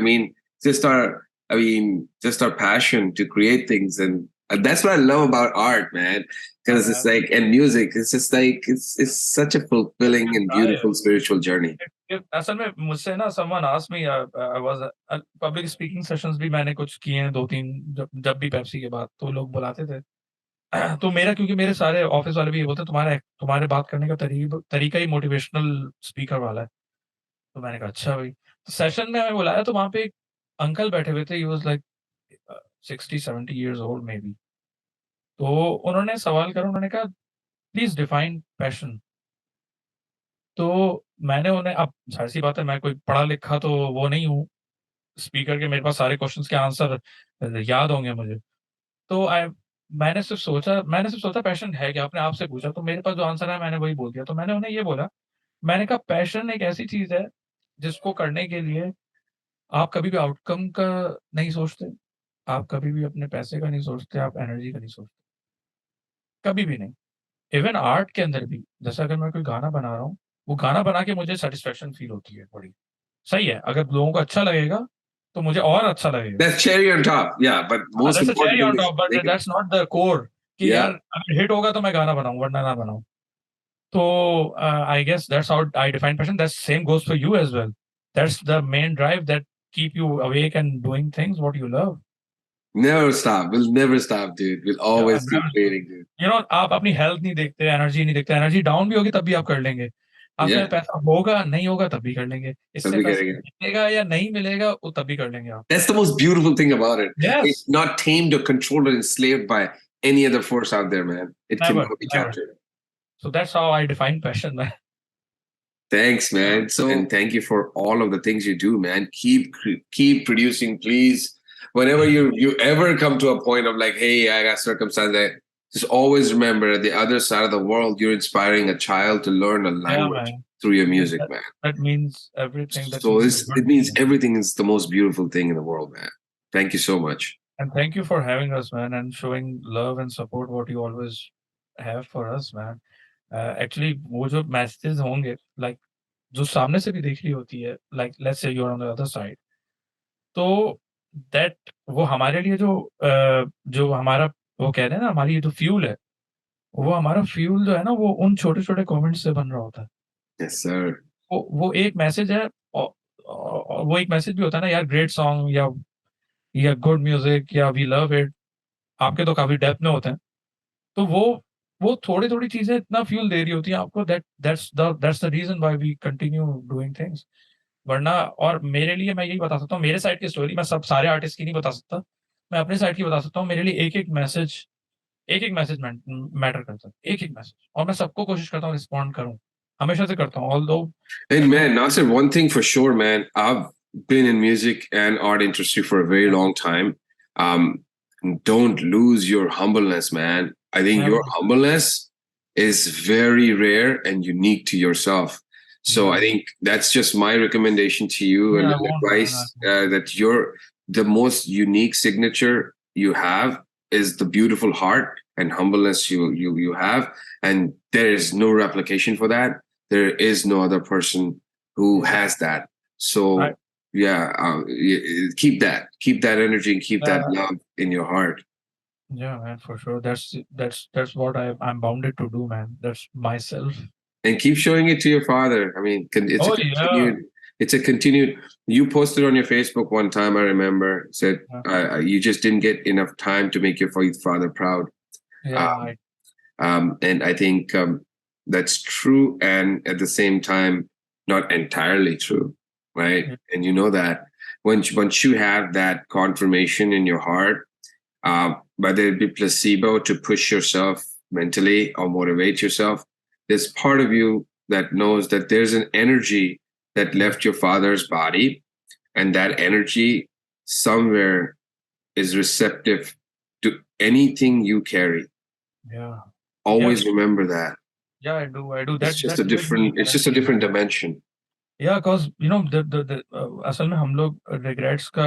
just our passion to create things, and that's what I love about art, man. Because it's like and music, it's just like it's such a fulfilling and beautiful spiritual journey. असल में मुझसे ना someone asked me, I was public speaking sessions भी मैंने कुछ किए हैं 2-3, जब भी पेप्सी के बाद तो लोग बुलाते थे, तो मेरा क्योंकि मेरे सारे ऑफिस वाले भी ये बोलते तुम्हारे बात करने का तरीका ही मोटिवेशनल स्पीकर वाला है, तो मैंने कहा अच्छा भाई, तो सेशन में हमें बुलाया तो वहां पे एक अंकल बैठे हुए थे, he was like 60-70 years old may be, तो उन्होंने सवाल करा, उन्होंने कहा प्लीज डिफाइन पैशन, तो मैंने उन्हें, अब ज़ाहिर सी बात है मैं कोई पढ़ा लिखा तो वो नहीं हूँ, स्पीकर के मेरे पास सारे क्वेश्चंस के आंसर याद होंगे मुझे। तो मैंने सिर्फ सोचा पैशन है क्या? अपने आप से पूछा, तो मेरे पास जो आंसर है मैंने वही बोल दिया। तो मैंने उन्हें ये बोला, मैंने कहा पैशन एक ऐसी चीज़ है, जिसको करने के लिए आप कभी भी आउटकम का नहीं सोचते, आप कभी भी अपने पैसे का नहीं सोचते, आप एनर्जी का नहीं सोचते, कभी भी नहीं। इवन आर्ट के अंदर भी, जैसे अगर मैं कोई गाना बना रहा हूँ, वो गाना बना के मुझे सैटिस्फैक्शन फील होती है बड़ी। सही है, अगर लोगों को अच्छा लगेगा, तो मुझे और अच्छा लगेगा। That's cherry on top, yeah. But हाँ, most that's a important cherry thing on is top, but make it, that's not the core कि yeah. यार अगर हिट होगा तो मैं गाना बनाऊँ, वरना ना बनाऊँ। तो I guess that's how I define passion, that's same goes for you as well. That's the main drive that keep you awake and doing things what you love. Never stop. We'll never stop, dude. We'll always keep creating, dude. आप अपनी health नहीं देखते, energy नहीं देखते, energy down भी होगी तब भी आप कर लेंगे। आपके Yeah, पास पैसा होगा, नहीं होगा तब भी कर लेंगे। that'll इससे be पैसा getting it. मिलेगा या नहीं मिलेगा, वो तब भी कर लेंगे आप। That's the most beautiful thing about it. Yes, It's not tamed or controlled or enslaved by any other force out there, man. It can never, never be never. captured. So that's how I define passion man. Thanks, man. So, and thank you for all of the things you do, man. Keep producing, please. Whenever you ever come to a point of like, hey, I got circumstance that, just always remember at the other side of the world, you're inspiring a child to learn a Yeah, language man. through your music, man. That means everything. That So means it means everything is the most beautiful thing in the world, man. Thank you so much. And thank you for having us, man, and showing love and support what you always have for us, man. Actually, वो जो messages होंगे, like जो सामने से भी देख रही होती है, like let's say you're on the other side, तो that वो हमारे लिए जो हमारा वो कहते हैं ना, हमारी ये जो फ्यूल है, वो हमारा फ्यूल जो है ना, वो उन छोटे-छोटे कमेंट्स से बन रहा होता है। Yes, sir. वो एक मैसेज है, और वो एक मैसेज भी होता है ना यार, ग्रेट सॉन्ग या गुड म्यूजिक या वी लव इट, आपके तो काफी डेप्थ में होते हैं, तो वो थोड़ी थोड़ी चीजें इतना फ्यूल दे रही होती हैं आपको, that's the reason why we continue doing things. वरना, और मेरे लिए मैं यही बता सकता हूँ, मेरे साइड की स्टोरी मैं सब सारे आर्टिस्ट की नहीं बता सकता, मैं अपने साइड की बता सकता हूँ। मेरे लिए एक एक मैसेज मैटर करता है, एक एक मैसेज, और मैं सबको कोशिश करता हूँ रिस्पॉन्ड करूँ, हमेशा से करता हूँ, although And man, Nasir, one thing for sure, man, I've been in music and art industry for a very long time. Um, don't lose your humbleness, man. I think your humbleness is very rare and unique to yourself. So I think that's just my recommendation to you, a Yeah, I little won't, man. advice that the most unique signature you have is the beautiful heart and humbleness you have, and there is no replication for that. There is no other person who has that. So yeah, keep that energy and keep that love in your heart. Yeah, man, for sure. That's what I'm bounded to do, man. That's myself. And keep showing it to your father. I mean, it's a Oh yeah, continued it's a continued. You posted on your Facebook one time, I remember, said you just didn't get enough time to make your father proud. Yeah. And I think that's true, and at the same time, not entirely true, right? Yeah. And you know that once you have that confirmation in your heart, whether it be placebo to push yourself mentally or motivate yourself, there's part of you that knows that there's an energy that left your father's body, and that energy somewhere is receptive to anything you carry. Yeah. Always remember that. Yeah, I do. I do. It's That just a that gives me different. It's just a energy, different man. dimension. Yeah, cause the असल में हम लोग regrets का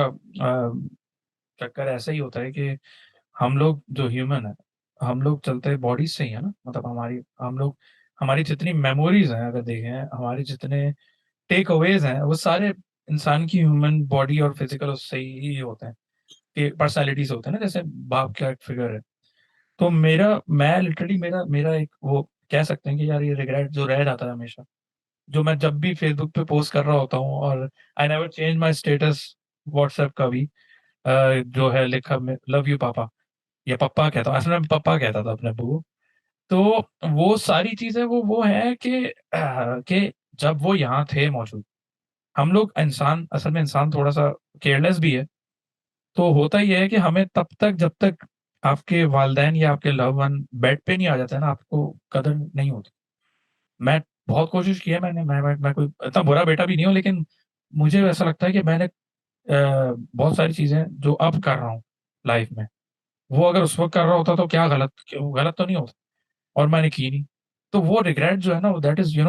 चक्कर ऐसा ही होता है कि हम लोग जो ह्यूमन है, हम लोग चलते हैं बॉडी से ही है ना, मतलब हमारी जितनी मेमोरीज हैं अगर देखें, हमारे जितने टेक अवेज हैं, वो सारे इंसान की ह्यूमन बॉडी और फिजिकल उससे ही होते हैं, कि पर्सनालिटीज होते हैं ना, जैसे बाप का एक फिगर है। तो मैं लिटरली मेरा एक वो कह सकते हैं कि यार ये रिग्रेट जो रह जाता है हमेशा, जो मैं जब भी फेसबुक पे पोस्ट कर रहा होता हूँ, और I never change my status WhatsApp का भी, जो है लिखा लव यू पापा, या पप्पा कहता हूँ, असल में पप्पा कहता था अपने अब्बू को। तो वो सारी चीजें वो है कि जब वो यहाँ थे मौजूद, हम लोग इंसान, असल में इंसान थोड़ा सा केयरलेस भी है। तो होता ये है कि हमें तब तक, जब तक आपके वालिदैन या आपके लव वन बेड पे नहीं आ जाते हैं ना, आपको कदर नहीं होती। मैं बहुत कोशिश की है मैंने, मैं कोई इतना बुरा बेटा भी नहीं हूँ, लेकिन मुझे ऐसा लगता है कि मैंने बहुत सारी चीज़ें जो अब कर रहा हूँ लाइफ में, वो अगर उस वक़्त कर रहा होता तो क्या गलत तो नहीं होता, और मैंने की नहीं। तो वो रिग्रेट जो है ना, दैट इज़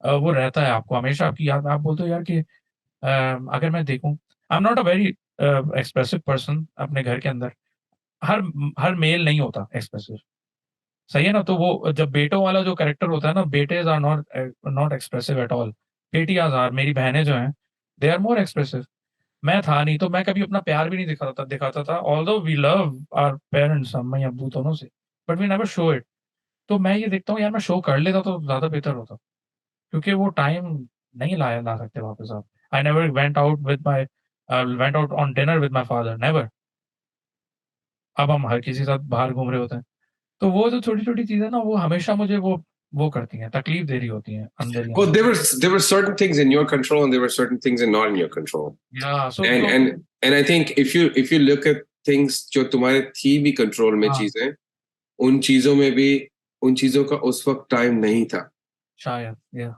वो रहता है आपको हमेशा आपकी याद। आप बोलते हो यार कि अगर मैं देखूँ, I am not a very expressive person अपने घर के अंदर। हर हर मेल नहीं होता एक्सप्रेसिव, सही है ना? तो वो जब बेटों वाला जो कैरेक्टर होता है ना, बेटेज़ are not expressive at all. बेटियाज़ आर, मेरी बहनें जो हैं, दे आर मोर एक्सप्रेसिव। मैं था नहीं, तो मैं कभी अपना प्यार भी नहीं दिखाता था। Although we love our parents, अम्मी-अब्बू दोनों से, but we never show it. तो मैं ये देखता हूँ यार, मैं शो कर लेता तो ज़्यादा बेहतर होता, क्योंकि वो टाइम नहीं ला सकते वापस आप। I never went out on dinner with my father, never. अब हम हर किसी के साथ बाहर घूम रहे होते हैं। तो वो जो छोटी-छोटी चीज़ें ना, वो हमेशा मुझे वो करती हैं, तकलीफ दे रही होती हैं अंदर ही Well, अंदर। there were certain things in your control, and there were certain things in not in your control. या सो And so and I think if you look at things जो तुम्हारे थी भी कंट्रोल में हाँ, चीजें, उन चीजों में भी उन चीजों का उस वक्त टाइम नहीं था, शायद या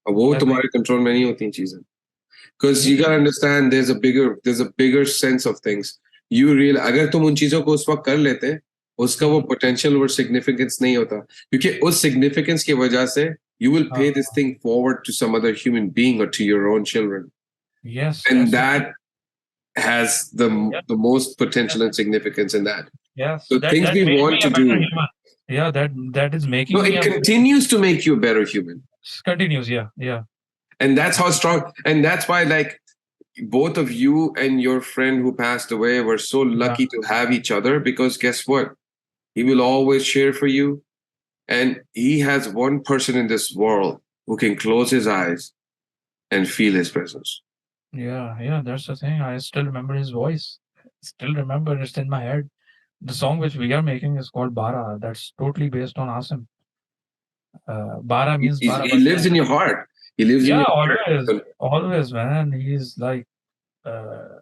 और वो ऐसा ही। तुम्हारे कंट्रोल में नहीं होती चीजें. Because you gotta understand, there's a bigger sense of things. अगर तुम उन चीजों को उस वक्त कर लेते, उसका वो पोटेंशियल और सिग्निफिकेंस नहीं होता, क्योंकि उस सिग्निफिकेंस की वजह से you will pay this हाँ, thing forward to some other human being or to your own children, yes and that's the thing. that has the या the most potential and significance in that. यस, So things that we made me want a to do, better human. या that is no, making me it a continues to make you a better human, continues या and that's how strong, and that's why, like, both of you and your friend who passed away were so या lucky to have each other, because guess what? He will always cheer for you. And he has one person in this world who can close his eyes and feel his presence. या that's the thing. I still remember his voice, still remember, it's in my head. The song which we are making is called Baara, that's totally based on Asim. Baara means He, 12 he बजते lives हैं। in your heart. He lives in Yeah, your heart. always, always, man. He's like, uh,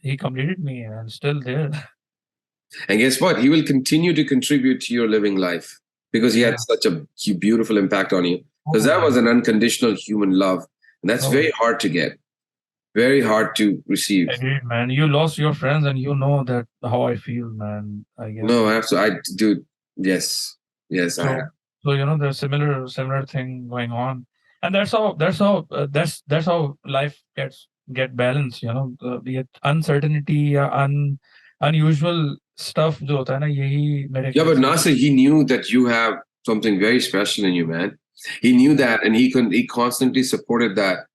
he completed me and still there. And guess what? He will continue to contribute to your living life because he had Yeah. such a beautiful impact on you. Because Oh that my. was an unconditional human love. And that's Oh, very hard to get, very hard to receive. agreed, man. You lost your friends, and you know that how I feel, man. I guess. No, absolutely. Dude, yes. Yes, I have. So there's similar thing going on, and that's how life get balanced. The uncertainty या unusual stuff जो होता है ना, यही मेरे Yeah, ख्याल but से। Nasser, he knew that you have something very special in you, man. He knew that, and he constantly supported that.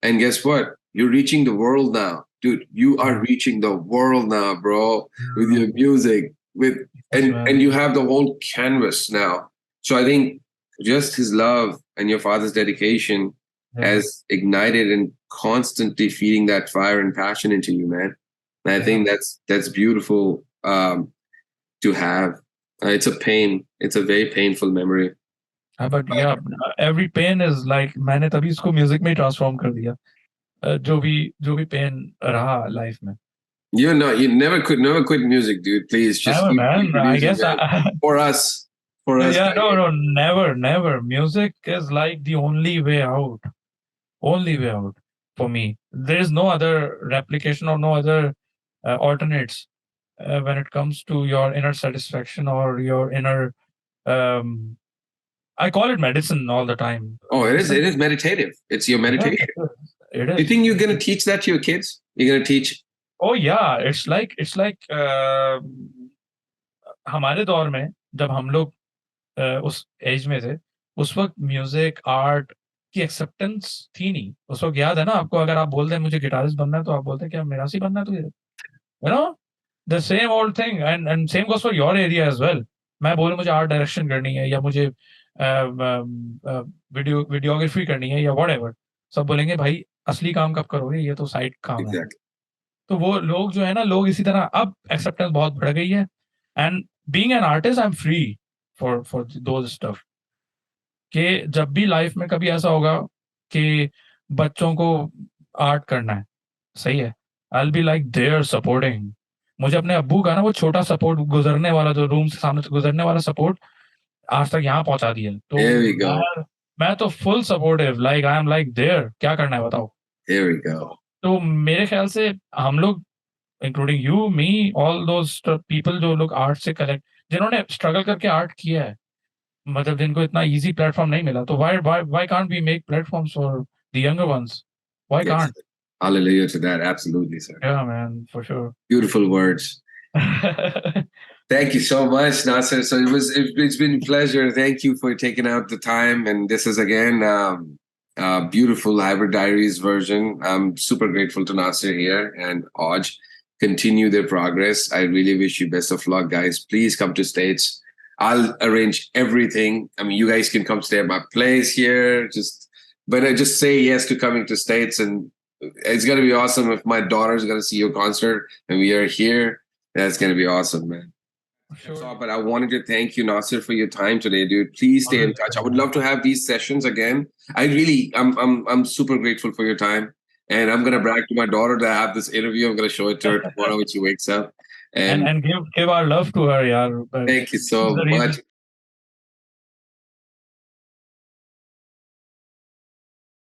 And guess what? You're reaching the world now, dude. You are reaching the world now, bro, with Yeah. your music, with Yes, and man. you have the whole canvas now. So I think just his love and your father's dedication has ignited and constantly feeding that fire and passion into you, man. And I think that's beautiful to have. It's a pain. It's a very painful memory. But yeah, every pain is like मैंने तभी इसको music में transform कर दिया. जो भी pen रहा life में. You never quit music, dude. Please just Never, keep man. I producing, guess man. For us. yeah, no, never. Music is like the only way out. Only way out for me. There is no other replication or no other alternates when it comes to your inner satisfaction or your inner. Um, I call it medicine all the time. Oh, it is. It is meditative. It's your meditation. Yeah, it is. Do you think you're gonna teach that to your kids? You're gonna teach? Oh yeah, it's like हमारे दौर में जब हम लोग उस as में थे, उस वक्त म्यूजिक आर्ट की एक्सेप्टेंस थी नहीं. उस वक्त याद है ना आपको, अगर आप बोल दें मुझे गिटारिस्ट बनना है तो आप बोलते हैं क्या मिरासी बनना है तुझे, you know, the same old thing. And same goes for your area as well. मैं बोलूं मुझे आर्ट डायरेक्शन करनी है या मुझे वीडियोग्राफी करनी है या व्हाटएवर, सब बोलेंगे भाई असली काम कब करोगे, ये तो साइड काम है. तो वो लोग जो है ना, लोग इसी तरह अब एक्सेप्टेंस बहुत बढ़ गई है. And being an artist I am free for those stuff. कि जब भी लाइफ में कभी ऐसा होगा कि बच्चों को आर्ट करना है, सही है, I will be like there supporting. मुझे अपने अब्बू का ना वो छोटा सपोर्ट, गुजरने वाला, जो रूम से सामने से गुजरने वाला सपोर्ट आज तक यहाँ पहुंचा दिया. तो मैं तो full supportive, like I am like there, क्या करना है बताओ. तो मेरे ख्याल से हम लोग, including you, me, all those people जो लोग आर्ट से कनेक्ट, जिन्होंने स्ट्रगल करके आर्ट किया है, मतलब जिनको इतना इजी प्लेटफॉर्म नहीं मिला, तो why can't we make platforms for the younger ones? Why can't? Hallelujah to that. Absolutely, sir. Yeah, man, for sure. Beautiful words. Thank you so much, Nasser. So it's been a pleasure. Thank you for taking out the time. And this is again beautiful Hybrid Diaries version. I'm super grateful to Nasser here and Oj. Continue their progress. I really wish you best of luck, guys. Please come to States. I'll arrange everything. I mean, you guys can come stay at my place here. But I just say yes to coming to States, and it's gonna be awesome if my daughter's gonna see your concert and we are here. That's gonna be awesome, man. Sure. But I wanted to thank you, Nasser, for your time today, dude. Please stay in touch. I would love to have these sessions again. I'm super grateful for your time, and I'm gonna brag to my daughter that I have this interview. I'm gonna show it to her tomorrow when she wakes up. And give our love to her, yaar. Thank you so much.